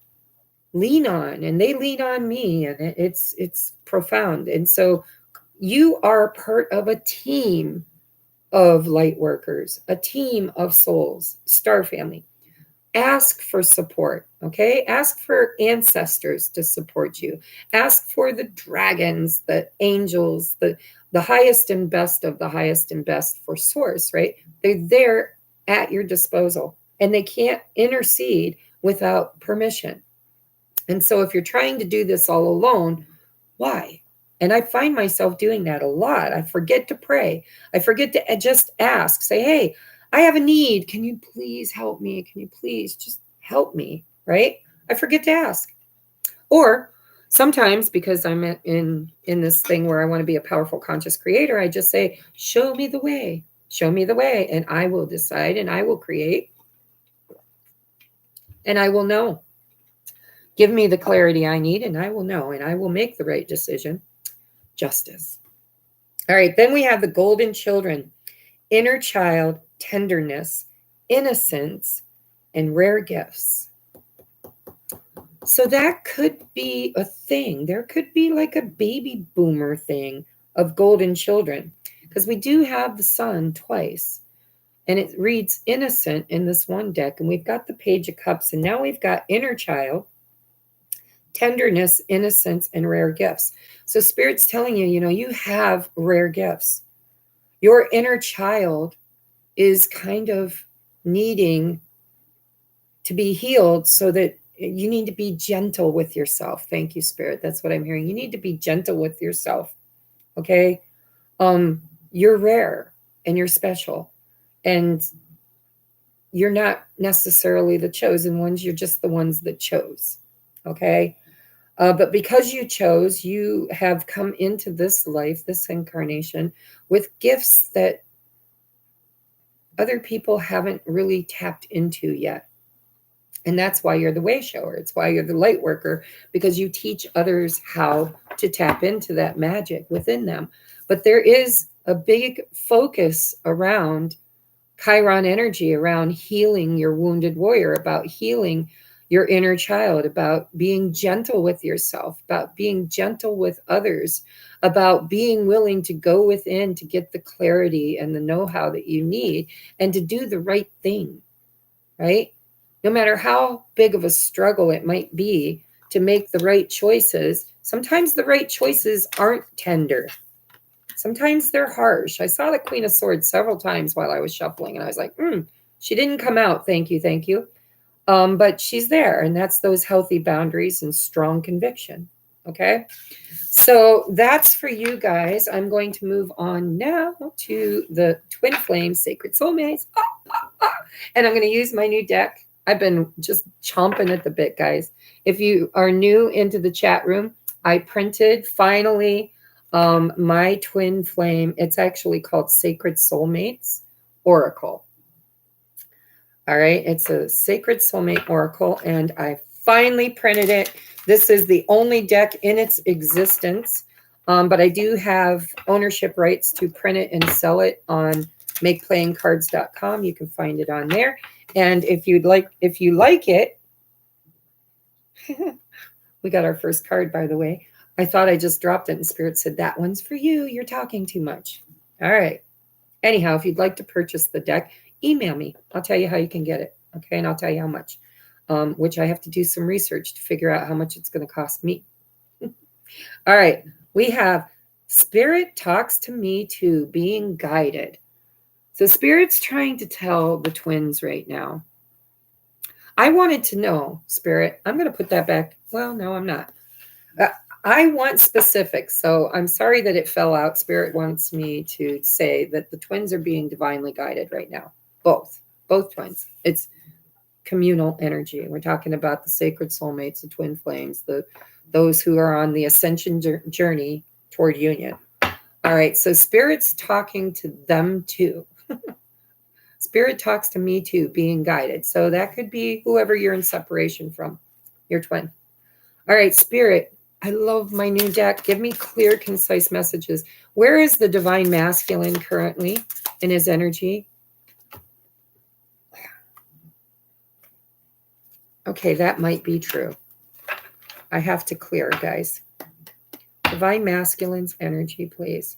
Speaker 1: lean on, and they lean on me, and it's profound. And so you are part of a team of light workers, a team of souls, star family. Ask for support, okay? Ask for ancestors to support you. Ask for the dragons, the angels, the highest and best of the highest and best for source, right? They're there at your disposal, and they can't intercede without permission. And so if you're trying to do this all alone, why? And I find myself doing that a lot. I forget to pray. I forget to just ask, say, hey, I have a need. Can you please help me? Can you please just help me? Right? I forget to ask. Or sometimes, because I'm in this thing where I want to be a powerful conscious creator, I just say, show me the way. Show me the way. And I will decide, and I will create, and I will know. Give me the clarity I need, and I will know, and I will make the right decision. Justice. All right. Then we have the golden children. Inner child, tenderness, innocence, and rare gifts. So that could be a thing. There could be like a baby boomer thing of golden children, because we do have the sun twice. And it reads innocent in this one deck. And we've got the Page of Cups. And now we've got inner child, tenderness, innocence, and rare gifts. So Spirit's telling you, you have rare gifts. Your inner child is kind of needing to be healed, so that you need to be gentle with yourself. Thank you, Spirit. That's what I'm hearing. You need to be gentle with yourself. Okay? You're rare and you're special. And you're not necessarily the chosen ones. You're just the ones that chose. Okay? But because you chose, you have come into this life, this incarnation, with gifts that other people haven't really tapped into yet. And that's why you're the way shower. It's why you're the light worker, because you teach others how to tap into that magic within them. But there is a big focus around Chiron energy, around healing your wounded warrior, about healing your inner child, about being gentle with yourself, about being gentle with others, about being willing to go within to get the clarity and the know-how that you need and to do the right thing, right? No matter how big of a struggle it might be to make the right choices, sometimes the right choices aren't tender. Sometimes they're harsh. I saw the Queen of Swords several times while I was shuffling, and I was like, she didn't come out. Thank you, thank you. But she's there, and that's those healthy boundaries and strong conviction. Okay? So that's for you guys. I'm going to move on now to the Twin Flame Sacred Soulmates. And I'm going to use my new deck. I've been just chomping at the bit, guys. If you are new into the chat room, I printed finally my Twin Flame. It's actually called Sacred Soulmates Oracle. All right, it's a Sacred Soulmate Oracle, and I finally printed it. This is the only deck in its existence, but I do have ownership rights to print it and sell it on makeplayingcards.com. You can find it on there. And if you like it, we got our first card, by the way. I thought I just dropped it, and Spirit said, that one's for you. You're talking too much. All right. Anyhow, if you'd like to purchase the deck, email me. I'll tell you how you can get it. Okay. And I'll tell you how much, which I have to do some research to figure out how much it's going to cost me. All right. We have Spirit talks to me too, being guided. So Spirit's trying to tell the twins right now. I wanted to know, Spirit. I'm going to put that back. Well, no, I'm not. I want specifics. So I'm sorry that it fell out. Spirit wants me to say that the twins are being divinely guided right now. Both twins. It's communal energy. We're talking about the sacred soulmates, the twin flames, those who are on the ascension journey toward union. All right. So Spirit's talking to them too. Spirit talks to me too, being guided. So that could be whoever you're in separation from, your twin. All right, Spirit, I love my new deck. Give me clear, concise messages. Where is the divine masculine currently in his energy? Okay, that might be true. I have to clear, guys. Divine masculine's energy, please.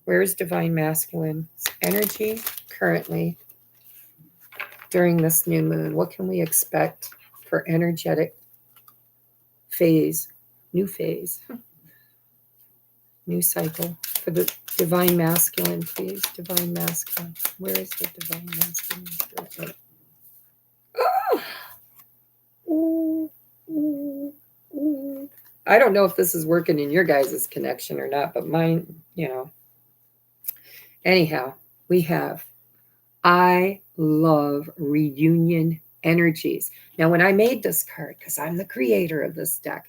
Speaker 1: Where's divine masculine's energy currently during this new moon? What can we expect for energetic phase, new cycle for the divine masculine, please? Divine masculine. Where is the divine masculine? Ooh, ooh, ooh. I don't know if this is working in your guys' connection or not, but mine, Anyhow, we have, I love reunion energies. Now, when I made this card, because I'm the creator of this deck,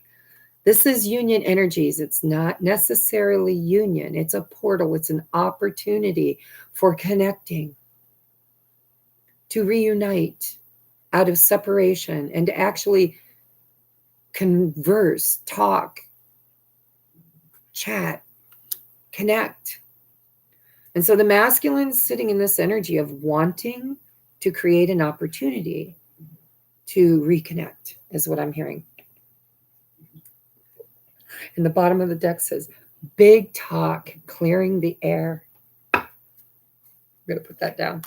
Speaker 1: this is union energies. It's not necessarily union. It's a portal. It's an opportunity for connecting, to reunite out of separation and to actually converse, talk, chat, connect. And so the masculine's sitting in this energy of wanting to create an opportunity to reconnect, is what I'm hearing. And the bottom of the deck says, big talk, clearing the air. going to put that down.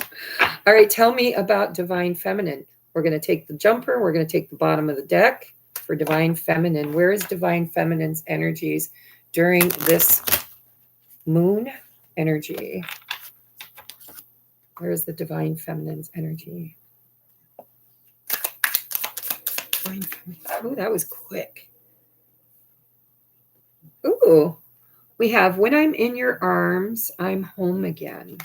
Speaker 1: All right, tell me about divine feminine. We're going to take the jumper. We're going to take the bottom of the deck for divine feminine. Where is divine feminine's energies during this moon energy? Where is the divine feminine's energy? Divine feminine. Oh, that was quick. Ooh, we have when I'm in your arms, I'm home again.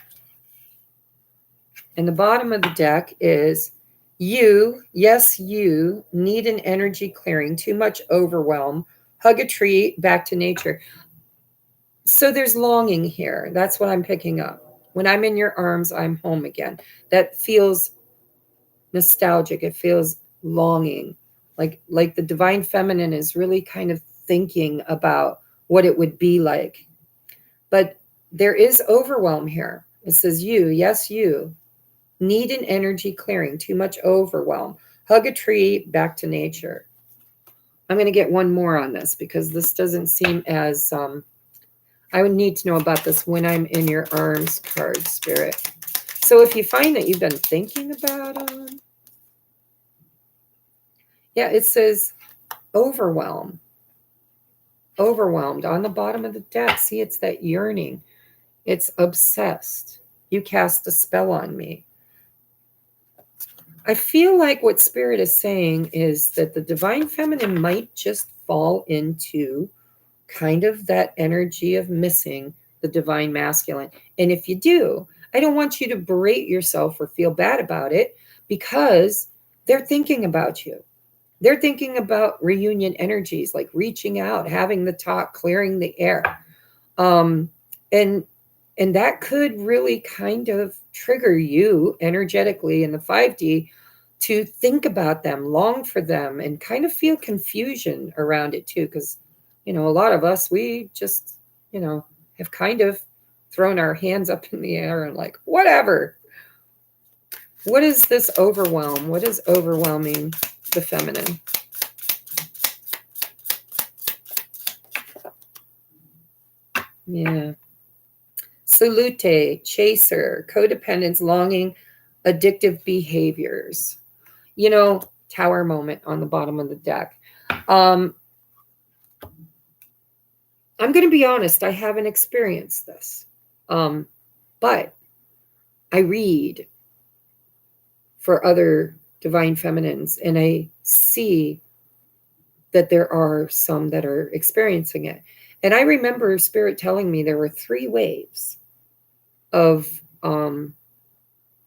Speaker 1: And the bottom of the deck is you, yes, you need an energy clearing, too much overwhelm, hug a tree, back to nature. So there's longing here. That's what I'm picking up. When I'm in your arms, I'm home again. That feels nostalgic. It feels longing. Like the divine feminine is really kind of thinking about what it would be like. But there is overwhelm here. It says you, yes, you need an energy clearing, too much overwhelm. Hug a tree, back to nature. I'm going to get one more on this because this doesn't seem as, I would need to know about this when I'm in your arms card, Spirit. So if you find that you've been thinking about them, yeah, it says overwhelm. Overwhelmed on the bottom of the deck. See, it's that yearning. It's obsessed. You cast a spell on me. I feel like what Spirit is saying is that the divine feminine might just fall into kind of that energy of missing the divine masculine. And if you do, I don't want you to berate yourself or feel bad about it because they're thinking about you. They're thinking about reunion energies, like reaching out, having the talk, clearing the air. And that could really kind of trigger you energetically in the 5D to think about them, long for them, and kind of feel confusion around it too. Because, a lot of us, we just, have kind of thrown our hands up in the air and like, whatever. What is this overwhelm? What is overwhelming the feminine? Yeah. Salute, chaser, codependence, longing, addictive behaviors. Tower moment on the bottom of the deck. I'm going to be honest, I haven't experienced this. But I read for other divine feminines and I see that there are some that are experiencing it. And I remember Spirit telling me there were 3 waves of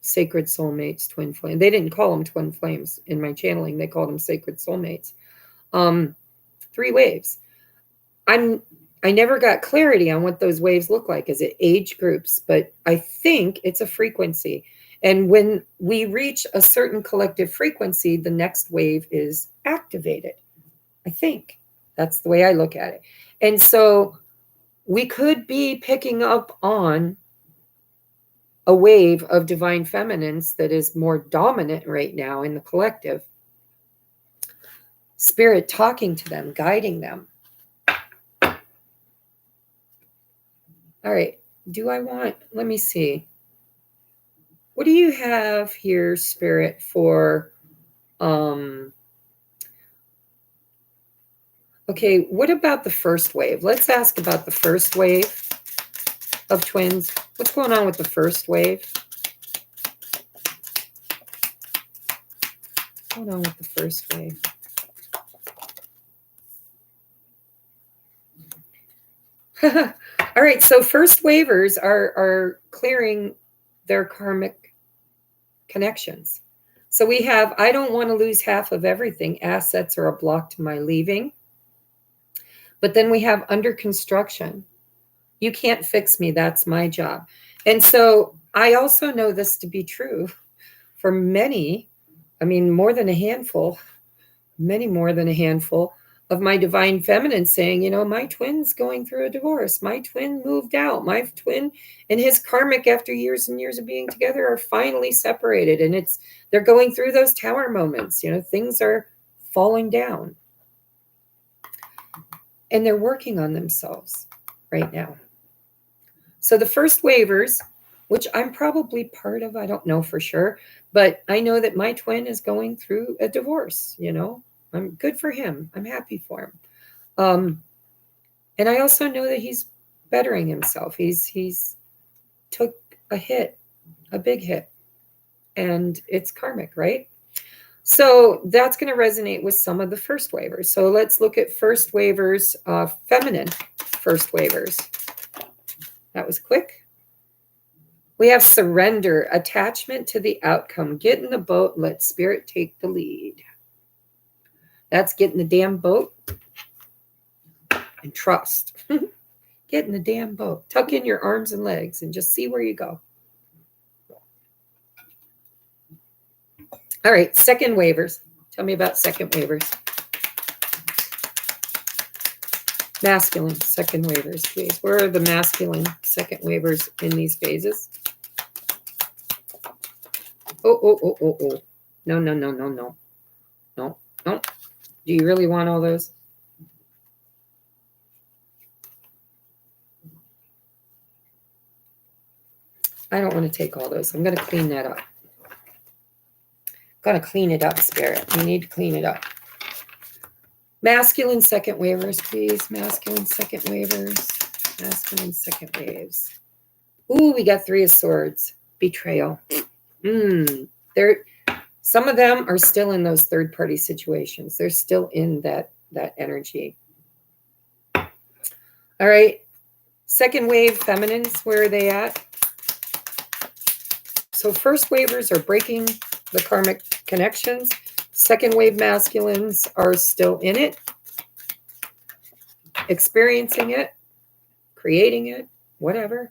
Speaker 1: sacred soulmates, twin flame. They didn't call them twin flames in my channeling. They called them sacred soulmates. 3 waves. I never got clarity on what those waves look like. Is it age groups? But I think it's a frequency. And when we reach a certain collective frequency, the next wave is activated. I think that's the way I look at it. And so we could be picking up on a wave of divine feminines that is more dominant right now in the collective. Spirit talking to them, guiding them. All right. Let me see. What do you have here, Spirit, for, okay, what about the first wave? Let's ask about the first wave of twins. What's going on with the first wave? What's going on with the first wave? All right, so first wavers are clearing their karmic connections. So we have, I don't want to lose half of everything. Assets are a block to my leaving. But then we have under construction. You can't fix me. That's my job. And so I also know this to be true for many, more than a handful, many more than a handful of my divine feminine saying, my twin's going through a divorce. My twin moved out. My twin and his karmic after years and years of being together are finally separated. And they're going through those tower moments. Things are falling down. And they're working on themselves right now. So the first wavers, which I'm probably part of. I don't know for sure, but I know that my twin is going through a divorce. I'm good for him. I'm happy for him. And I also know that he's bettering himself. He's took a hit, a big hit, and it's karmic, right? So that's going to resonate with some of the first wavers. So let's look at first wavers, feminine first wavers. That was quick. We have surrender, attachment to the outcome. Get in the boat, let spirit take the lead. That's get in the damn boat and trust. Get in the damn boat. Tuck in your arms and legs and just see where you go. All right, second wavers. Tell me about second wavers. Masculine second wavers, please. Where are the masculine second wavers in these phases? Oh. No. No. Do you really want all those? I don't want to take all those. I'm going to clean that up. Got to clean it up, Spirit. We need to clean it up. Masculine second wavers, please. Masculine second wavers. Masculine second waves. Ooh, we got Three of Swords. Betrayal. Some of them are still in those third-party situations. They're still in that energy. All right. Second wave feminines, where are they at? So first wavers are breaking the karmic connections. Second wave masculines are still in it, experiencing it, creating it, whatever.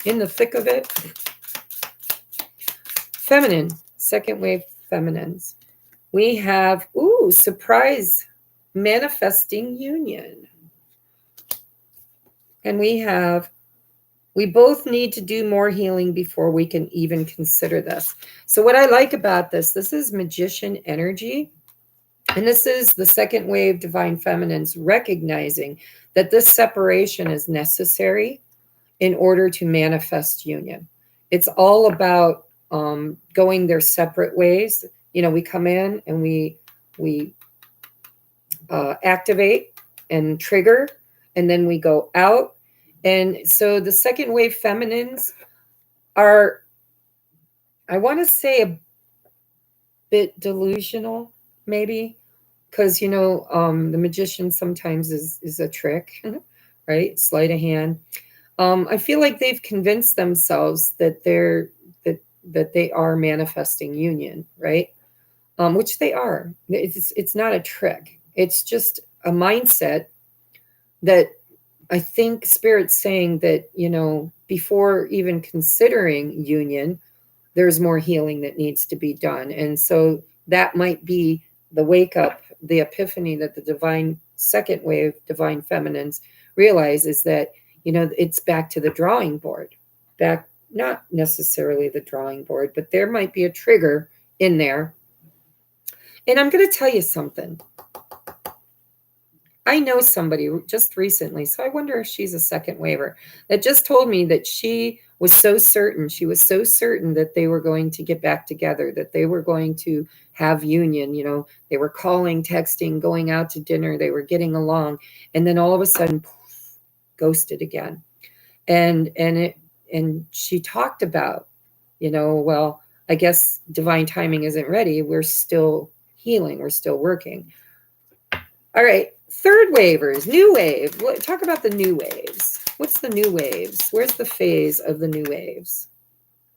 Speaker 1: In the thick of it. Feminine, second wave feminines. We have, surprise, manifesting union. And we both need to do more healing before we can even consider this. So what I like about this is magician energy. And this is the second wave divine feminines recognizing that this separation is necessary in order to manifest union. It's all about going their separate ways. We come in and we activate and trigger, and then we go out. And so the second wave feminines are, I want to say, a bit delusional, maybe, because, the magician sometimes is a trick, right? Sleight of hand. I feel like they've convinced themselves that they are manifesting union, right? Which they are. It's not a trick. It's just a mindset that I think Spirit's saying that, before even considering union, there's more healing that needs to be done. And so that might be the wake up, the epiphany that the divine second wave, divine feminines realize is that, it's back to the drawing board. Back, not necessarily the drawing board, but there might be a trigger in there. And I'm going to tell you something. I know somebody just recently, so I wonder if she's a second waver, that just told me that she was so certain that they were going to get back together, that they were going to have union. They were calling, texting, going out to dinner, they were getting along, and then all of a sudden, poof, ghosted again. And she talked about, well, I guess divine timing isn't ready. We're still healing. We're still working. All right. Third wavers, new wave. Talk about the new waves. What's the new waves? Where's the phase of the new waves?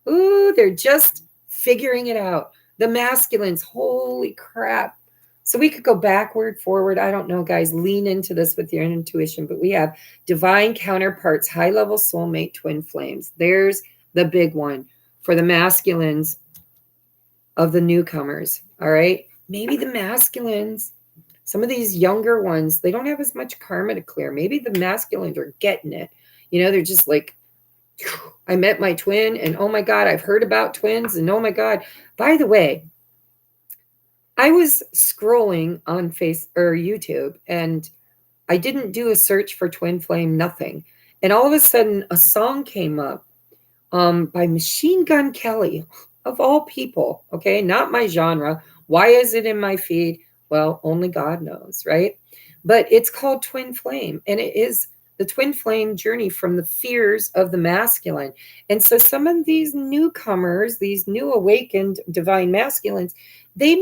Speaker 1: Ooh, they're just figuring it out. The masculines, holy crap. So we could go backward, forward. I don't know, guys. Lean into this with your intuition. But we have divine counterparts, high-level soulmate twin flames. There's the big one for the masculines of the newcomers. All right? Maybe the masculines, some of these younger ones, they don't have as much karma to clear. Maybe the masculines are getting it. They're just like, I met my twin, and oh my God, I've heard about twins, and oh my God. By the way, I was scrolling on YouTube, and I didn't do a search for twin flame, nothing. And all of a sudden, a song came up by Machine Gun Kelly, of all people. Okay, not my genre. Why is it in my feed? Well, only God knows, right? But it's called Twin Flame, and it is the twin flame journey from the fears of the masculine. And so some of these newcomers, these new awakened divine masculines, they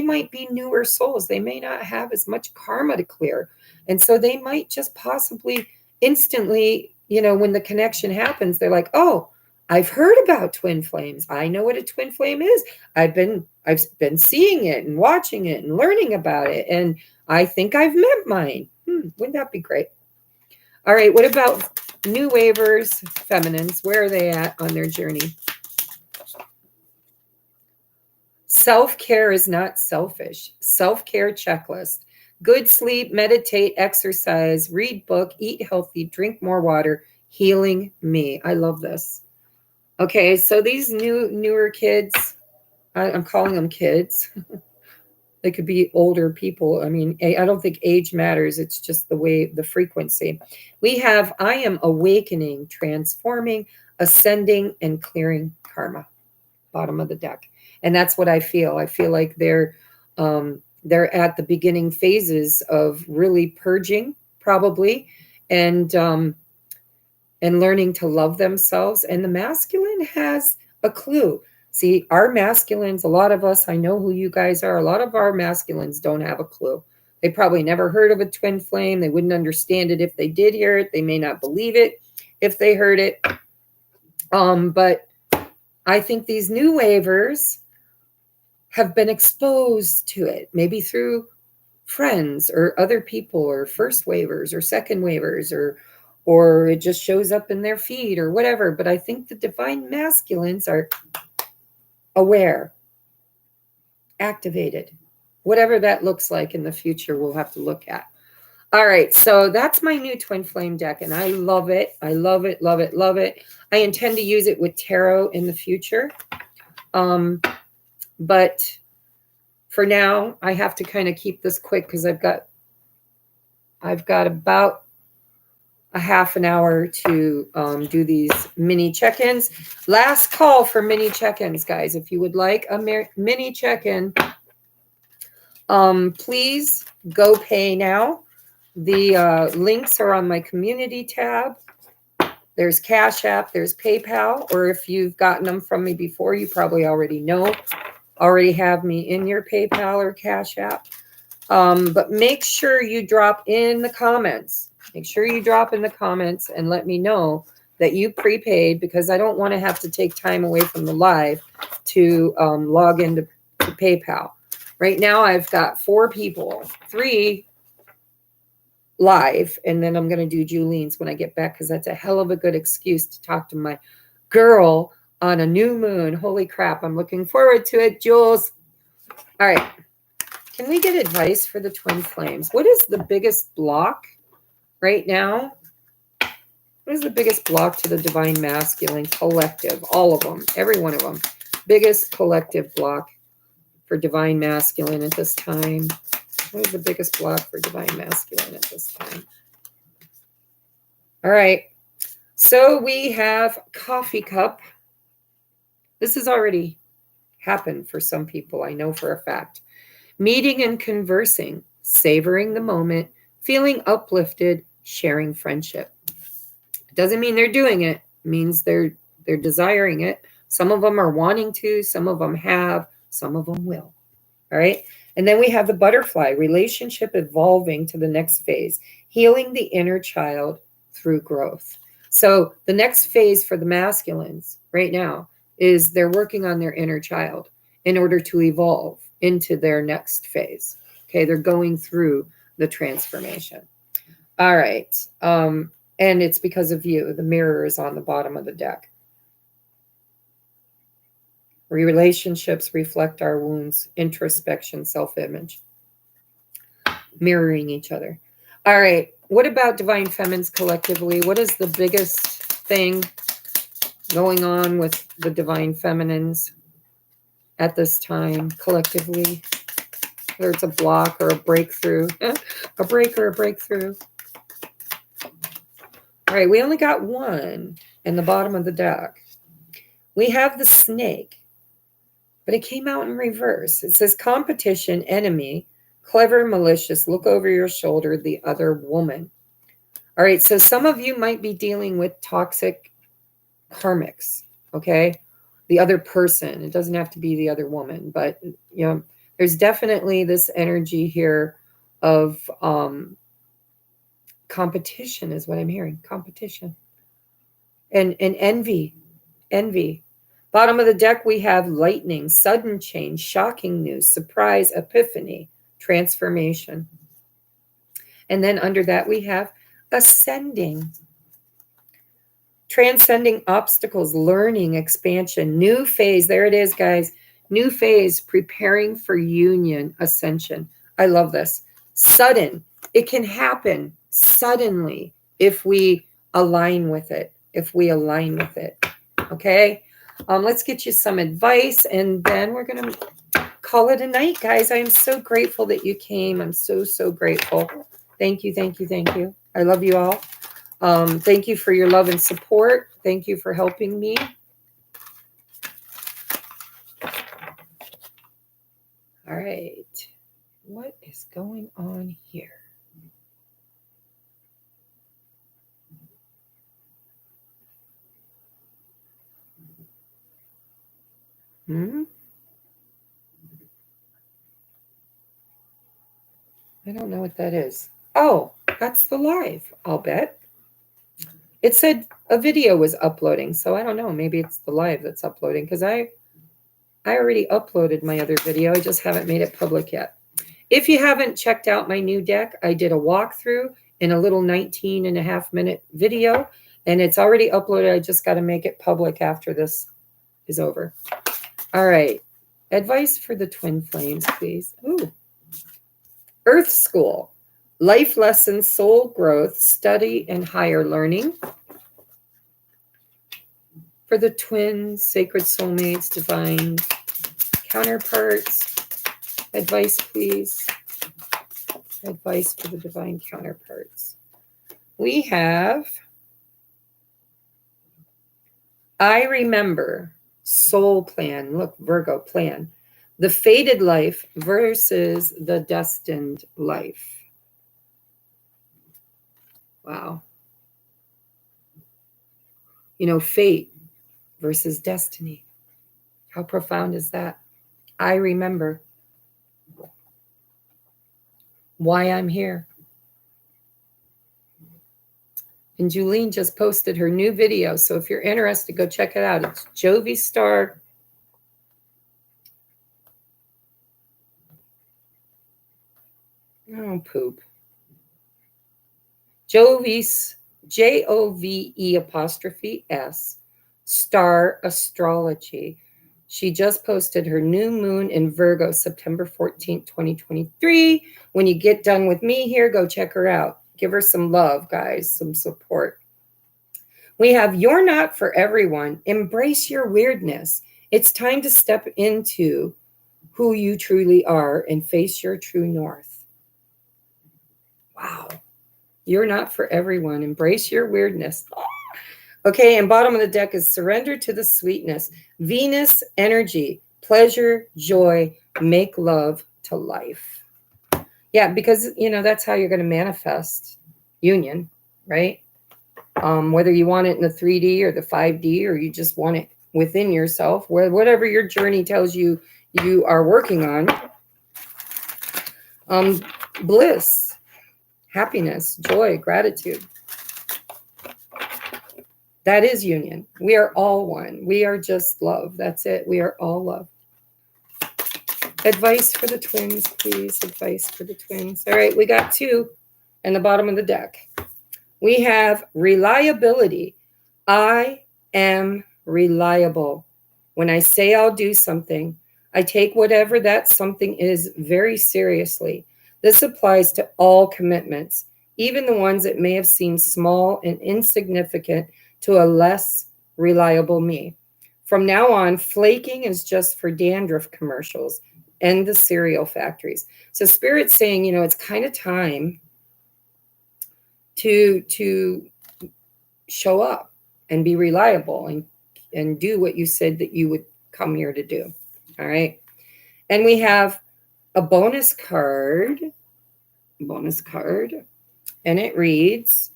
Speaker 1: might be newer souls. They may not have as much karma to clear. And so they might just possibly instantly, when the connection happens, they're like, oh, I've heard about twin flames. I know what a twin flame is. I've been seeing it and watching it and learning about it. And I think I've met mine. Wouldn't that be great? All right, what about new wavers, feminines? Where are they at on their journey? Self-care is not selfish. Self-care checklist. Good sleep, meditate, exercise, read book, eat healthy, drink more water, healing me. I love this. Okay, so these newer kids, I'm calling them kids. They could be older people. I mean, I don't think age matters. It's just the frequency. We have, I am awakening, transforming, ascending, and clearing karma. Bottom of the deck. And that's what I feel. I feel like they're at the beginning phases of really purging, probably, and learning to love themselves. And the masculine has a clue. See, our masculines, a lot of us, I know who you guys are, a lot of our masculines don't have a clue. They probably never heard of a twin flame. They wouldn't understand it if they did hear it. They may not believe it if they heard it. But I think these new wavers have been exposed to it, maybe through friends or other people or first wavers or second wavers, or it just shows up in their feed or whatever. But I think the divine masculines are aware, activated, whatever that looks like in the future, we'll have to look at. All right, so that's my new twin flame deck, and I love it. I love it, love it, love it. I intend to use it with tarot in the future. But for now, I have to kind of keep this quick because I've got about a half an hour to do these mini check-ins. Last call for mini check-ins, guys. If you would like a mini check-in, please go pay now. The links are on my community tab. There's Cash App, there's PayPal, or if you've gotten them from me before, you probably already have me in your PayPal or Cash App. But make sure you drop in the comments. Make sure you drop in the comments and let me know that you prepaid, because I don't want to have to take time away from the live to log into PayPal. Right now, I've got 4 people, 3 live, and then I'm going to do Julien's when I get back, because that's a hell of a good excuse to talk to my girl on a new moon. Holy crap, I'm looking forward to it, Jules. All right. Can we get advice for the twin flames? What is the biggest block right now? What is the biggest block to the divine masculine collective? All of them, every one of them. Biggest collective block for divine masculine at this time. What is the biggest block for divine masculine at this time? All right. So we have coffee cup. This has already happened for some people, I know for a fact. Meeting and conversing, savoring the moment, feeling uplifted, sharing friendship. It doesn't mean they're doing it. It means they're desiring it. Some of them are wanting to, some of them have, some of them will. All right. And then we have the butterfly, relationship evolving to the next phase, healing the inner child through growth. So the next phase for the masculines right now is they're working on their inner child in order to evolve into their next phase. Okay, they're going through the transformation. All right. And it's because of you. The mirror is on the bottom of the deck. Relationships reflect our wounds, introspection, self-image, mirroring each other. All right. What about divine feminines collectively? What is the biggest thing going on with the divine feminines at this time collectively? Whether it's a block or a breakthrough, a break or a breakthrough. All right, we only got one in the bottom of the deck. We have the snake, but it came out in reverse. It says competition, enemy, clever, malicious, look over your shoulder, the other woman. All right, so some of you might be dealing with toxic karmics, okay? The other person. It doesn't have to be the other woman, but you know, there's definitely this energy here of competition is what I'm hearing. Competition. And envy. Envy. Bottom of the deck, we have lightning, sudden change, shocking news, surprise, epiphany, transformation. And then under that, we have ascending, transcending obstacles, learning, expansion, new phase. There it is, guys. New phase, preparing for union, ascension. I love this. Sudden. It can happen suddenly if we align with it. If we align with it. Okay? Let's get you some advice, and then we're going to call it a night, guys. I am so grateful that you came. I'm so, so grateful. Thank you, thank you, thank you. I love you all. Thank you for your love and support. Thank you for helping me. All right. What is going on here? I don't know what that is. Oh, that's the live, I'll bet. It said a video was uploading, so I don't know. Maybe it's the live that's uploading because I already uploaded my other video. I just haven't made it public yet. If you haven't checked out my new deck, I did a walkthrough in a little 19.5-minute video, and it's already uploaded. I just got to make it public after this is over. All right. Advice for the twin flames, please. Ooh. Earth School. Life lessons, soul growth, study, and higher learning. For the twins, sacred soulmates, divine counterparts. Advice, please. Advice for the divine counterparts. We have I remember, soul plan. Look, Virgo plan. The fated life versus the destined life. Wow. You know, fate versus destiny. How profound is that? I remember why I'm here. And Julene just posted her new video. So if you're interested, go check it out. It's Jovi Star. Oh, poop. Jovi's, JOVE''S, Star Astrology. She just posted her new moon in Virgo, September 14th, 2023. When you get done with me here, go check her out. Give her some love, guys, some support. We have You're Not for Everyone. Embrace your weirdness. It's time to step into who you truly are and face your true north. Wow. You're not for everyone. Embrace your weirdness. Okay, and bottom of the deck is surrender to the sweetness. Venus energy, pleasure, joy, make love to life. Yeah, because, you know, that's how you're going to manifest union, right? Whether you want it in the 3D or the 5D, or you just want it within yourself, whatever your journey tells you you are working on. Bliss, happiness, joy, gratitude. That is union. We are all one. We are just love. That's it. We are all love. Advice for the twins, please. Advice for the twins. All right, we got two in the bottom of the deck. We have reliability. I am reliable. When I say I'll do something, I take whatever that something is very seriously. This applies to all commitments, even the ones that may have seemed small and insignificant to a less reliable me. From now on, flaking is just for dandruff commercials and the cereal factories. So Spirit's saying, you know, it's kind of time to show up and be reliable and do what you said that you would come here to do. All right. And we have a bonus card, and it reads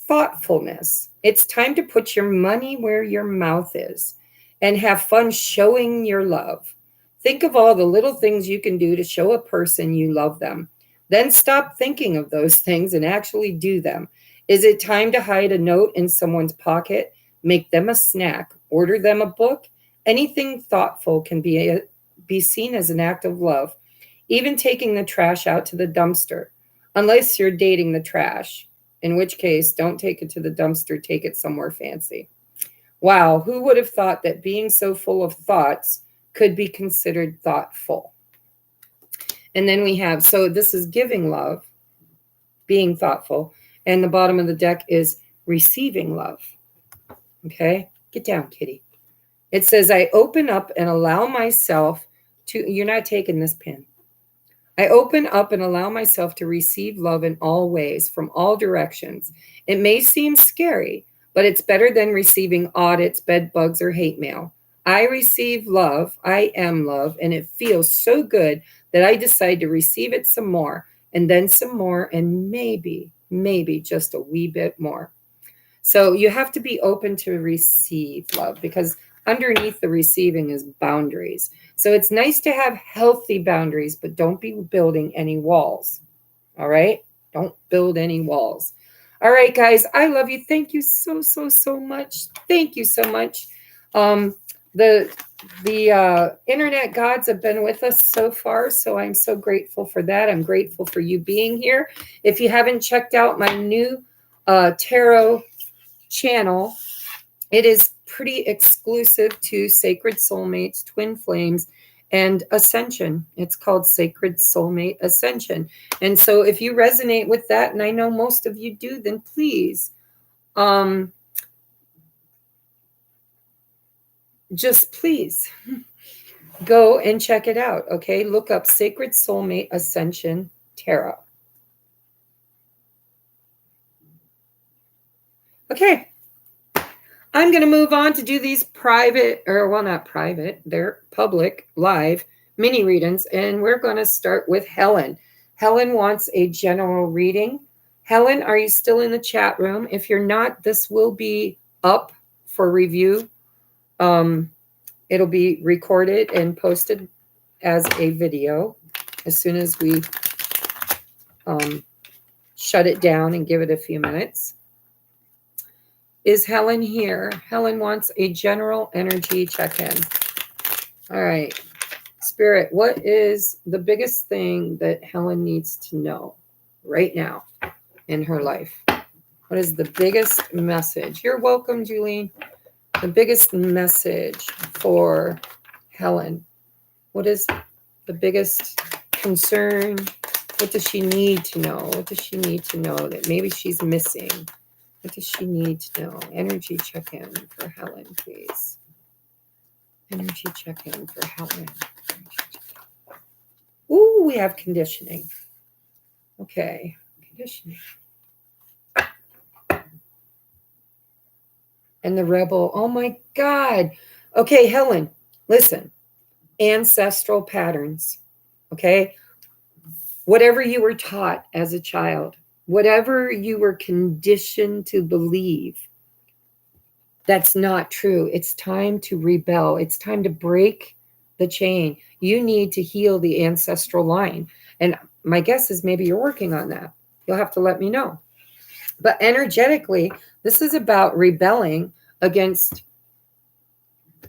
Speaker 1: thoughtfulness. It's time to put your money where your mouth is and have fun showing your love. Think of all the little things you can do to show a person you love them. Then stop thinking of those things and actually do them. Is it time to hide a note in someone's pocket, make them a snack, order them a book? Anything thoughtful can be seen as an act of love. Even taking the trash out to the dumpster, unless you're dating the trash, in which case, don't take it to the dumpster, take it somewhere fancy. Wow, who would have thought that being so full of thoughts could be considered thoughtful? And then we have, so this is giving love, being thoughtful, and the bottom of the deck is receiving love. Okay, get down, kitty. It says, I open up and allow myself to, you're not taking this pin. I open up and allow myself to receive love in all ways, from all directions. It may seem scary, but it's better than receiving audits, bed bugs, or hate mail. I receive love, I am love, and it feels so good that I decide to receive it some more, and then some more, and maybe just a wee bit more. So you have to be open to receive love, because underneath the receiving is boundaries. So it's nice to have healthy boundaries, but don't be building any walls. All right? Don't build any walls. All right, guys, I love you. Thank you so much. Thank you so much. The internet gods have been with us so far, so I'm so grateful for that. I'm grateful for you being here. If you haven't checked out my new tarot channel, it is pretty exclusive to Sacred Soulmates, Twin Flames, and Ascension. It's called Sacred Soulmate Ascension. And so if you resonate with that, and I know most of you do, then please just please go and check it out. Okay, look up Sacred Soulmate Ascension Tarot. Okay, I'm going to move on to do these private, or well, not private, they're public, live mini readings. And we're going to start with Helen. Helen wants a general reading. Helen, are you still in the chat room? If you're not, this will be up for review. It'll be recorded and posted as a video as soon as we shut it down and give it a few minutes. Is Helen here? Helen wants a general energy check-in. All right. Spirit, what is the biggest thing that Helen needs to know right now in her life? What is the biggest message? You're welcome, Julene. The biggest message for Helen. What is the biggest concern? What does she need to know? What does she need to know that maybe she's missing? What does she need to know? Energy check-in for Helen, please. Energy check-in for Helen. Ooh, we have conditioning. Okay, conditioning. And the rebel. Oh my God. Okay, Helen, listen. Ancestral patterns. Okay? Whatever you were taught as a child, whatever you were conditioned to believe, that's not true. It's time to rebel. It's time to break the chain. You need to heal the ancestral line. And my guess is maybe you're working on that. You'll have to let me know. But energetically, this is about rebelling against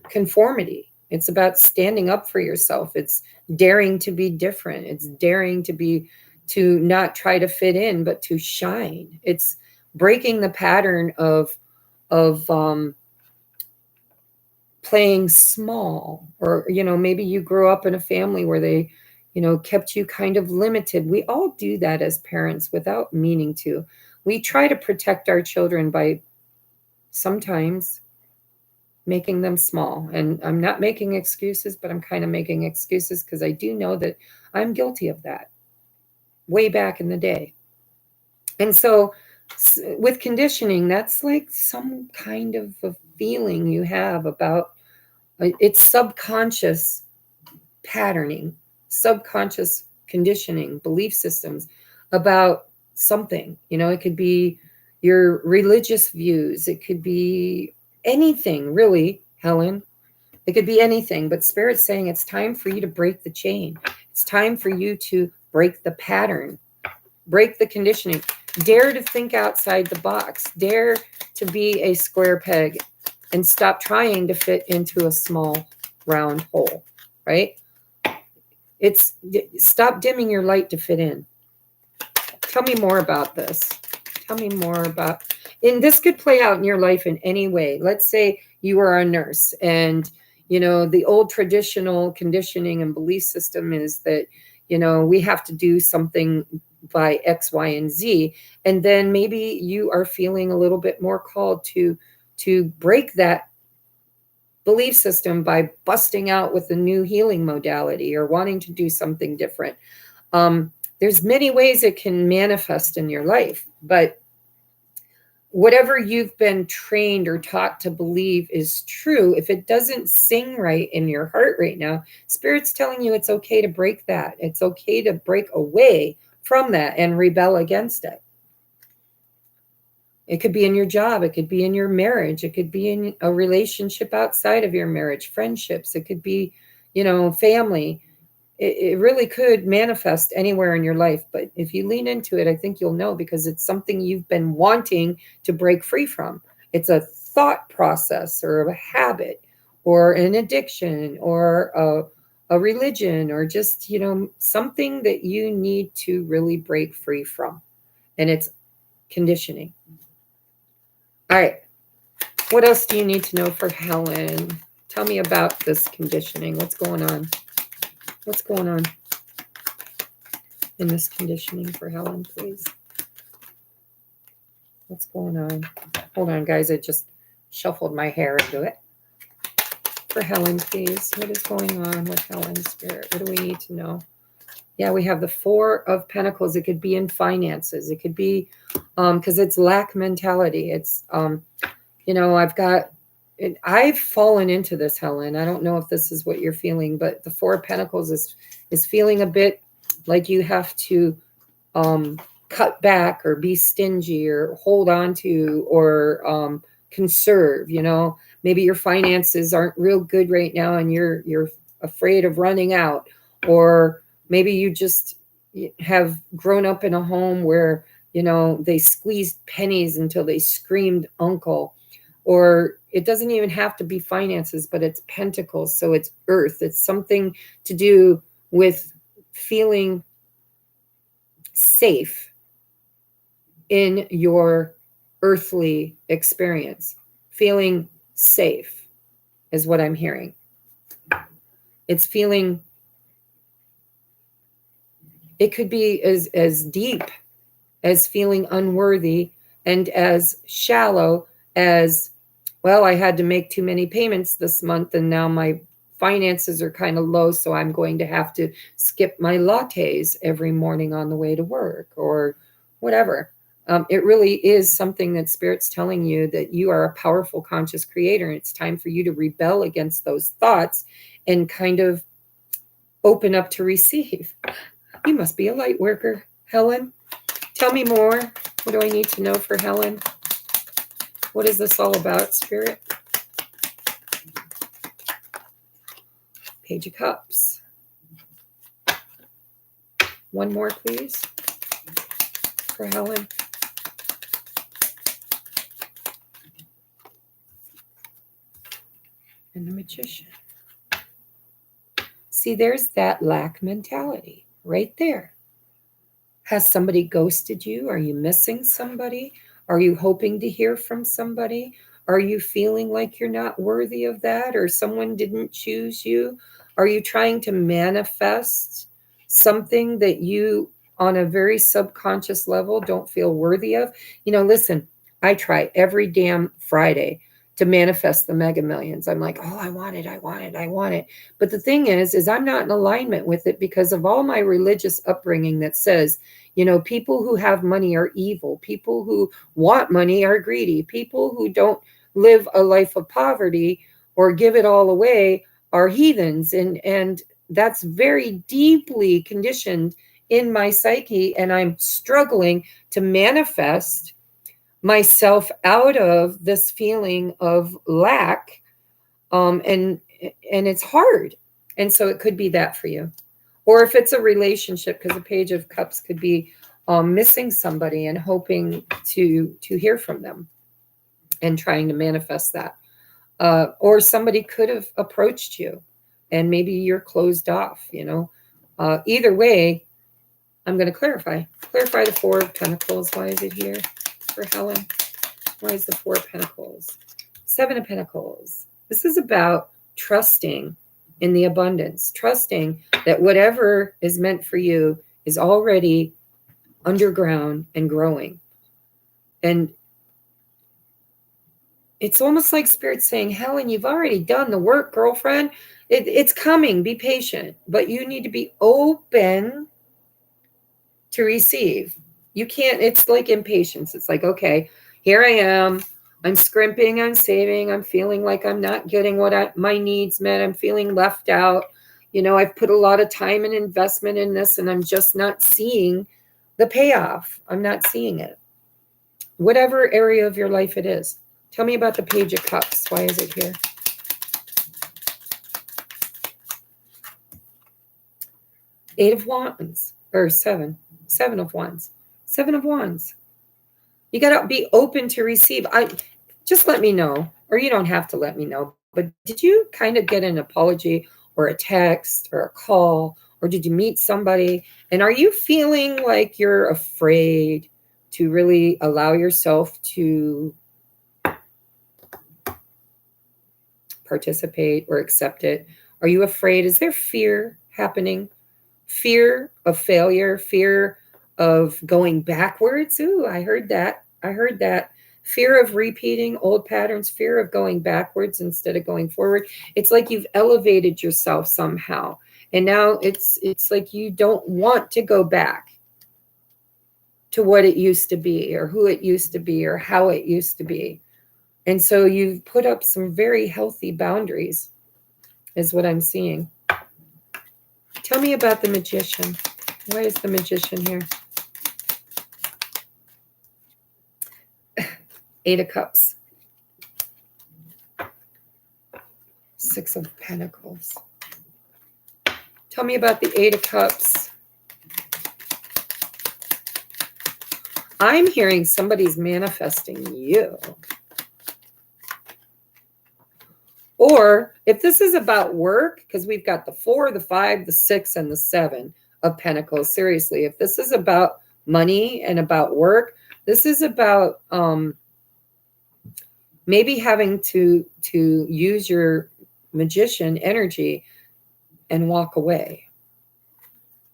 Speaker 1: conformity. It's about standing up for yourself. It's daring to be different. It's daring to not try to fit in, but to shine. It's breaking the pattern of playing small, or, maybe you grew up in a family where they, kept you kind of limited. We all do that as parents without meaning to. We try to protect our children by sometimes making them small. And I'm not making excuses, but I'm kind of making excuses because I do know that I'm guilty of that way back in the day. And so With conditioning, that's like some kind of a feeling you have about it's subconscious patterning, subconscious conditioning, belief systems about something. It could be your religious views. It could be anything, really, Helen. It could be anything, but Spirit's saying it's time for you to break the chain. It's time for you to break the pattern, break the conditioning. Dare to think outside the box. Dare to be a square peg and stop trying to fit into a small round hole, right? It's stop dimming your light to fit in. Tell me more about this. Tell me more about, and this could play out in your life in any way. Let's say you are a nurse and, the old traditional conditioning and belief system is that, we have to do something by X, Y, and Z. And then maybe you are feeling a little bit more called to break that belief system by busting out with a new healing modality or wanting to do something different. There's many ways it can manifest in your life, but whatever you've been trained or taught to believe is true, if it doesn't sing right in your heart right now, Spirit's telling you it's okay to break that. It's okay to break away from that and rebel against it. It could be in your job. It could be in your marriage. It could be in a relationship outside of your marriage, friendships. It could be, family. It really could manifest anywhere in your life. But if you lean into it, I think you'll know, because it's something you've been wanting to break free from. It's a thought process or a habit or an addiction or a religion or just, something that you need to really break free from. And it's conditioning. All right. What else do you need to know for Helen? Tell me about this conditioning. What's going on? What's going on in this conditioning for Helen, please? What's going on? Hold on, guys. I just shuffled my hair into it. For Helen, please. What is going on with Helen's Spirit? What do we need to know? Yeah, we have the Four of Pentacles. It could be in finances. It could be because it's lack mentality. It's, I've fallen into this, Helen. I don't know if this is what you're feeling, but the Four of Pentacles is feeling a bit like you have to cut back or be stingy or hold on to or conserve. Maybe your finances aren't real good right now and you're afraid of running out, or maybe you just have grown up in a home where they squeezed pennies until they screamed uncle. Or it doesn't even have to be finances, but it's pentacles. So it's earth. It's something to do with feeling safe in your earthly experience. Feeling safe is what I'm hearing. It's feeling, it could be as deep as feeling unworthy and as shallow as, well, I had to make too many payments this month and now my finances are kind of low, so I'm going to have to skip my lattes every morning on the way to work or whatever. It really is something that Spirit's telling you that you are a powerful conscious creator, and it's time for you to rebel against those thoughts and kind of open up to receive. You must be a light worker, Helen. Tell me more. What do I need to know for Helen? What is this all about, Spirit? Page of Cups. One more, please, for Helen. And the Magician. See, there's that lack mentality right there. Has somebody ghosted you? Are you missing somebody? Are you hoping to hear from somebody? Are you feeling like you're not worthy of that, or someone didn't choose you? Are you trying to manifest something that you, on a very subconscious level, don't feel worthy of? Listen, I try every damn Friday to manifest the Mega Millions. I'm like, oh, I want it, I want it, I want it. But the thing is I'm not in alignment with it because of all my religious upbringing that says, You know, people who have money are evil. People who want money are greedy. People who don't live a life of poverty or give it all away are heathens. And that's very deeply conditioned in my psyche, and I'm struggling to manifest myself out of this feeling of lack, and it's hard. And so it could be that for you. Or if it's a relationship, because the Page of Cups could be missing somebody and hoping to hear from them and trying to manifest that. Or somebody could have approached you and maybe you're closed off, you know. Either way, I'm going to clarify the Four of Pentacles. Why is it here for Helen? Why is the Four of Pentacles? Seven of Pentacles. This is about trusting in the abundance, trusting that whatever is meant for you is already underground and growing. And it's almost like Spirit saying, Helen, you've already done the work, girlfriend. It's coming. Be patient. But you need to be open to receive. You can't, it's like impatience. It's like, okay, here I am. I'm scrimping, I'm saving, I'm feeling like I'm not getting what my needs met. I'm feeling left out. You know, I've put a lot of time and investment in this, and I'm just not seeing the payoff. I'm not seeing it. Whatever area of your life it is. Tell me about the Page of Cups. Why is it here? Eight of Wands, or seven of Wands. Seven of Wands. You got to be open to receive. Just let me know, or you don't have to let me know, but did you kind of get an apology or a text or a call, or did you meet somebody? And are you feeling like you're afraid to really allow yourself to participate or accept it? Are you afraid? Is there fear happening? Fear of failure, fear of going backwards. Ooh, I heard that. Fear of repeating old patterns, fear of going backwards instead of going forward. It's like you've elevated yourself somehow. And now it's like you don't want to go back to what it used to be, or who it used to be, or how it used to be. And so you've put up some very healthy boundaries, is what I'm seeing. Tell me about the Magician. Why is the Magician here? Eight of Cups. Six of Pentacles. Tell me about the Eight of Cups. I'm hearing somebody's manifesting you. Or if this is about work, because we've got the 4, the 5, the 6, and the 7 of Pentacles. Seriously, if this is about money and about work, this is about maybe having to use your magician energy and walk away.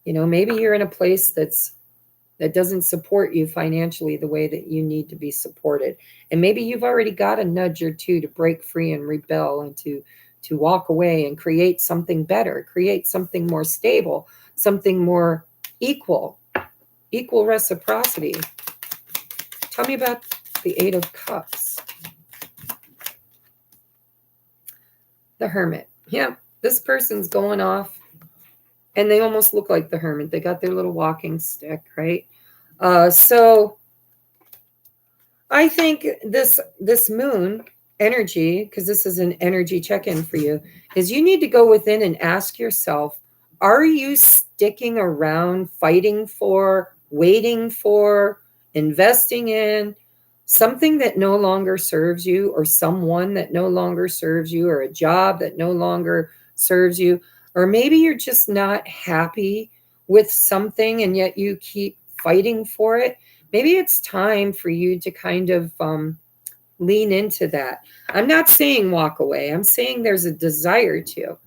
Speaker 1: You know, maybe you're in a place that doesn't support you financially the way that you need to be supported. And maybe you've already got a nudge or two to break free and rebel and to walk away and create something better, create something more stable, something more equal reciprocity. Tell me about the Eight of Cups. The Hermit. Yeah, this person's going off, and they almost look like the Hermit. They got their little walking stick, right? So I think this moon energy, because this is an energy check-in for you, is you need to go within and ask yourself, are you sticking around, fighting for, waiting for, investing in something that no longer serves you, or someone that no longer serves you, or a job that no longer serves you? Or maybe you're just not happy with something and yet you keep fighting for it. Maybe it's time for you to kind of lean into that. I'm not saying walk away. I'm saying there's a desire to.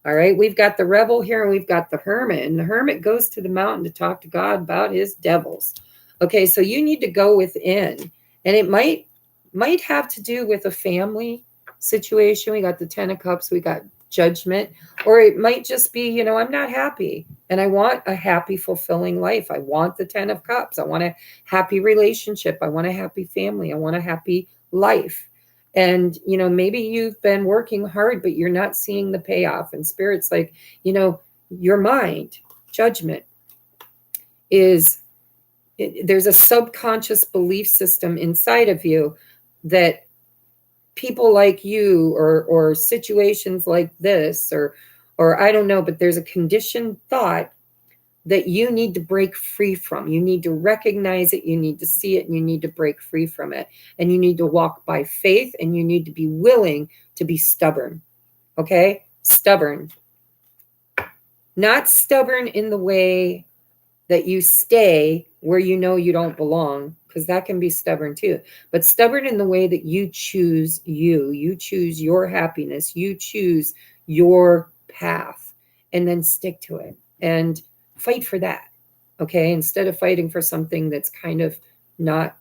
Speaker 1: All right. We've got the Rebel here and we've got the Hermit. And the Hermit goes to the mountain to talk to God about his devils. Okay. So you need to go within. And it might have to do with a family situation. We got the Ten of Cups. We got judgment, or it might just be, you know, I'm not happy and I want a happy, fulfilling life. I want the 10 of Cups. I want a happy relationship. I want a happy family. I want a happy life. And, you know, maybe you've been working hard, but you're not seeing the payoff. And Spirit's like, you know, your mind, judgment is, there's a subconscious belief system inside of you that people like you or situations like this or I don't know, but there's a conditioned thought that you need to break free from. You need to recognize it, you need to see it, and you need to break free from it. And you need to walk by faith, and you need to be willing to be stubborn. Okay? Stubborn. Not stubborn in the way that you stay where you know you don't belong, because that can be stubborn too. But stubborn in the way that you choose you choose your happiness, you choose your path, and then stick to it and fight for that. Okay? Instead of fighting for something that's kind of not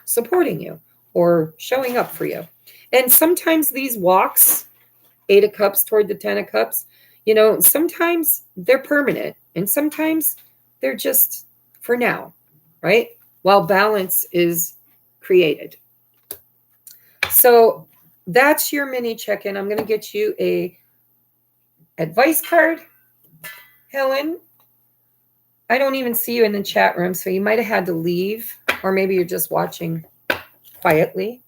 Speaker 1: supporting you or showing up for you. And sometimes these walks, 8 of Cups toward the 10 of Cups, you know, sometimes they're permanent and sometimes they're just for now, right? While balance is created. So that's your mini check-in. I'm going to get you a advice card. Helen, I don't even see you in the chat room, so you might have had to leave, or maybe you're just watching quietly.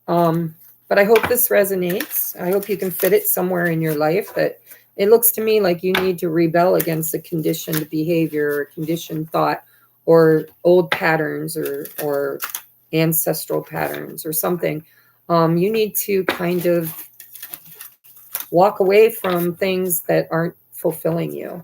Speaker 1: But I hope this resonates. I hope you can fit it somewhere in your life. That it looks to me like you need to rebel against a conditioned behavior or conditioned thought or old patterns or ancestral patterns or something. You need to kind of walk away from things that aren't fulfilling you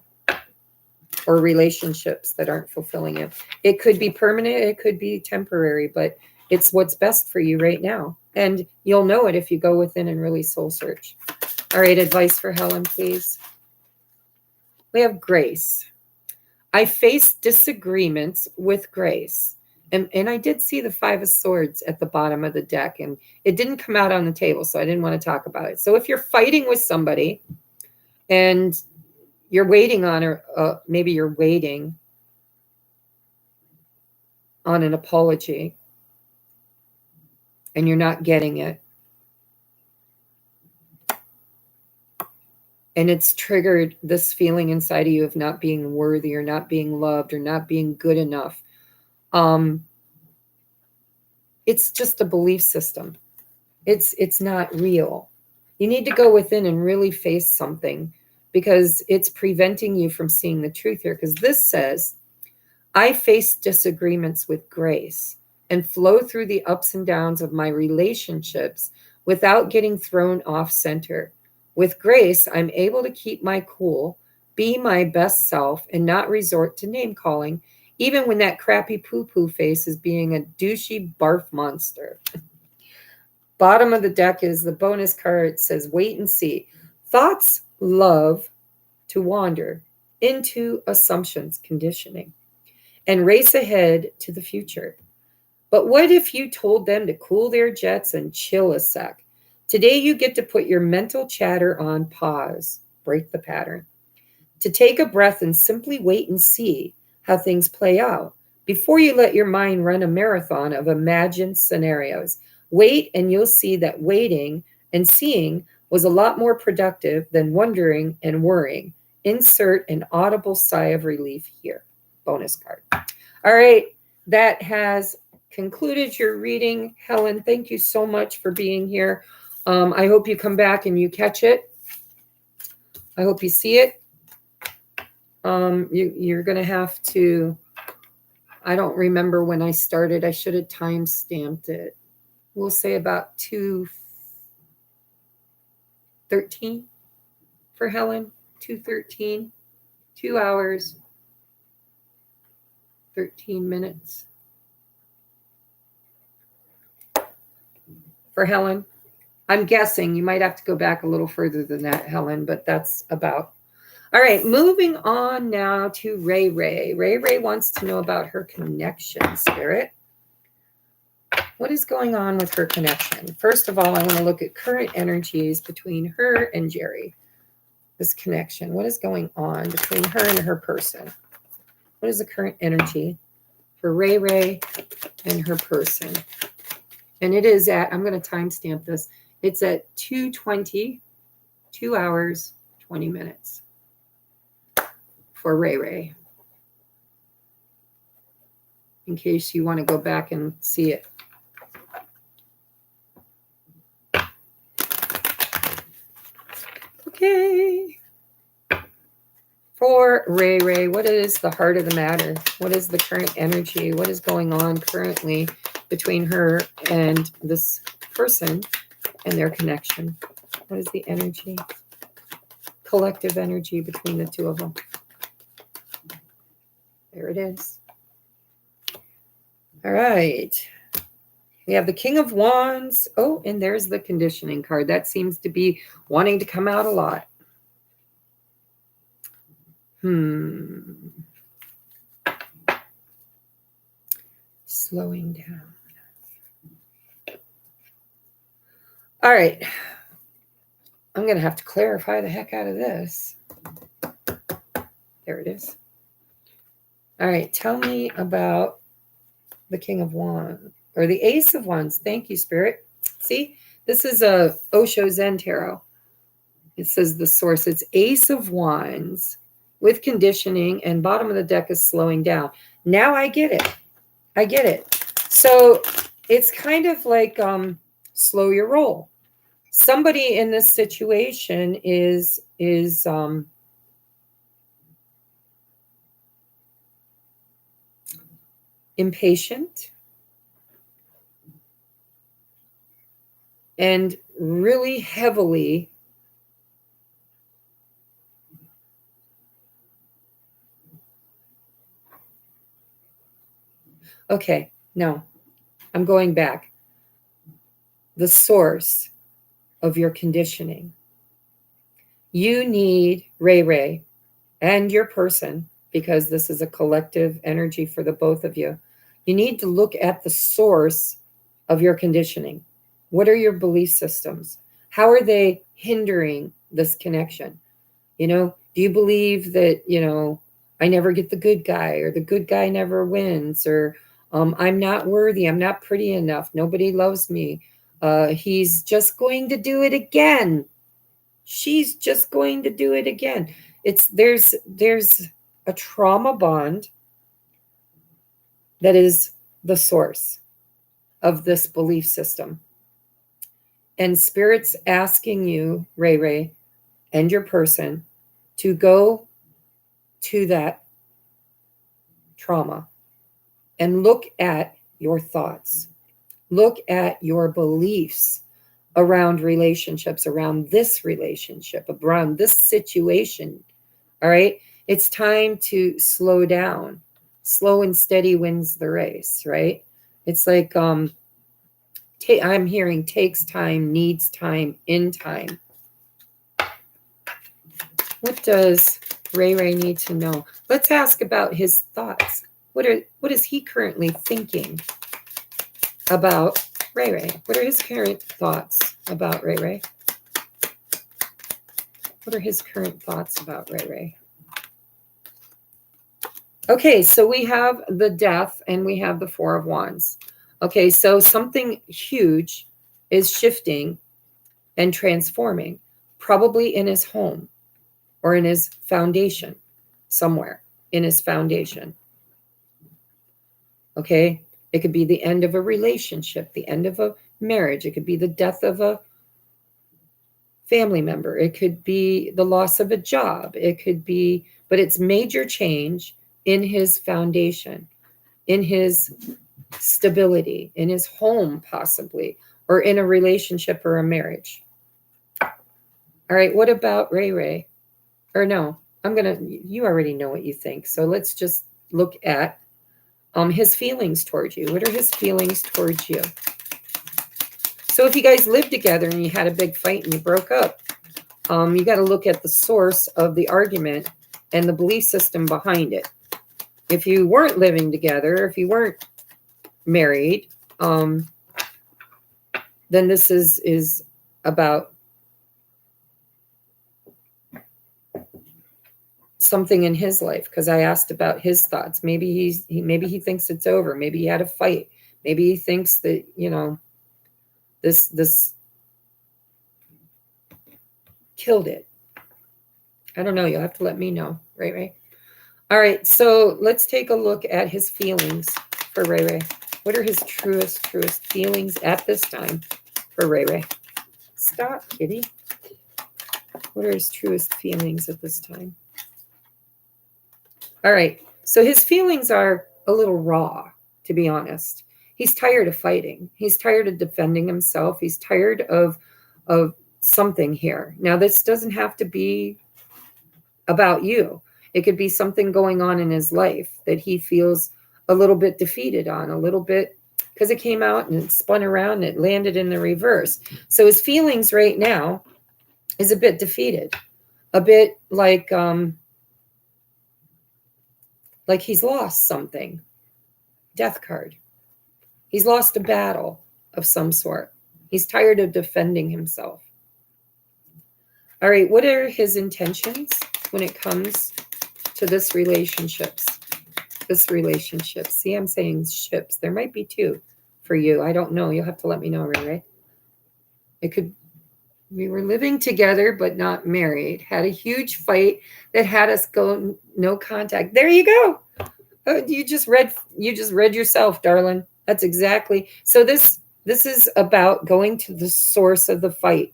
Speaker 1: or relationships that aren't fulfilling you. It could be permanent, it could be temporary, but it's what's best for you right now. And you'll know it if you go within and really soul search. All right, advice for Helen, please. We have grace. I face disagreements with grace. And I did see the 5 of Swords at the bottom of the deck, and it didn't come out on the table, so I didn't want to talk about it. So if you're fighting with somebody and you're waiting on, maybe you're waiting on an apology and you're not getting it, and it's triggered this feeling inside of you of not being worthy or not being loved or not being good enough. It's just a belief system. It's not real. You need to go within and really face something, because it's preventing you from seeing the truth here. Because this says, I face disagreements with grace and flow through the ups and downs of my relationships without getting thrown off center. With grace, I'm able to keep my cool, be my best self, and not resort to name calling, even when that crappy poo-poo face is being a douchey barf monster. Bottom of the deck is the bonus card. It says, wait and see. Thoughts love to wander into assumptions, conditioning, and race ahead to the future. But what if you told them to cool their jets and chill a sec? Today you get to put your mental chatter on pause, break the pattern, to take a breath and simply wait and see how things play out before you let your mind run a marathon of imagined scenarios. Wait, and you'll see that waiting and seeing was a lot more productive than wondering and worrying. Insert an audible sigh of relief here. Bonus card. All right, that has concluded your reading. Helen, thank you so much for being here. I hope you come back and you catch it. I hope you see it. You're going to have to, I don't remember when I started. I should have time-stamped it. We'll say about 2:13 for Helen. 2:13, 2 hours, 13 minutes for Helen. I'm guessing you might have to go back a little further than that, Helen, but that's about. All right, moving on now to Ray Ray. Ray Ray wants to know about her connection, Spirit. What is going on with her connection? First of all, I want to look at current energies between her and Jerry. This connection. What is going on between her and her person? What is the current energy for Ray Ray and her person? And it is at, I'm going to timestamp this. It's at 2:20, 2 hours, 20 minutes for Ray Ray. In case you want to go back and see it. Okay. For Ray Ray, what is the heart of the matter? What is the current energy? What is going on currently between her and this person and their connection? What is the energy? Collective energy between the two of them. There it is. All right. We have the King of Wands. Oh, and there's the conditioning card. That seems to be wanting to come out a lot. Slowing down. All right. I'm going to have to clarify the heck out of this. There it is. All right. Tell me about the King of Wands or the Ace of Wands. Thank you, Spirit. See, this is a Osho Zen Tarot. It says the source. It's Ace of Wands with conditioning, and bottom of the deck is slowing down. Now I get it. I get it. So it's kind of like slow your roll. Somebody in this situation is impatient and really heavily okay, no, I'm going back. The source of your conditioning. You need Ray Ray and your person, because this is a collective energy for the both of you. You need to look at the source of your conditioning. What are your belief systems? How are they hindering this connection? You know, do you believe that, you know, I never get the good guy, or the good guy never wins, or I'm not worthy, I'm not pretty enough, nobody loves me, he's just going to do it again, she's just going to do it again. There's a trauma bond that is the source of this belief system. And Spirit's asking you, Ray Ray, and your person, to go to that trauma and look at your thoughts. Look at your beliefs around relationships, around this relationship, around this situation. All right? It's time to slow down. Slow and steady wins the race, right? It's like I'm hearing takes time, needs time, in time. What does Ray Ray need to know? Let's ask about his thoughts. What is he currently thinking about Ray Ray? What are his current thoughts about Ray Ray? What are his current thoughts about Ray Ray? Okay, so we have the Death and we have the Four of Wands. Okay, so something huge is shifting and transforming, probably in his home or in his foundation, somewhere in his foundation. Okay, it could be the end of a relationship, the end of a marriage. It could be the death of a family member. It could be the loss of a job. It could be, but it's major change in his foundation, in his stability, in his home possibly, or in a relationship or a marriage. All right, what about Ray Ray? Or no, you already know what you think. So let's just look at his feelings towards you. What are his feelings towards you? So if you guys lived together and you had a big fight and you broke up, you got to look at the source of the argument and the belief system behind it. If you weren't living together, if you weren't married, then this is about something in his life, because I asked about his thoughts. Maybe maybe he thinks it's over. Maybe he had a fight. Maybe he thinks that, you know, this killed it. I don't know. You'll have to let me know. Ray Ray. All right. So let's take a look at his feelings for Ray Ray. What are his truest feelings at this time for Ray Ray? Stop, kitty. What are his truest feelings at this time? All right. So his feelings are a little raw, to be honest. He's tired of fighting. He's tired of defending himself. He's tired of something here. Now, this doesn't have to be about you. It could be something going on in his life that he feels a little bit defeated on, a little bit, because it came out and it spun around and it landed in the reverse. So his feelings right now is a bit defeated, a bit like he's lost something. Death card. He's lost a battle of some sort. He's tired of defending himself. All right, what are his intentions when it comes to this relationship? This relationship. See, I'm saying ships. There might be two for you. I don't know. You'll have to let me know, Ray. It could, we were living together but not married. Had a huge fight that had us go no contact. There you go. Oh, you just read yourself, darling. That's exactly. So this is about going to the source of the fight.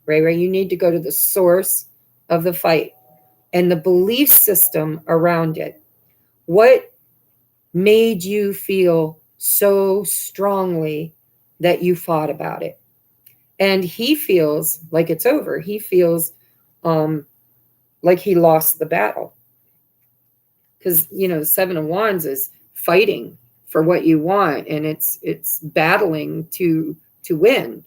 Speaker 1: Ray, you need to go to the source of the fight and the belief system around it. What made you feel so strongly that you fought about it? And he feels like it's over. He feels like he lost the battle. Because, you know, the Seven of Wands is fighting for what you want, and it's battling to win.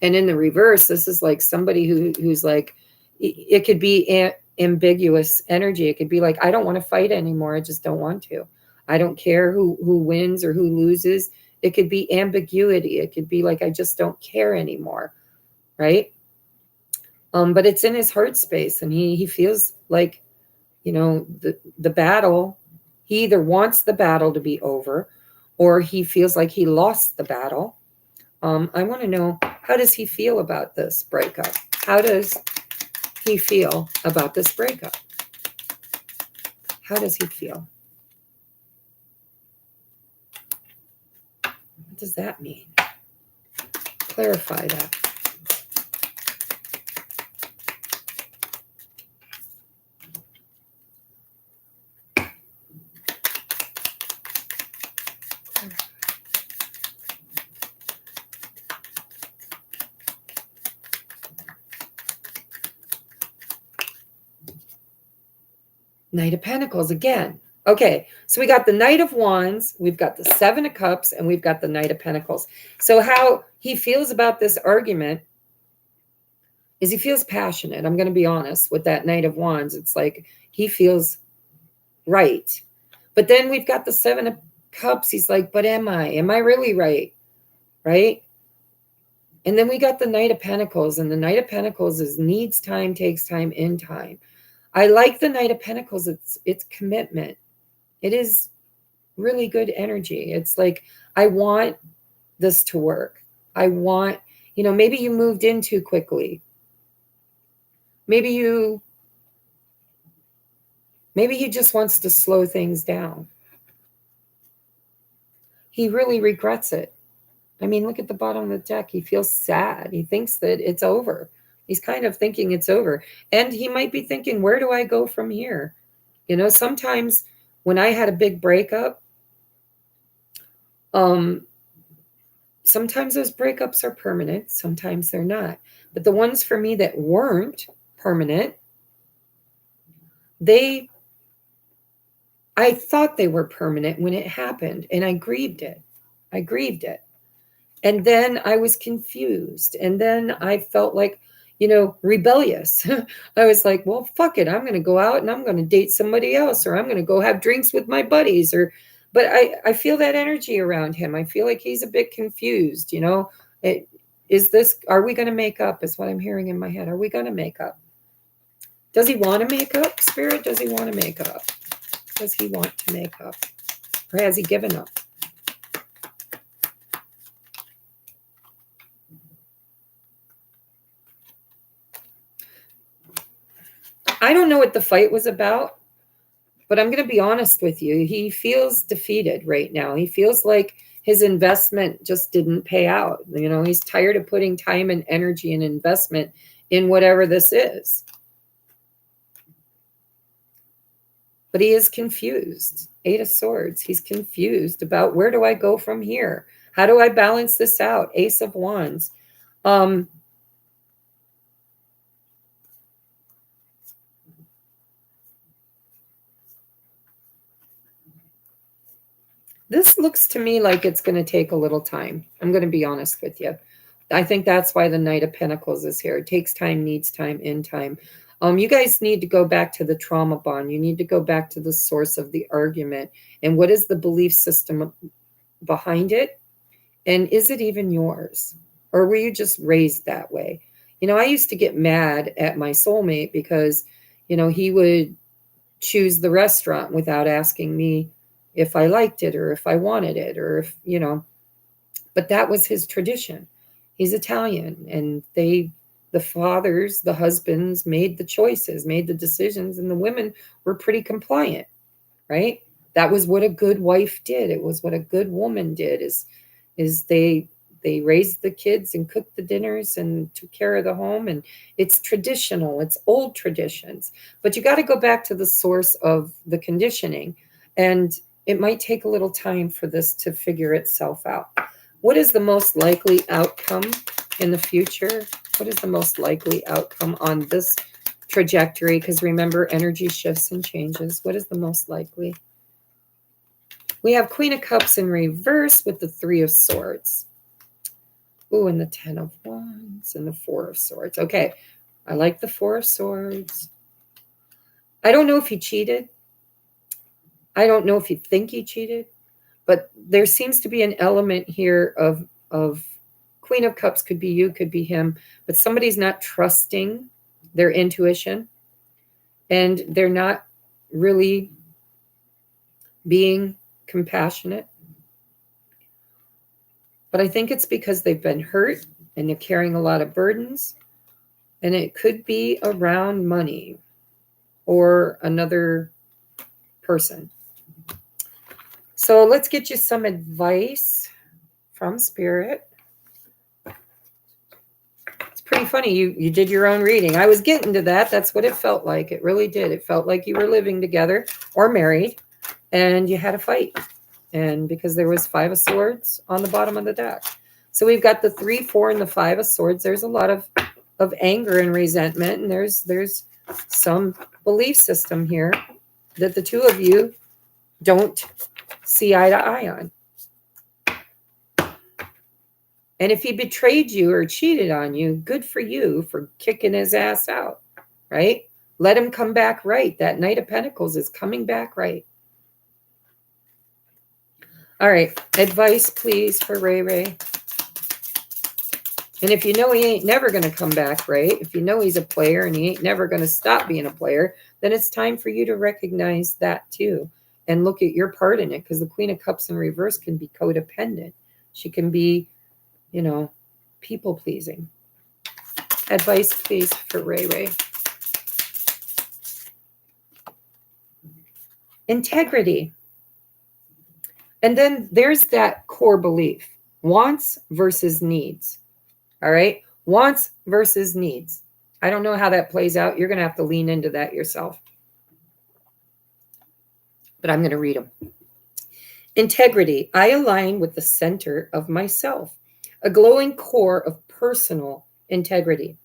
Speaker 1: And in the reverse, this is like somebody who's like, it could be ambiguous energy. It could be like, I don't want to fight anymore. I just don't want to. I don't care who wins or who loses. It could be ambiguity. It could be like, I just don't care anymore. Right? But it's in his heart space, and he feels like, you know, the battle, he either wants the battle to be over or he feels like he lost the battle. I want to know, how does he feel about this breakup? How does he feel about this breakup? How does he feel? What does that mean? Clarify that. Knight of Pentacles again. Okay, so we got the Knight of Wands, we've got the Seven of Cups, and we've got the Knight of Pentacles. So how he feels about this argument is he feels passionate. I'm going to be honest with that Knight of Wands. It's like he feels right. But then we've got the Seven of Cups. He's like, but am I? Am I really right? Right? And then we got the Knight of Pentacles, and the Knight of Pentacles is needs time, takes time, in time. I like the Knight of Pentacles. It's commitment. It is really good energy. It's like, I want this to work. I want, you know, maybe you moved in too quickly. Maybe he just wants to slow things down. He really regrets it. I mean, look at the bottom of the deck. He feels sad. He thinks that it's over. He's kind of thinking it's over. And he might be thinking, where do I go from here? You know, sometimes when I had a big breakup, sometimes those breakups are permanent. Sometimes they're not. But the ones for me that weren't permanent, I thought they were permanent when it happened. And I grieved it. And then I was confused. And then I felt like, you know, rebellious. I was like, well, fuck it. I'm going to go out and I'm going to date somebody else, or I'm going to go have drinks with my buddies, but I feel that energy around him. I feel like he's a bit confused, you know. Are we going to make up is what I'm hearing in my head. Are we going to make up? Does he want to make up, Spirit? Does he want to make up? Does he want to make up? Or has he given up? I don't know what the fight was about, but I'm going to be honest with you. He feels defeated right now. He feels like his investment just didn't pay out. You know, he's tired of putting time and energy and investment in whatever this is. But he is confused. 8 of Swords. He's confused about, where do I go from here? How do I balance this out? Ace of Wands. This looks to me like it's going to take a little time. I'm going to be honest with you. I think that's why the Knight of Pentacles is here. It takes time, needs time, in time. You guys need to go back to the trauma bond. You need to go back to the source of the argument. And what is the belief system behind it? And is it even yours? Or were you just raised that way? You know, I used to get mad at my soulmate because, you know, he would choose the restaurant without asking me if I liked it or if I wanted it or if, you know, but that was his tradition. He's Italian, and the fathers, the husbands made the choices, made the decisions, and the women were pretty compliant, right? That was what a good wife did. It was what a good woman did is they raised the kids and cooked the dinners and took care of the home. And it's traditional, it's old traditions, but you got to go back to the source of the conditioning. And it might take a little time for this to figure itself out. What is the most likely outcome in the future? What is the most likely outcome on this trajectory? Because remember, energy shifts and changes. What is the most likely? We have Queen of Cups in reverse with the 3 of Swords. Ooh, and the 10 of Wands and the 4 of Swords. Okay, I like the 4 of Swords. I don't know if he cheated. I don't know if you think he cheated, but there seems to be an element here of Queen of Cups. Could be you, could be him, but somebody's not trusting their intuition, and they're not really being compassionate. But I think it's because they've been hurt and they're carrying a lot of burdens, and it could be around money or another person. So let's get you some advice from Spirit. It's pretty funny. You did your own reading. I was getting to that. That's what it felt like. It really did. It felt like you were living together or married and you had a fight. And because there was 5 of Swords on the bottom of the deck. So we've got the 3, 4, and the 5 of Swords. There's a lot of anger and resentment. And there's some belief system here that the two of you don't see eye to eye on. And if he betrayed you or cheated on you, good for you for kicking his ass out, right? Let him come back right. That Knight of Pentacles is coming back right. All right, advice, please, for Ray Ray. And if you know he ain't never going to come back right, if you know he's a player and he ain't never going to stop being a player, then it's time for you to recognize that too and look at your part in it, because the Queen of Cups in reverse can be codependent. She can be, you know, people-pleasing. Advice, please, for Ray Ray. Integrity. And then there's that core belief. Wants versus needs. All right? Wants versus needs. I don't know how that plays out. You're going to have to lean into that yourself. But I'm going to read them. Integrity. I align with the center of myself. A glowing core of personal integrity.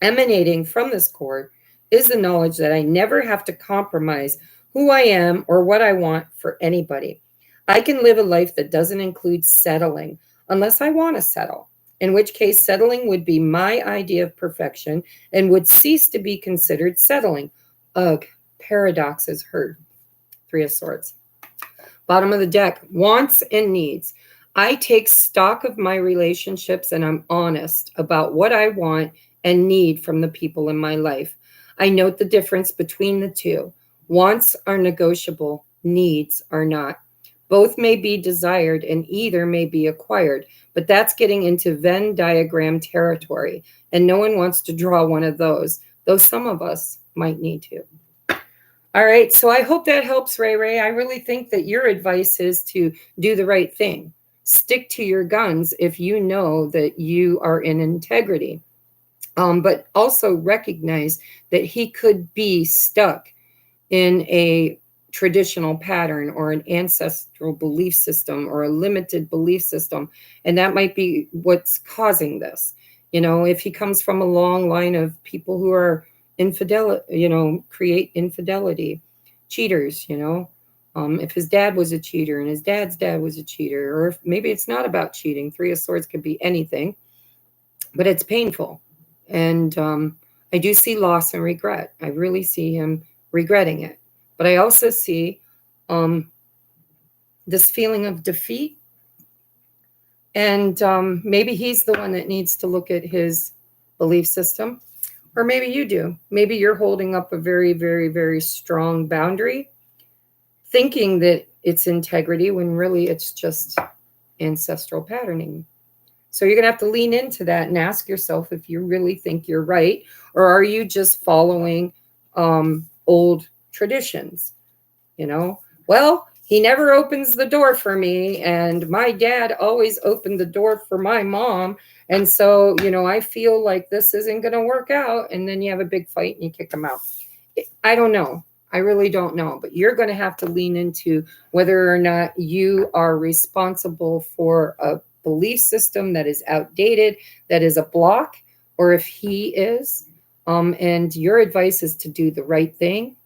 Speaker 1: Emanating from this core is the knowledge that I never have to compromise who I am or what I want for anybody. I can live a life that doesn't include settling unless I want to settle, in which case settling would be my idea of perfection and would cease to be considered settling. Ugh, paradox is heard. 3 of Swords. Bottom of the deck, wants and needs. I take stock of my relationships and I'm honest about what I want and need from the people in my life. I note the difference between the two. Wants are negotiable, needs are not. Both may be desired and either may be acquired, but that's getting into Venn diagram territory, and no one wants to draw one of those, though some of us might need to. All right, so I hope that helps, Ray Ray. I really think that your advice is to do the right thing. Stick to your guns if you know that you are in integrity. But also recognize that he could be stuck in a traditional pattern or an ancestral belief system or a limited belief system. And that might be what's causing this. You know, if he comes from a long line of people who are infidelity, you know, create infidelity, cheaters, you know, if his dad was a cheater and his dad's dad was a cheater, or if maybe it's not about cheating, Three of Swords could be anything, but it's painful. And I do see loss and regret. I really see him regretting it. But I also see this feeling of defeat. And maybe he's the one that needs to look at his belief system. Or maybe you do. Maybe you're holding up a very, very, very strong boundary, thinking that it's integrity when really it's just ancestral patterning. So you're going to have to lean into that and ask yourself if you really think you're right, or are you just following old traditions? You know, well, he never opens the door for me, and my dad always opened the door for my mom. And so, you know, I feel like this isn't going to work out. And then you have a big fight and you kick him out. I don't know. I really don't know. But you're going to have to lean into whether or not you are responsible for a belief system that is outdated, that is a block, or if he is. And your advice is to do the right thing.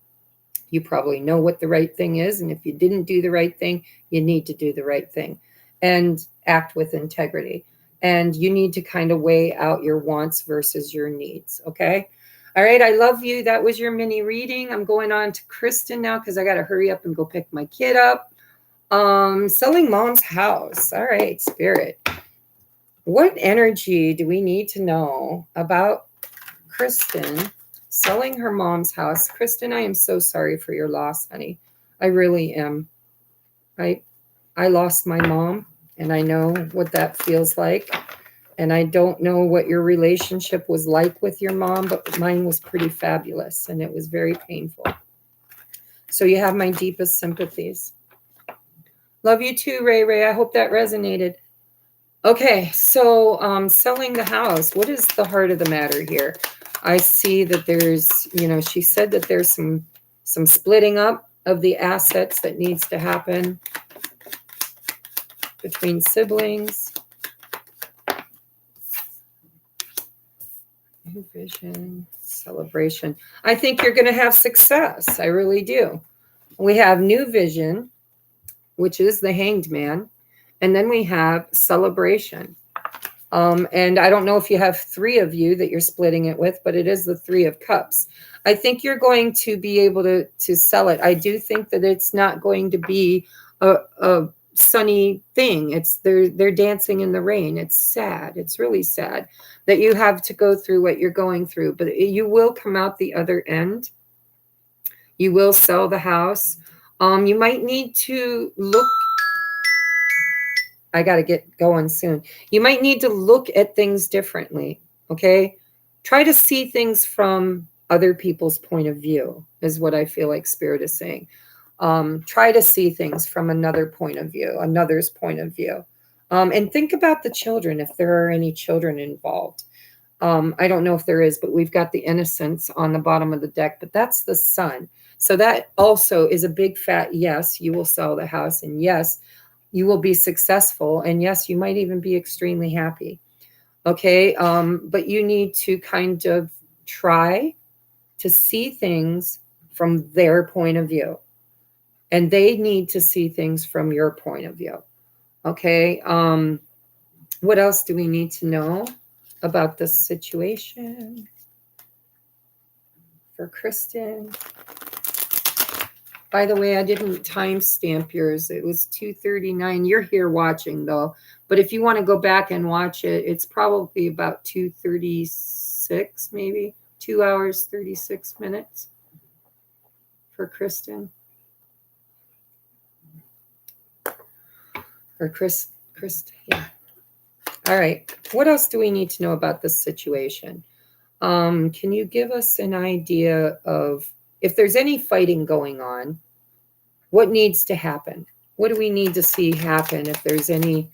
Speaker 1: You probably know what the right thing is. And if you didn't do the right thing, you need to do the right thing and act with integrity. And you need to kind of weigh out your wants versus your needs. Okay. All right. I love you. That was your mini reading. I'm going on to Kristen now because I got to hurry up and go pick my kid up. Selling mom's house. All right, Spirit. What energy do we need to know about Kristen selling her mom's house? Kristen, I am so sorry for your loss, honey. I really am. I lost my mom, and I know what that feels like. And I don't know what your relationship was like with your mom, but mine was pretty fabulous, and it was very painful. So you have my deepest sympathies. Love you too, Ray Ray. I hope that resonated. Okay, so selling the house. What is the heart of the matter here? I see that there's, you know, she said that there's some splitting up of the assets that needs to happen between siblings. New vision, celebration. I think you're going to have success. I really do. We have new vision, which is the Hanged Man. And then we have celebration. And I don't know if you have three of you that you're splitting it with, but it is the Three of Cups. I think you're going to be able to sell it. I do think that it's not going to be a sunny thing. It's they're dancing in the rain. It's sad. It's really sad that you have to go through what you're going through, but you will come out the other end. You will sell the house. You might need to look. I got to get going soon. You might need to look at things differently. Okay. Try to see things from other people's point of view is what I feel like Spirit is saying. Try to see things from another point of view, another's point of view. And think about the children, if there are any children involved. I don't know if there is, but we've got the Innocence on the bottom of the deck, but that's the Sun. So that also is a big fat yes, you will sell the house. And yes, you will be successful. And yes, you might even be extremely happy. Okay. But you need to kind of try to see things from their point of view. And they need to see things from your point of view. Okay. What else do we need to know about this situation for Kristen? By the way, I didn't timestamp yours. It was 2:39. You're here watching though. But if you want to go back and watch it, it's probably about 2:36, maybe 2 hours, 36 minutes for Kristen. Or Chris, yeah. All right. What else do we need to know about this situation? Can you give us an idea of if there's any fighting going on, what needs to happen? What do we need to see happen if there's any,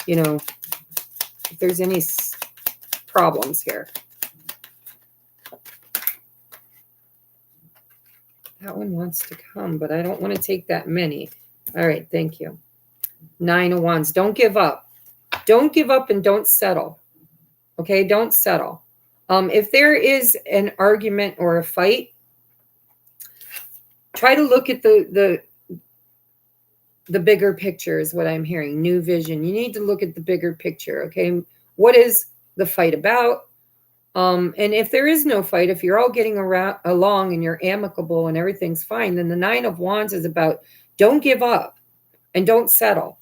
Speaker 1: if there's any problems here? That one wants to come, but I don't want to take that many. All right, thank you. 9 of Wands. Don't give up. Don't give up and don't settle. Okay, don't settle. If there is an argument or a fight, try to look at the bigger picture is what I'm hearing. New vision. You need to look at the bigger picture. Okay, what is the fight about? And if there is no fight, if you're all getting along and you're amicable and everything's fine, then the 9 of Wands is about don't give up and don't settle.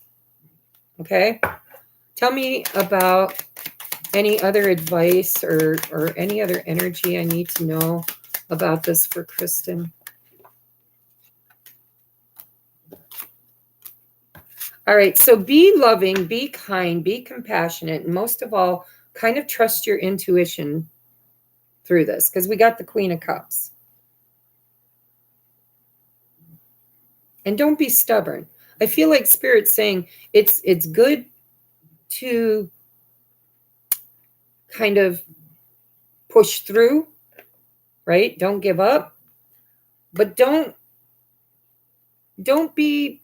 Speaker 1: Okay, tell me about any other advice or any other energy I need to know about this for Kristen. All right, so be loving, be kind, be compassionate, and most of all, kind of trust your intuition through this, because we got the Queen of Cups. And don't be stubborn. I feel like Spirit's saying it's good to kind of push through, right? Don't give up, but don't be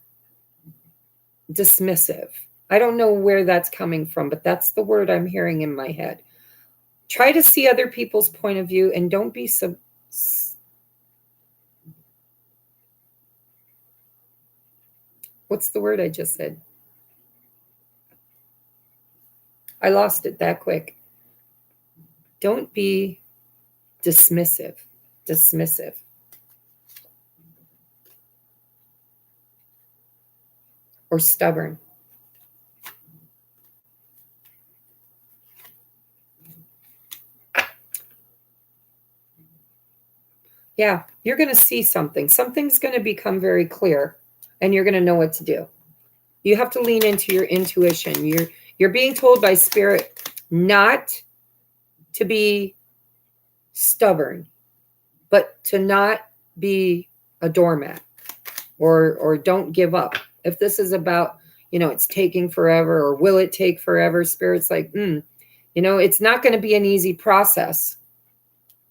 Speaker 1: dismissive. I don't know where that's coming from, but that's the word I'm hearing in my head. Try to see other people's point of view and don't be what's the word I just said? I lost it that quick. Don't be dismissive. Or stubborn. Yeah, you're going to see something. Something's going to become very clear and you're going to know what to do. You have to lean into your intuition. You're being told by Spirit not to be stubborn, but to not be a doormat or don't give up. If this is about, it's taking forever or will it take forever? Spirit's like, it's not going to be an easy process,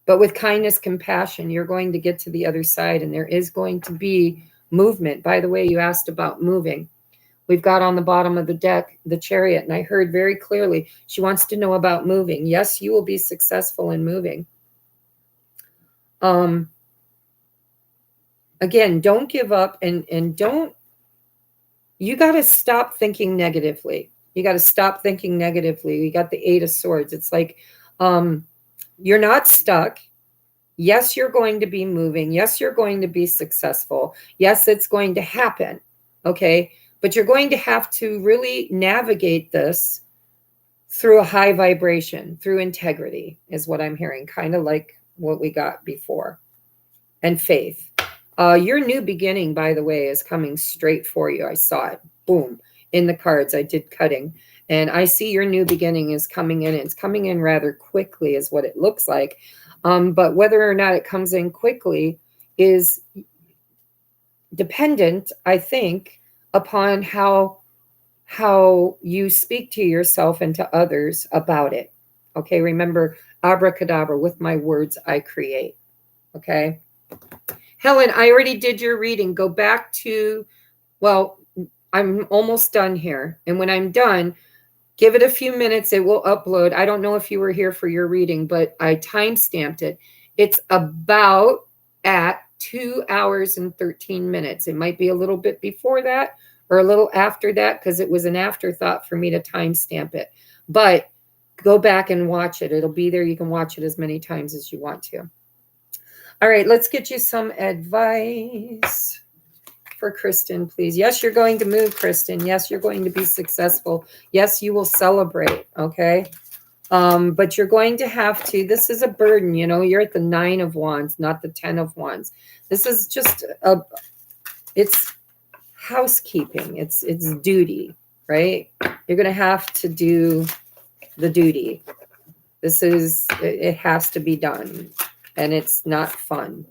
Speaker 1: but with kindness, compassion, you're going to get to the other side and there is going to be movement. By the way, you asked about moving. We've got on the bottom of the deck, the Chariot, and I heard very clearly, she wants to know about moving. Yes, you will be successful in moving. Again, don't give up and don't, you got to stop thinking negatively. You got to stop thinking negatively. You got the 8 of Swords. It's like, you're not stuck. Yes, you're going to be moving. Yes, you're going to be successful. Yes, it's going to happen. Okay. But you're going to have to really navigate this through a high vibration, through integrity is what I'm hearing. Kind of like what we got before. And faith. Your new beginning, by the way, is coming straight for you. I saw it. Boom. In the cards, I did cutting. And I see your new beginning is coming in. It's coming in rather quickly is what it looks like. But whether or not it comes in quickly is dependent, I think, upon how you speak to yourself and to others about it. Okay, remember, abracadabra, with my words I create. Okay. Helen, I already did your reading. Go back to, well, I'm almost done here. And when I'm done, give it a few minutes. It will upload. I don't know if you were here for your reading, but I time-stamped it. It's about at 2 hours and 13 minutes. It might be a little bit before that or a little after that because it was an afterthought for me to time-stamp it. But go back and watch it. It'll be there. You can watch it as many times as you want to. All right, let's get you some advice for Kristen, please. Yes, you're going to move, Kristen. Yes, you're going to be successful. Yes, you will celebrate, okay? But you're going to have to, this is a burden, you know, you're at the 9 of Wands, not the 10 of Wands. This is just it's housekeeping. It's duty, right? You're going to have to do the duty. It has to be done, and it's not fun.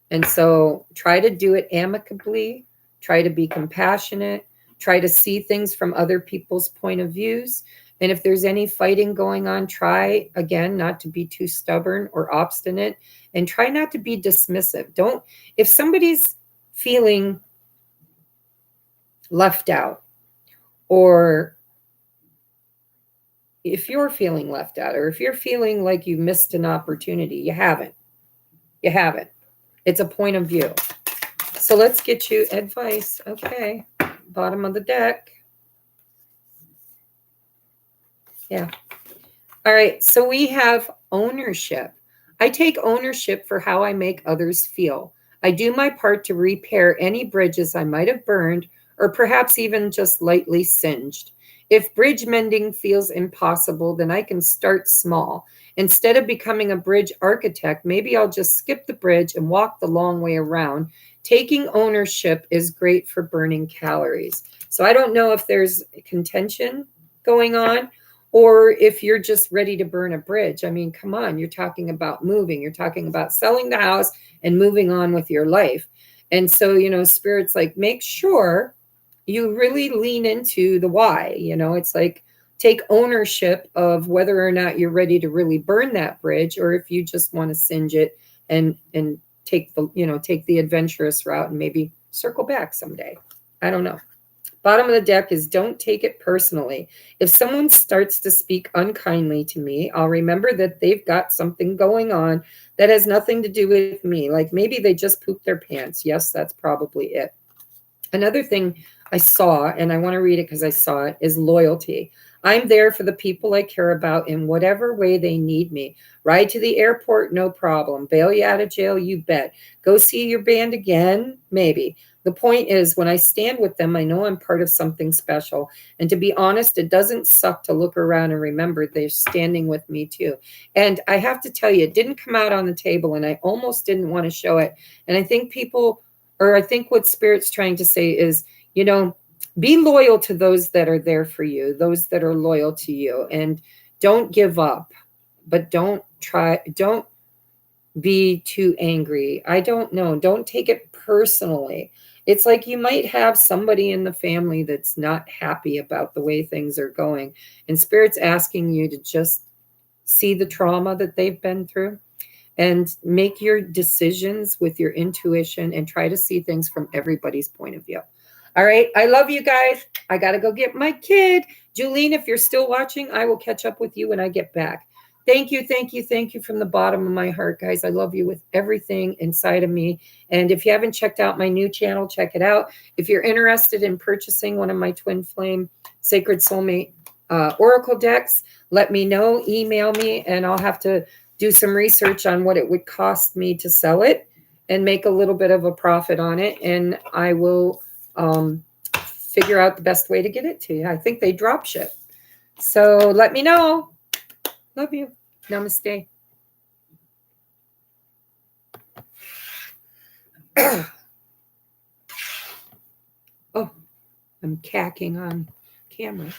Speaker 1: And so try to do it amicably, try to be compassionate, try to see things from other people's point of views. And if there's any fighting going on, try again not to be too stubborn or obstinate, and try not to be dismissive. If somebody's feeling left out, or if you're feeling left out, or if you're feeling like you missed an opportunity, you haven't. You haven't. It's a point of view. So let's get you advice. Okay. Bottom of the deck. Yeah. All right. So we have ownership. I take ownership for how I make others feel. I do my part to repair any bridges I might have burned, or perhaps even just lightly singed. If bridge mending feels impossible, then I can start small. Instead of becoming a bridge architect, maybe I'll just skip the bridge and walk the long way around. Taking ownership is great for burning calories. So I don't know if there's contention going on, or if you're just ready to burn a bridge. I mean, come on, you're talking about moving. You're talking about selling the house and moving on with your life. And so, you know, Spirit's like, make sure you really lean into the why. You know, it's like, take ownership of whether or not you're ready to really burn that bridge, or if you just want to singe it and take the adventurous route and maybe circle back someday. I don't know. Bottom of the deck is don't take it personally. If someone starts to speak unkindly to me, I'll remember that they've got something going on that has nothing to do with me. Like maybe they just pooped their pants. Yes, that's probably it. Another thing I saw, and I want to read it because I saw it, is loyalty. I'm there for the people I care about in whatever way they need me. Ride to the airport, no problem. Bail you out of jail, you bet. Go see your band again, maybe. The point is, when I stand with them, I know I'm part of something special. And to be honest, it doesn't suck to look around and remember they're standing with me too. And I have to tell you, it didn't come out on the table, and I almost didn't want to show it. And I think I think what Spirit's trying to say is, you know, be loyal to those that are there for you, those that are loyal to you, and don't give up, but don't be too angry. I don't know. Don't take it personally. It's like you might have somebody in the family that's not happy about the way things are going, and Spirit's asking you to just see the trauma that they've been through and make your decisions with your intuition and try to see things from everybody's point of view. All right. I love you guys. I got to go get my kid. Julene, if you're still watching, I will catch up with you when I get back. Thank you. Thank you. Thank you from the bottom of my heart, guys. I love you with everything inside of me. And if you haven't checked out my new channel, check it out. If you're interested in purchasing one of my Twin Flame Sacred Soulmate Oracle decks, let me know. Email me, and I'll have to do some research on what it would cost me to sell it and make a little bit of a profit on it. And I will figure out the best way to get it to you. I think they drop ship. So let me know. Love you. Namaste. Oh, I'm cacking on camera.